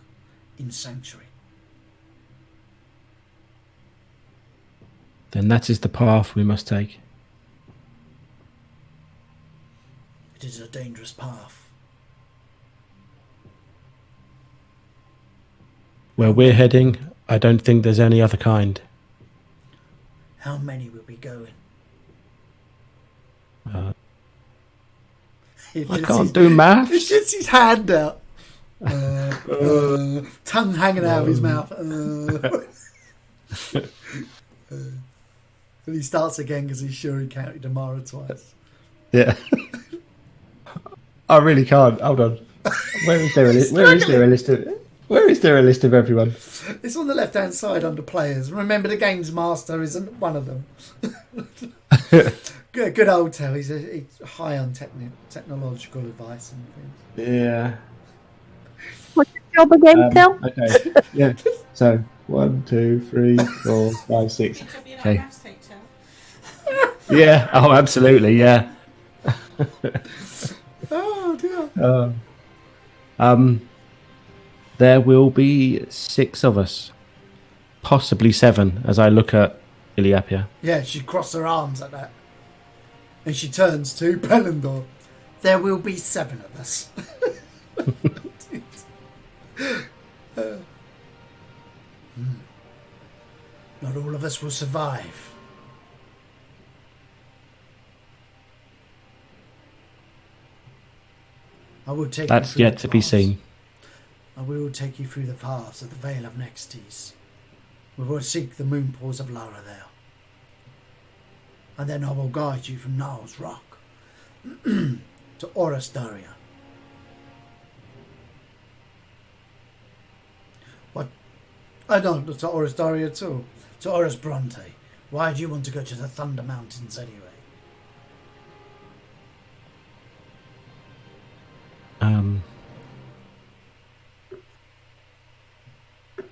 in Sanctuary. Then that is the path we must take. It is a dangerous path. Where we're heading, I don't think there's any other kind. How many will be going? I can't do maths. He gets his hand out. Tongue hanging out of his mouth. And he starts again because he's sure he counted Amara twice. Yeah. I really can't. Hold on. Where is there a list? Where is there a list of? Where is there a list of everyone? It's on the left-hand side under players. Remember, the games master isn't one of them. Good old Tell. He's high on technological advice and things. Yeah. What's your job again, Tel? Okay. Yeah. So 1, 2, 3, 4, 5, 6. It could be an Okay. maths teacher. Yeah. Oh, absolutely. Yeah. Oh dear. There will be 6 of us, possibly 7, as I look at Iliapia. Yeah, she crossed her arms at that. And she turns to Pelendor. There will be 7 of us. Not all of us will survive. I will take you That's through yet the to be paths. seen. I will take you through the paths of the Vale of Nyxtes. We will seek the moon pools of Lara there. And then I will guide you from Null's Rock to Orastaria. What? I don't, not to Orastaria too. To Oris Bronte. Why do you want to go to the Thunder Mountains anyway?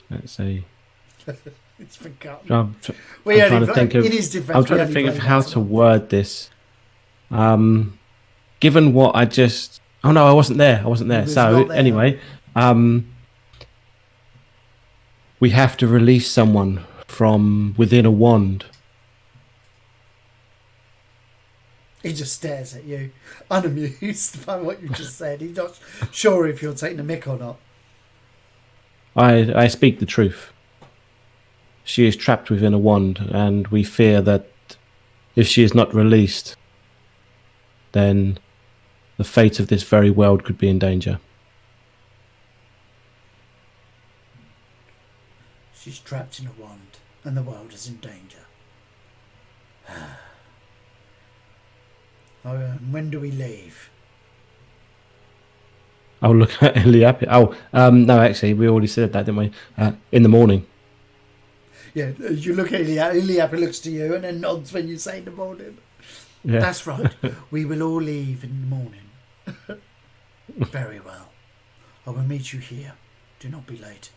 Let's see. It's forgotten. I'm We trying only to think of. in his defense, I'm trying we to think only of played how once to a month. word this. Given what I just. Oh no, I wasn't there. I wasn't You there. was So not there. anyway, we have to release someone from within a wand. He just stares at you, unamused by what you just said. He's not sure if you're taking a mick or not. I speak the truth. She is trapped within a wand, and we fear that if she is not released, then the fate of this very world could be in danger. She's trapped in a wand, and the world is in danger. When do we leave? I'll look at Iliapia. Oh, no, actually, we already said that, didn't we? In the morning. Yeah, you look at Iliap. Iliap looks to you and then nods when you say in the morning. Yeah. That's right. We will all leave in the morning. Very well. I will meet you here. Do not be late.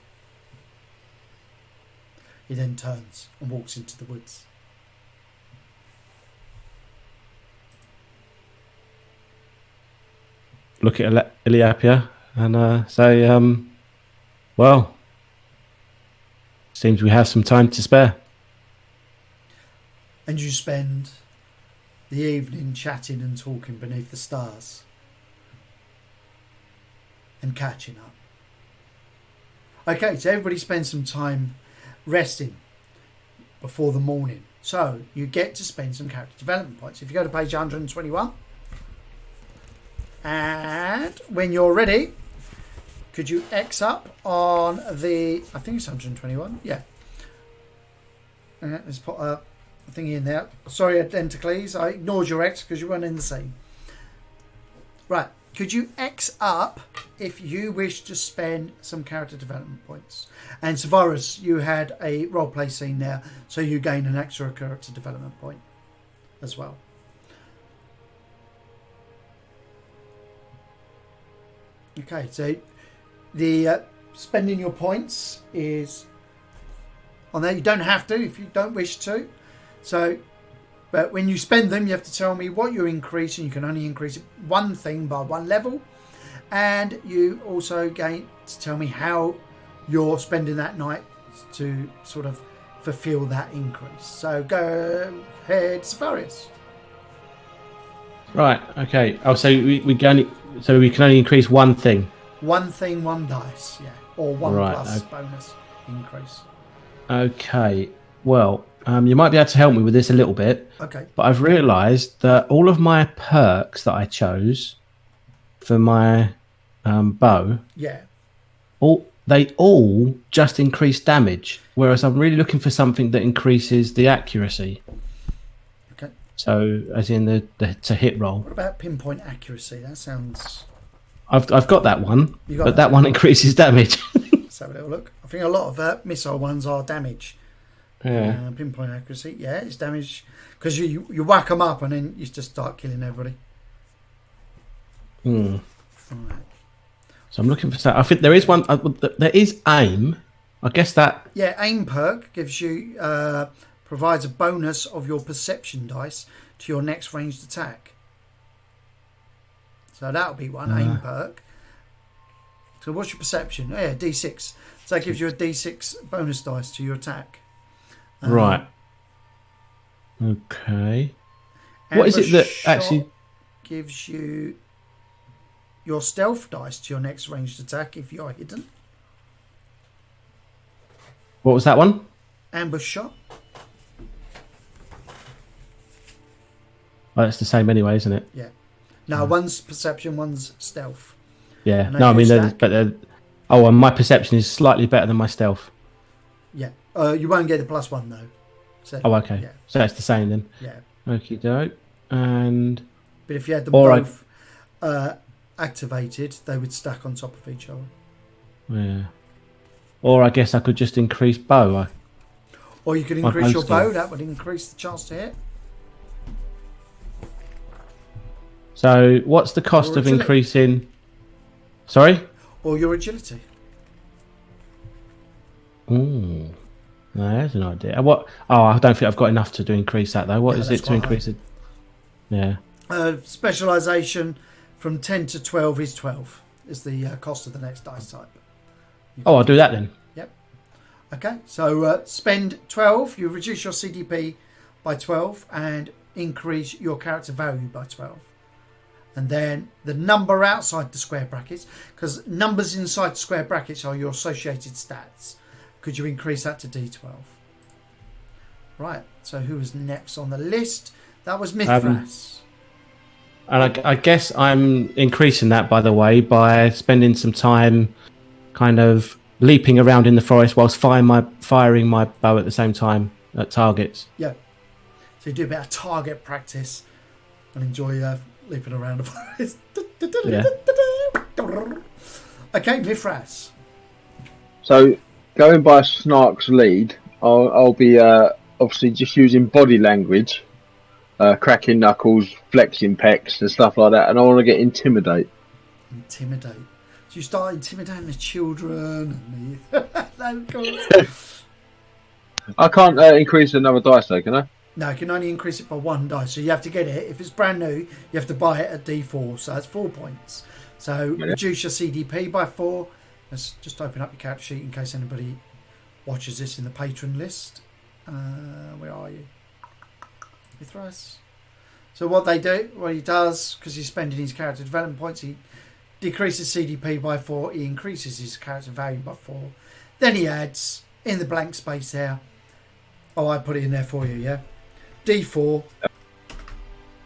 He then turns and walks into the woods. Look at Iliapia and say, well, seems we have some time to spare. And you spend the evening chatting and talking beneath the stars. and catching up. Okay, so everybody spends some time resting before the morning. So you get to spend some character development points. If you go to page 121, and when you're ready, could you X up on the, I think it's 121, yeah. Let's put a thing in there. Sorry, Identicles, I ignored your X because you weren't in the scene. Right, could you X up if you wish to spend some character development points? And Savaris, you had a roleplay scene there, so you gain an extra character development point as well. Okay, so the spending your points is on there. You don't have to if you don't wish to. So, but when you spend them, you have to tell me what you're increasing. You can only increase one thing by one level. And you also gain to tell me how you're spending that night to sort of fulfill that increase. So go ahead, Safarius. Right. Okay. Oh, so we can only increase one thing. One thing, one dice, yeah, or one Right, plus okay. bonus increase. Okay. Well, you might be able to help me with this a little bit. Okay. But I've realised that all of my perks that I chose for my bow, Yeah. they all just increase damage, whereas I'm really looking for something that increases the accuracy. Okay. So, as in the to hit roll. What about pinpoint accuracy? That sounds. I've got that one, You got but that one increases damage. Let's have a little look. I think a lot of missile ones are damage. Yeah. Pinpoint accuracy, yeah, it's damage because you whack them up and then you just start killing everybody. Hmm. Right. So I'm looking for that. I think there is one. There is aim. I guess that. Yeah, aim perk gives you provides a bonus of your perception dice to your next ranged attack. So that'll be one aim perk. So what's your perception? Oh, yeah, D6. So that gives you a D6 bonus dice to your attack. Right. Okay. What is it that actually gives you your stealth dice to your next ranged attack if you're hidden? What was that one? Ambush shot. Oh, it's the same anyway, isn't it? Yeah. No, one's perception, one's stealth. Yeah. And No, I mean, stack. and my perception is slightly better than my stealth. Yeah. You won't get the +1 though. So, Oh, okay. Yeah. So that's the same then. Yeah. Okie doke. And But if you had them Or both activated, they would stack on top of each other. yeah. Or I guess I could just increase bow. Or you could My increase your bow bow. skill. That would increase the chance to hit. So what's the cost Or of agility. increasing? Sorry. Or your agility. Ooh. No, there's an idea. What? Oh, I don't think I've got enough to increase that though. What Yeah, is that's it to quite increase it? Yeah. Specialization from 10 to 12 is 12. Is the cost of the next dice type. Oh, I'll do that then. Yep. Okay, so spend 12. You reduce your CDP by 12 and increase your character value by 12. And then the number outside the square brackets, because numbers inside the square brackets are your associated stats. Could you increase that to D12? Right, so who was next on the list? That was Mithras. And I guess I'm increasing that, by the way, by spending some time kind of leaping around in the forest whilst firing my bow at the same time at targets. Yeah. So you do a bit of target practice and enjoy leaping around the forest. Yeah. Okay, Mithras. So, going by Snark's lead, I'll be obviously just using body language, cracking knuckles, flexing pecs, and stuff like that. And I want to get intimidate. Intimidate. So you start intimidating the children and the locals. I can't increase another dice though, can I? No, you can only increase it by one dice. So you have to get it. If it's brand new, you have to buy it at D4. So that's 4 points. So reduce your CDP by 4. Let's just open up your character sheet in case anybody watches this in the patron list. Where are you? Mithras. So what he does, because he's spending his character development points, he decreases CDP by 4, he increases his character value by 4. Then he adds, in the blank space there, oh, I put it in there for you, yeah? D4,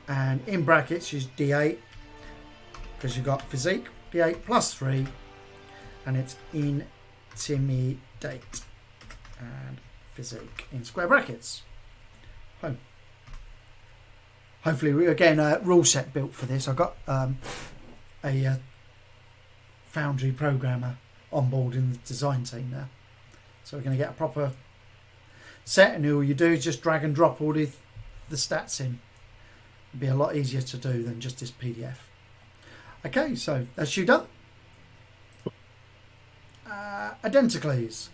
and in brackets, use D8, because you've got physique, D8 plus 3, and it's intimidate, and physique in square brackets. Home. Hopefully, we again a rule set built for this. I've got a Foundry programmer on board in the design team now, so we're going to get a proper set. And all you do is just drag and drop all the stats in. It'd be a lot easier to do than just this PDF. Okay, so that's you done. Identicles.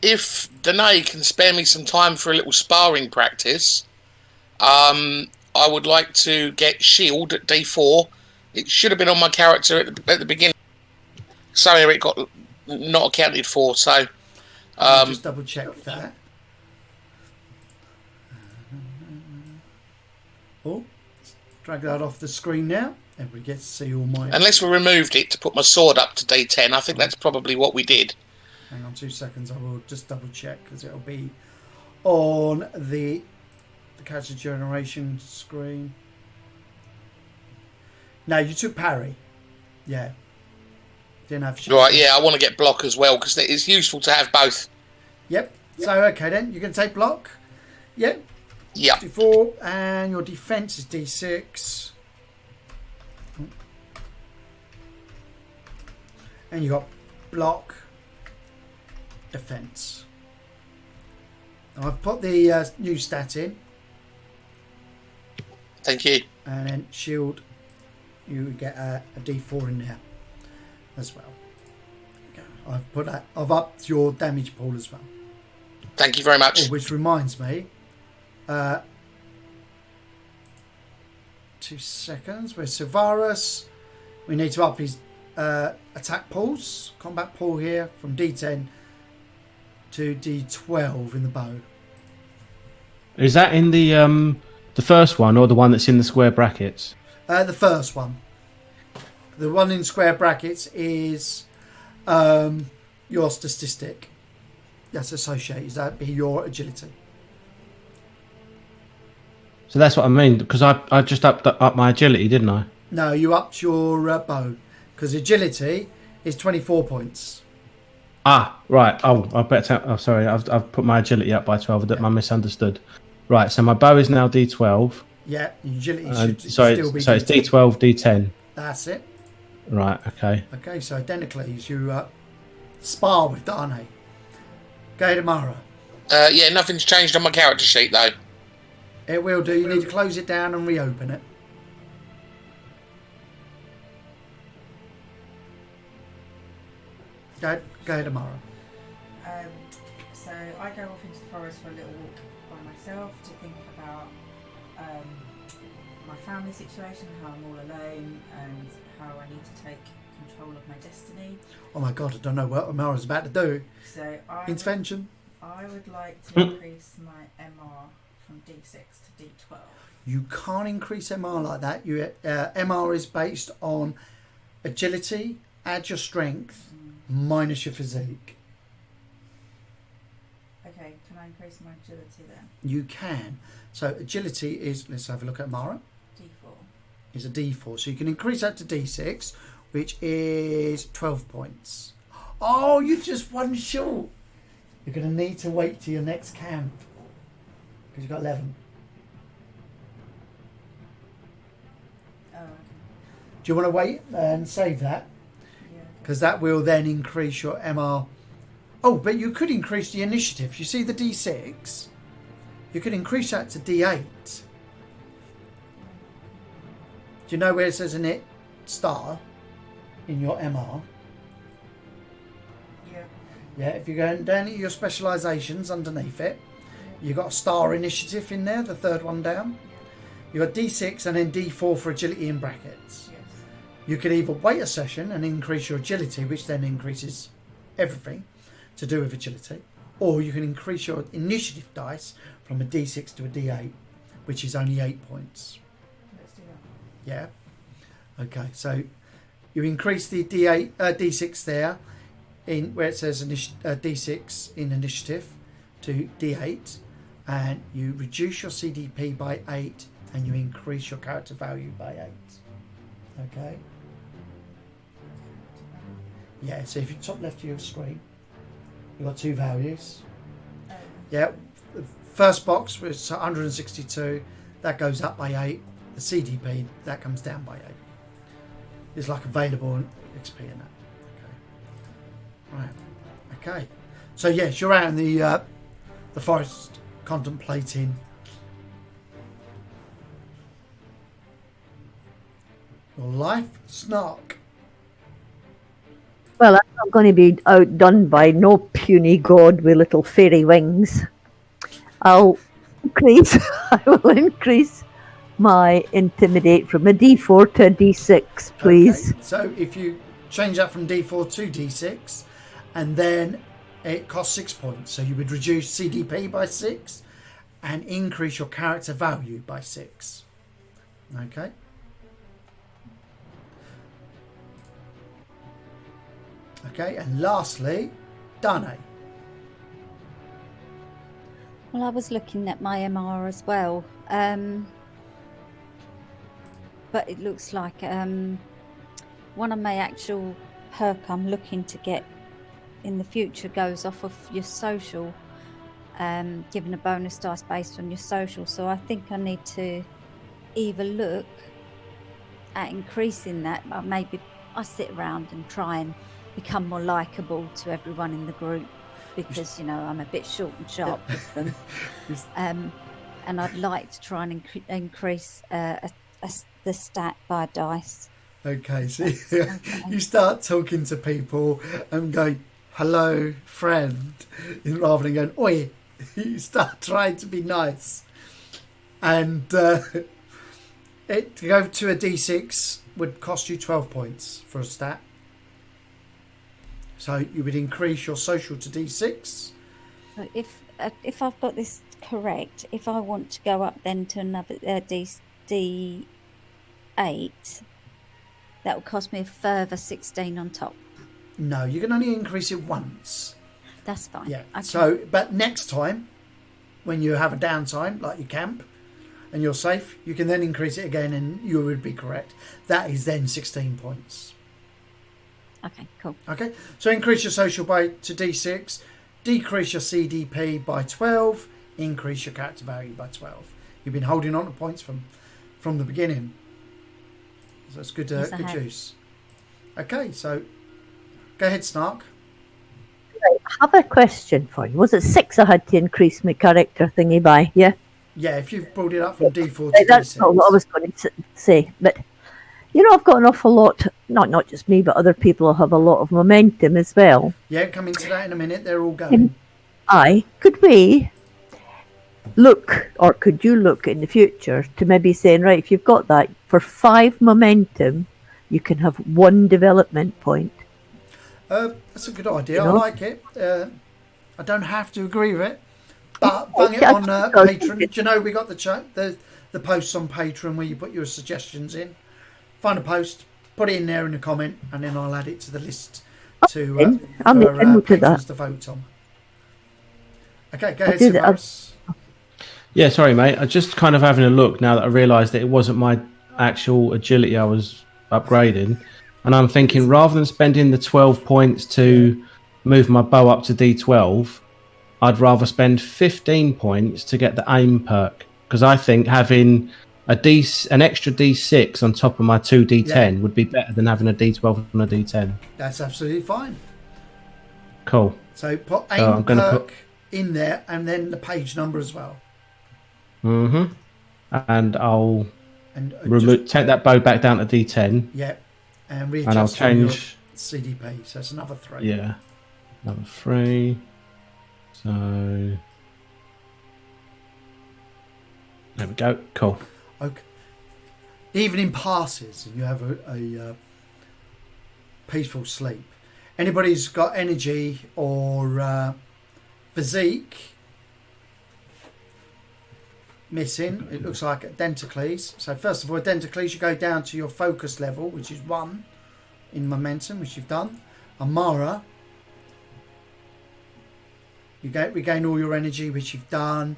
If Danae can spare me some time for a little sparring practice, I would like to get shield at D4. It should have been on my character at the beginning. Sorry, it got not accounted for. So just double check that. Oh, drag that off the screen now. Everybody gets to see all my... Unless we removed it to put my sword up to D10, I think that's probably what we did. Hang on 2 seconds, I will just double check because it'll be on the character generation screen. No, you took parry. Yeah. Didn't have shield. Right, yeah, I want to get block as well because it's useful to have both. Yep. So, okay then, you can take block. Yep. Yep. D4, and your defense is D6. And you got block, defense. Now I've put the new stat in. Thank you. And then shield, you get a D4 in there as well. I've put that. I've upped your damage pool as well. Thank you very much. Oh, which reminds me, 2 seconds. With Silvarus, we need to up his attack pools, combat pool here from D10 to D12 in the bow. Is that in the first one or the one that's in the square brackets? The first one. The one in square brackets is your statistic that's associated. That'd be your agility. So that's what I mean, because I just upped my agility, didn't I? No, you upped your bow because agility is 24 points. Ah, right. Oh, I better. Oh, sorry. I've put my agility up by 12. I misunderstood. Right. So my bow is now D12. Yeah, agility should sorry, still be. So it's D12, D10. That's it. Right. Okay. Okay. So Denocles, you spar with Dane. Go tomorrow. Yeah, nothing's changed on my character sheet though. It will do. You need to close it down and reopen it. Go tomorrow. So I go off into the forest for a little walk by myself to think about my family situation, how I'm all alone, and how I need to take control of my destiny. Oh my god, I don't know what Amara's about to do. So Intervention. I would like to increase my MR from D6 to D12. You can't increase MR like that. MR is based on agility, add your strength, minus your physique. Okay, can I increase my agility then? You can. So agility is, let's have a look at Amara. D4. Is a D4. So you can increase that to D6, which is 12 points. Oh, you're just one short. You're going to need to wait till your next camp because you've got 11. Oh, okay. Do you want to wait and save that? Because that will then increase your MR. Oh, but you could increase the initiative. You see the D6? You could increase that to D8. Do you know where it says in it star in your MR? Yeah. Yeah, if you go down to your specializations underneath it, you've got a star initiative in there, the third one down. You've got D6 and then D4 for agility in brackets. Yes. You could either wait a session and increase your agility, which then increases everything to do with agility, or you can increase your initiative dice from a D6 to a D8, which is only 8 points. Let's do that. Yeah. Okay, so you increase the D8, D6 there, in where it says D6 in initiative to D8, and you reduce your CDP by 8, and you increase your character value by 8. Okay. Yeah. So if you top left of your screen, you've got two values. Yeah. The first box was 162. That goes up by 8. The CDP that comes down by 8. It's like available XP in that. Okay. Right. Okay. So yes, you're out in the forest contemplating your life, Snark. Well, I'm not going to be outdone by no puny god with little fairy wings. I'll increase. I will increase my intimidate from a D4 to a D6, please. Okay. So if you change that from D4 to D6, and then it costs 6 points, so you would reduce CDP by 6 and increase your character value by 6. Okay. Okay, and lastly, Dane. Well, I was looking at my MR as well, but it looks like one of my actual perk I'm looking to get in the future goes off of your social, giving a bonus dice based on your social. So I think I need to either look at increasing that, but maybe I sit around and try and become more likable to everyone in the group, because I'm a bit short and sharp with them, and I'd like to try and increase the stat by dice. Okay, so you start talking to people and going, "Hello, friend," rather than going, "Oi." You start trying to be nice, and it to go to a D6 would cost you 12 points for a stat. So you would increase your social to D6. So if I've got this correct, if I want to go up then to another D8, that will cost me a further 16 on top. No, you can only increase it once. That's fine. Yeah. Okay. So, but next time, when you have a downtime, like you camp, and you're safe, you can then increase it again, and you would be correct. That is then 16 points. Okay, cool. Okay, so increase your social to D6, decrease your CDP by 12, increase your character value by 12. You've been holding on to points from the beginning. So it's good, Yes, good juice. Okay, so go ahead, Snark. Right, I have a question for you. Was it 6 I had to increase my character thingy by? Yeah? Yeah, if you've brought it up from D4 to Right, that's D6. not what I was going to say. But, I've got an awful lot, not just me, but other people have a lot of momentum as well. Yeah, come into that in a minute. They're all going. Could we look, or could you look in the future to maybe saying, right, if you've got that, for 5 momentum, you can have 1 development point. That's a good idea. I like it. I don't have to agree with it, but bung it on Patreon. Do you know we got the posts on Patreon where you put your suggestions in? Find a post, put it in there in a comment, and then I'll add it to the list to patrons to vote on. Okay, go ahead, Savaris. Yeah, sorry, mate. I just kind of having a look now that I realised that it wasn't my actual agility I was upgrading. And I'm thinking, rather than spending the 12 points to move my bow up to D12, I'd rather spend 15 points to get the aim perk. Because I think having an extra D6 on top of my 2 D10 would be better than having a D12 and a D10. That's absolutely fine. Cool. So put aim perk in there, and then the page number as well. Mm-hmm. And I'll take that bow back down to D10. Yeah. And readjust I'll change your CDP. So it's another 3. Yeah. Another 3. So there we go. Cool. Okay. Evening passes and you have a peaceful sleep. Anybody's got energy or physique, missing. It looks like Denticles. So first of all, Denticles, you go down to your focus level, which is 1 in momentum, which you've done. Amara, you regain all your energy, which you've done.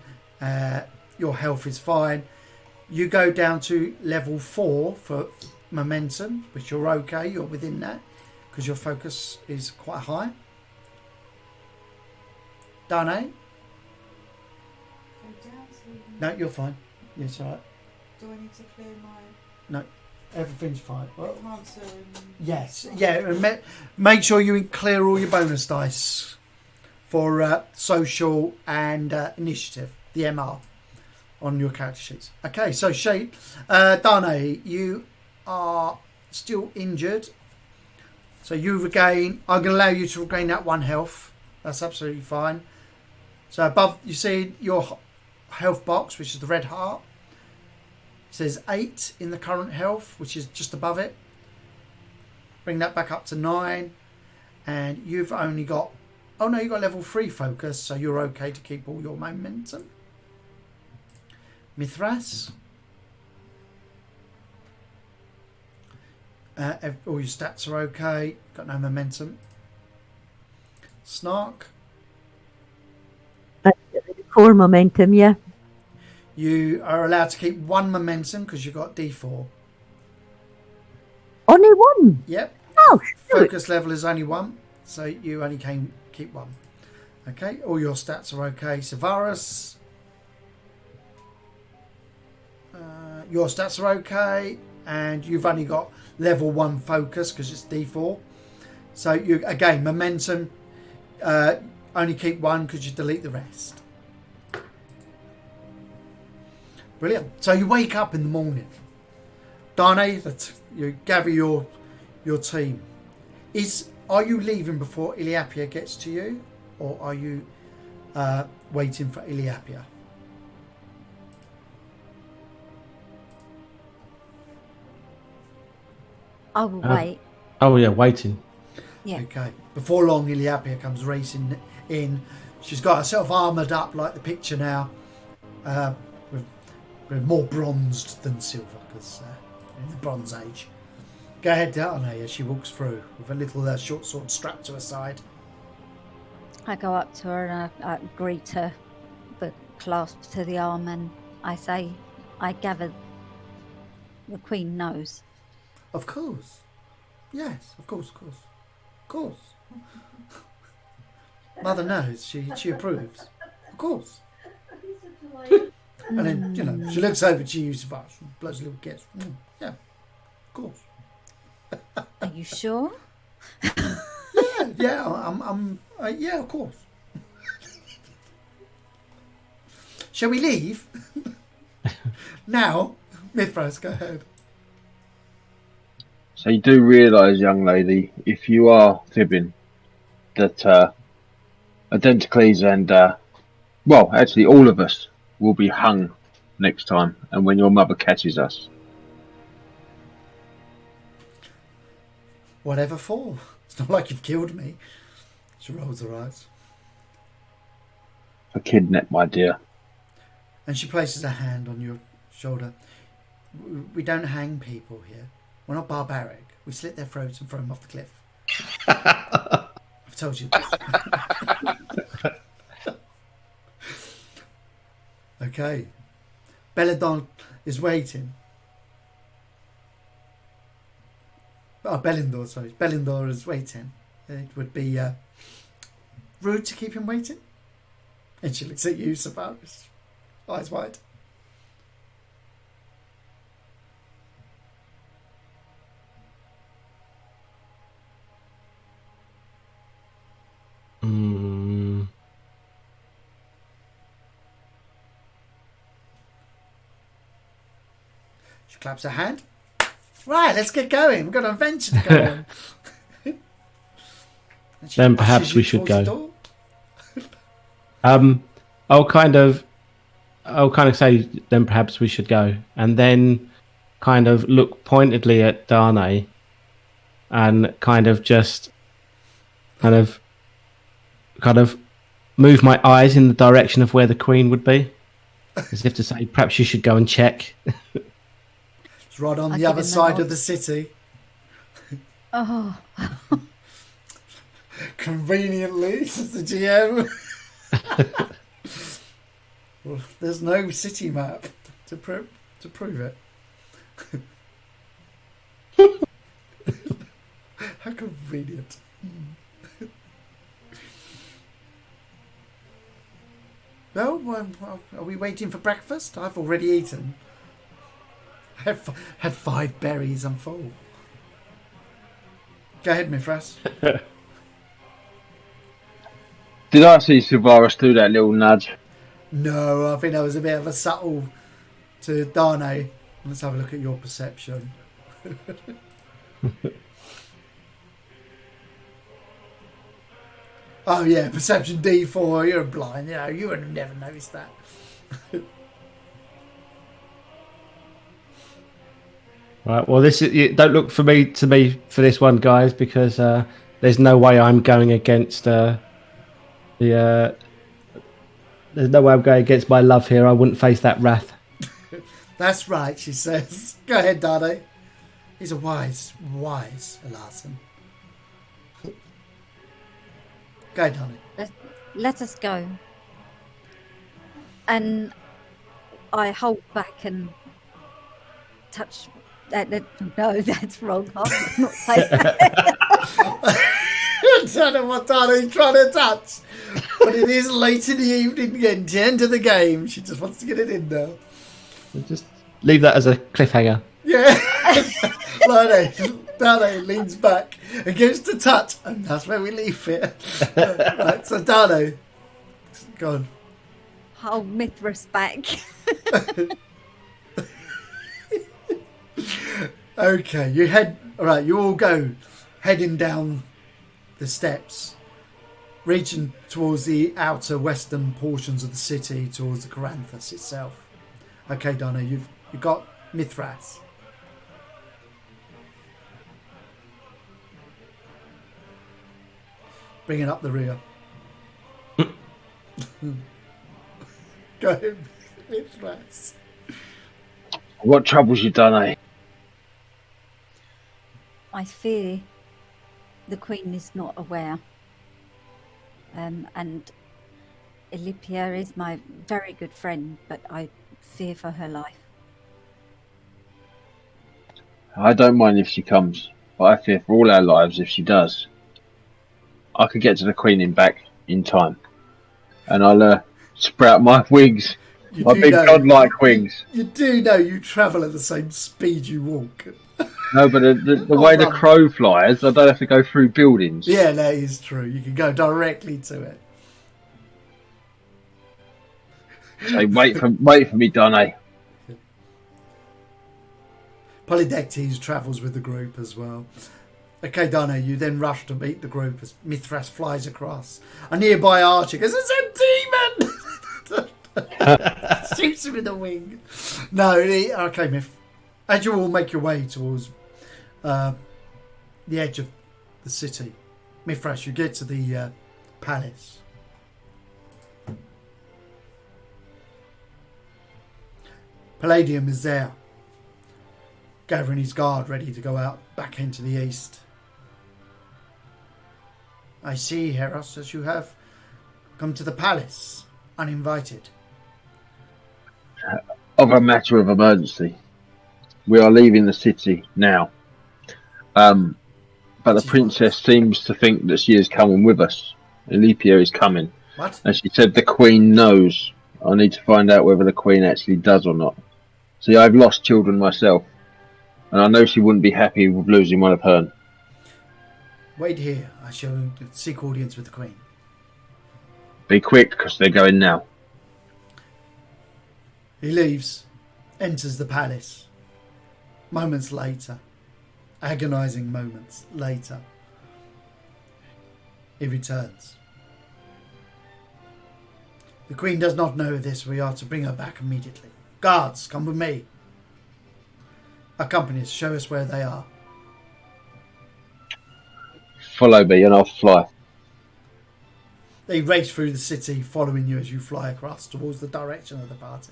Your health is fine. You go down to level 4 for momentum, which you're okay. You're within that because your focus is quite high. Dane? Go down to. No, you're fine. Yes, all right. Do I need to clear my Everything's fine. Well, monster and. yes, yeah. And make sure you clear all your bonus dice for social and initiative, the MR, on your character sheets. Okay, so Dane, you are still injured. So you regain. I'm going to allow you to regain that 1 health. That's absolutely fine. So above, you see your health box, which is the red heart. It says 8 in the current health, which is just above it. Bring that back up to 9. And you've only got... Oh no, you've got level 3 focus, so you're okay to keep all your momentum. Mithras. All your stats are okay. Got no momentum. Snark. 4 momentum, yeah. You are allowed to keep 1 momentum because you've got D4. Only 1? Yep. Oh, shoot. Focus level is only 1, so you only can keep 1. Okay, all your stats are okay. Severus. Your stats are okay, and you've only got level 1 focus because it's D4. So you again, momentum, only keep 1 because you delete the rest. Brilliant. So you wake up in the morning. Dane, you gather your team. Are you leaving before Iliapia gets to you, or are you waiting for Iliapia? I will wait. Oh yeah, waiting. Yeah. Okay. Before long, Iliapia comes racing in. She's got herself armoured up like the picture now. We're more bronzed than silver because in the Bronze Age. Go ahead, Dane, as she walks through with a little short sword strapped to her side. I go up to her and I greet her, the clasp to the arm, and I say, I gather the Queen knows. Of course. Yes, of course, of course. Of course. Mother knows. She approves. Of course. And then, she looks over to you, Savage, and blows a little kiss. Yeah, of course. Are you sure? Yeah, yeah, of course. Shall we leave? Now, Mithras, go ahead. So you do realise, young lady, if you are fibbing, that Identicles and, well, actually all of us will be hung next time, and when your mother catches us. Whatever for. It's not like you've killed me. She rolls her eyes. For kidnap, my dear. And she places her hand on your shoulder. We don't hang people here. We're not barbaric. We slit their throats and throw them off the cliff. I've told you this. Okay. Belladon is waiting. Oh, Belindor, sorry. Belindor is waiting. It would be rude to keep him waiting. And she looks at you, Severus, eyes wide. She claps her hand. Right, let's get going. We've got an adventure to go on. Then perhaps we should go. I'll kind of say then perhaps we should go, and then kind of look pointedly at Dane, and kind of move my eyes in the direction of where the Queen would be. as if to say, perhaps you should go and check. It's right on I the give other him a side nod. of the city. Oh, Conveniently, says the GM. Well, there's no city map to prove it. How convenient. Well, are we waiting for breakfast? I've already eaten. Had 5 berries. I'm full. Go ahead, Mithras. Did I see Silvaris do that little nudge? No, I think that was a bit of a subtle to Darnay. Let's have a look at your perception. Oh yeah, perception D4. You're blind. You know, you would have never noticed that. Right. Well, don't look to me for this one, guys, because there's no way I'm going against there's no way I'm going against my love here. I wouldn't face that wrath. That's right, she says. Go ahead, Darnay. He's a wise Larson. Go ahead, Darnay. let us go. And I hold back and touch. No, that's wrong. I'm not saying that. I don't know what Darnay's trying to touch. But it is late in the evening again, to end of the game. She just wants to get it in now. Just leave that as a cliffhanger. Yeah. Darnay leans back and gives the touch, and that's where we leave it. Right, so Darnay, go on. Hold Mithras back. Okay, you all go heading down the steps, reaching towards the outer western portions of the city, towards the Coranthus itself. Okay, Donna, you've got Mithras. Bringing up the rear. Go ahead, Mithras. What troubles you done, eh? I fear the Queen is not aware. And Elipia is my very good friend, but I fear for her life. I don't mind if she comes, but I fear for all our lives if she does. I could get to the Queen in back in time, and I'll sprout my wings, my big godlike wings. You do know you travel at the same speed you walk. No, but the way the crow flies, I don't have to go through buildings. Yeah, that is true. You can go directly to it. So wait for me, Donny. Polydectes travels with the group as well. Okay, Donna, you then rush to meet the group as Mithras flies across. A nearby archer goes, "It's a demon!" Shoots him in the wing. No, okay, Mith. As you all make your way towards the edge of the city, Mithras, you get to the palace. Palladium is there, gathering his guard, ready to go out back into the east. I see, Heros, as you have come to the palace, uninvited. Of a matter of emergency. We are leaving the city now. But the princess seems to think that she is coming with us. Elipia is coming. What? And she said the Queen knows. I need to find out whether the Queen actually does or not. See, I've lost children myself, and I know she wouldn't be happy with losing one of her. Wait here. I shall seek audience with the Queen. Be quick, because they're going now. He leaves, enters the palace. Moments later, agonizing moments later, he returns. The Queen does not know this. We are to bring her back immediately. Guards, come with me. Accompany us. Show us where they are. Follow me and I'll fly. They race through the city, following you as you fly across towards the direction of the party.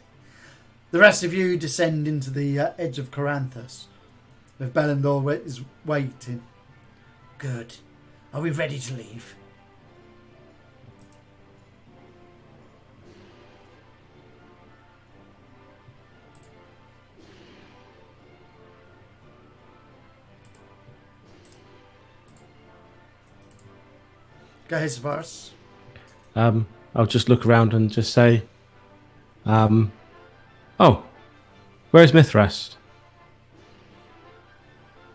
The rest of you descend into the edge of Coranthus, with Belendor is waiting. Good. Are we ready to leave? Go ahead, Savaris. I'll just look around and just say, oh, where's Mithras?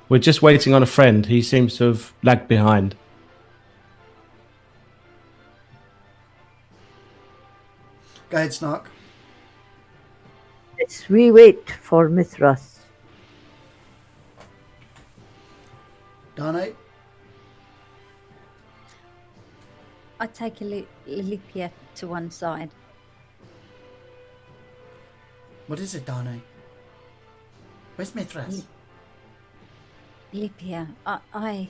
We're just waiting on a friend. He seems to have lagged behind. Go ahead, Snark. Let's wait for Mithras. Dane. I take Lilipia to one side. What is it, Dane? Where's Mithras? Lilipia, I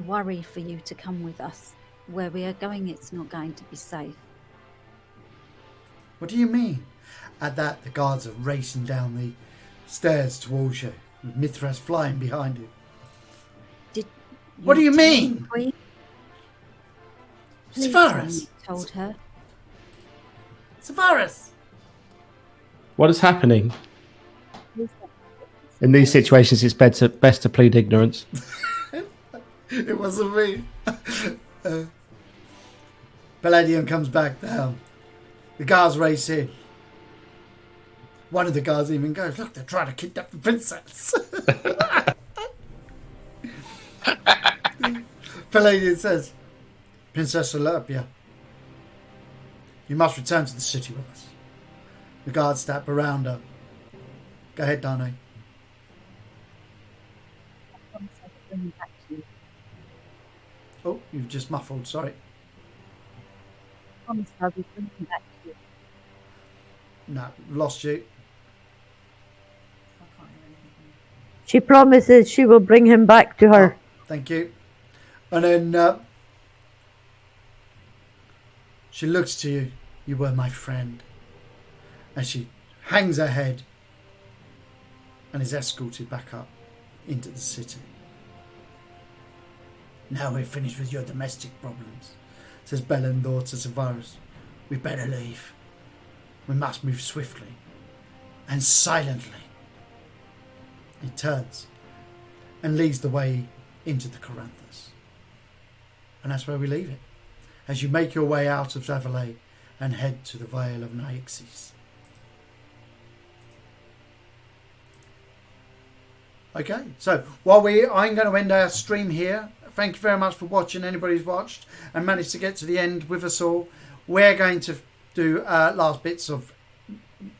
worry for you to come with us. Where we are going, it's not going to be safe. What do you mean? At that, the guards are racing down the stairs towards you, with Mithras flying behind you. What do you mean? Please tell me Savaris! you told her. Savaris! What is happening? In these situations, it's best to plead ignorance. It wasn't me. Palladium comes back down. The guards race in. One of the guards even goes, look, they're trying to kidnap the princess. Palladium says, Princess Olympia, you must return to the city with us. The guards step around her. Go ahead, Dane. Oh, you've just muffled, sorry. Promise I'll be bringing back to you. No, lost you. I can't hear anything. She promises she will bring him back to her. Oh, thank you. And then she looks to you. You were my friend. And she hangs her head and is escorted back up into the city. Now we're finished with your domestic problems, says Belendor to Savaris. We better leave. We must move swiftly and silently. He turns and leads the way into the Coranthus. And that's where we leave it, as you make your way out of Zavalay and head to the Vale of Naixis. Okay, so I'm going to end our stream here. Thank you very much for watching. Anybody who's watched and managed to get to the end with us all. We're going to do last bits of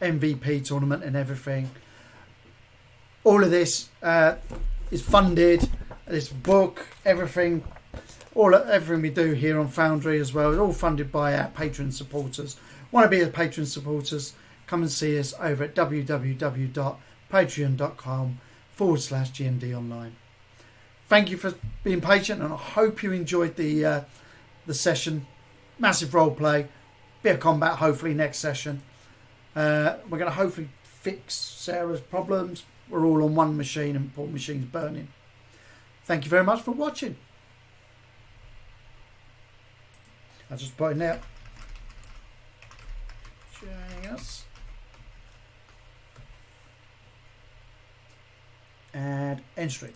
MVP tournament and everything. All of this is funded. This book, everything we do here on Foundry as well is all funded by our Patreon supporters. Want to be a Patreon supporters? Come and see us over at www.patreon.com/GMD online. Thank you for being patient, and I hope you enjoyed the session. Massive role play, bit of combat hopefully next session. We're going to hopefully fix Sarah's problems. We're all on one machine and poor machine's burning. Thank you very much for watching. I just put in there. Joining us. And end stream.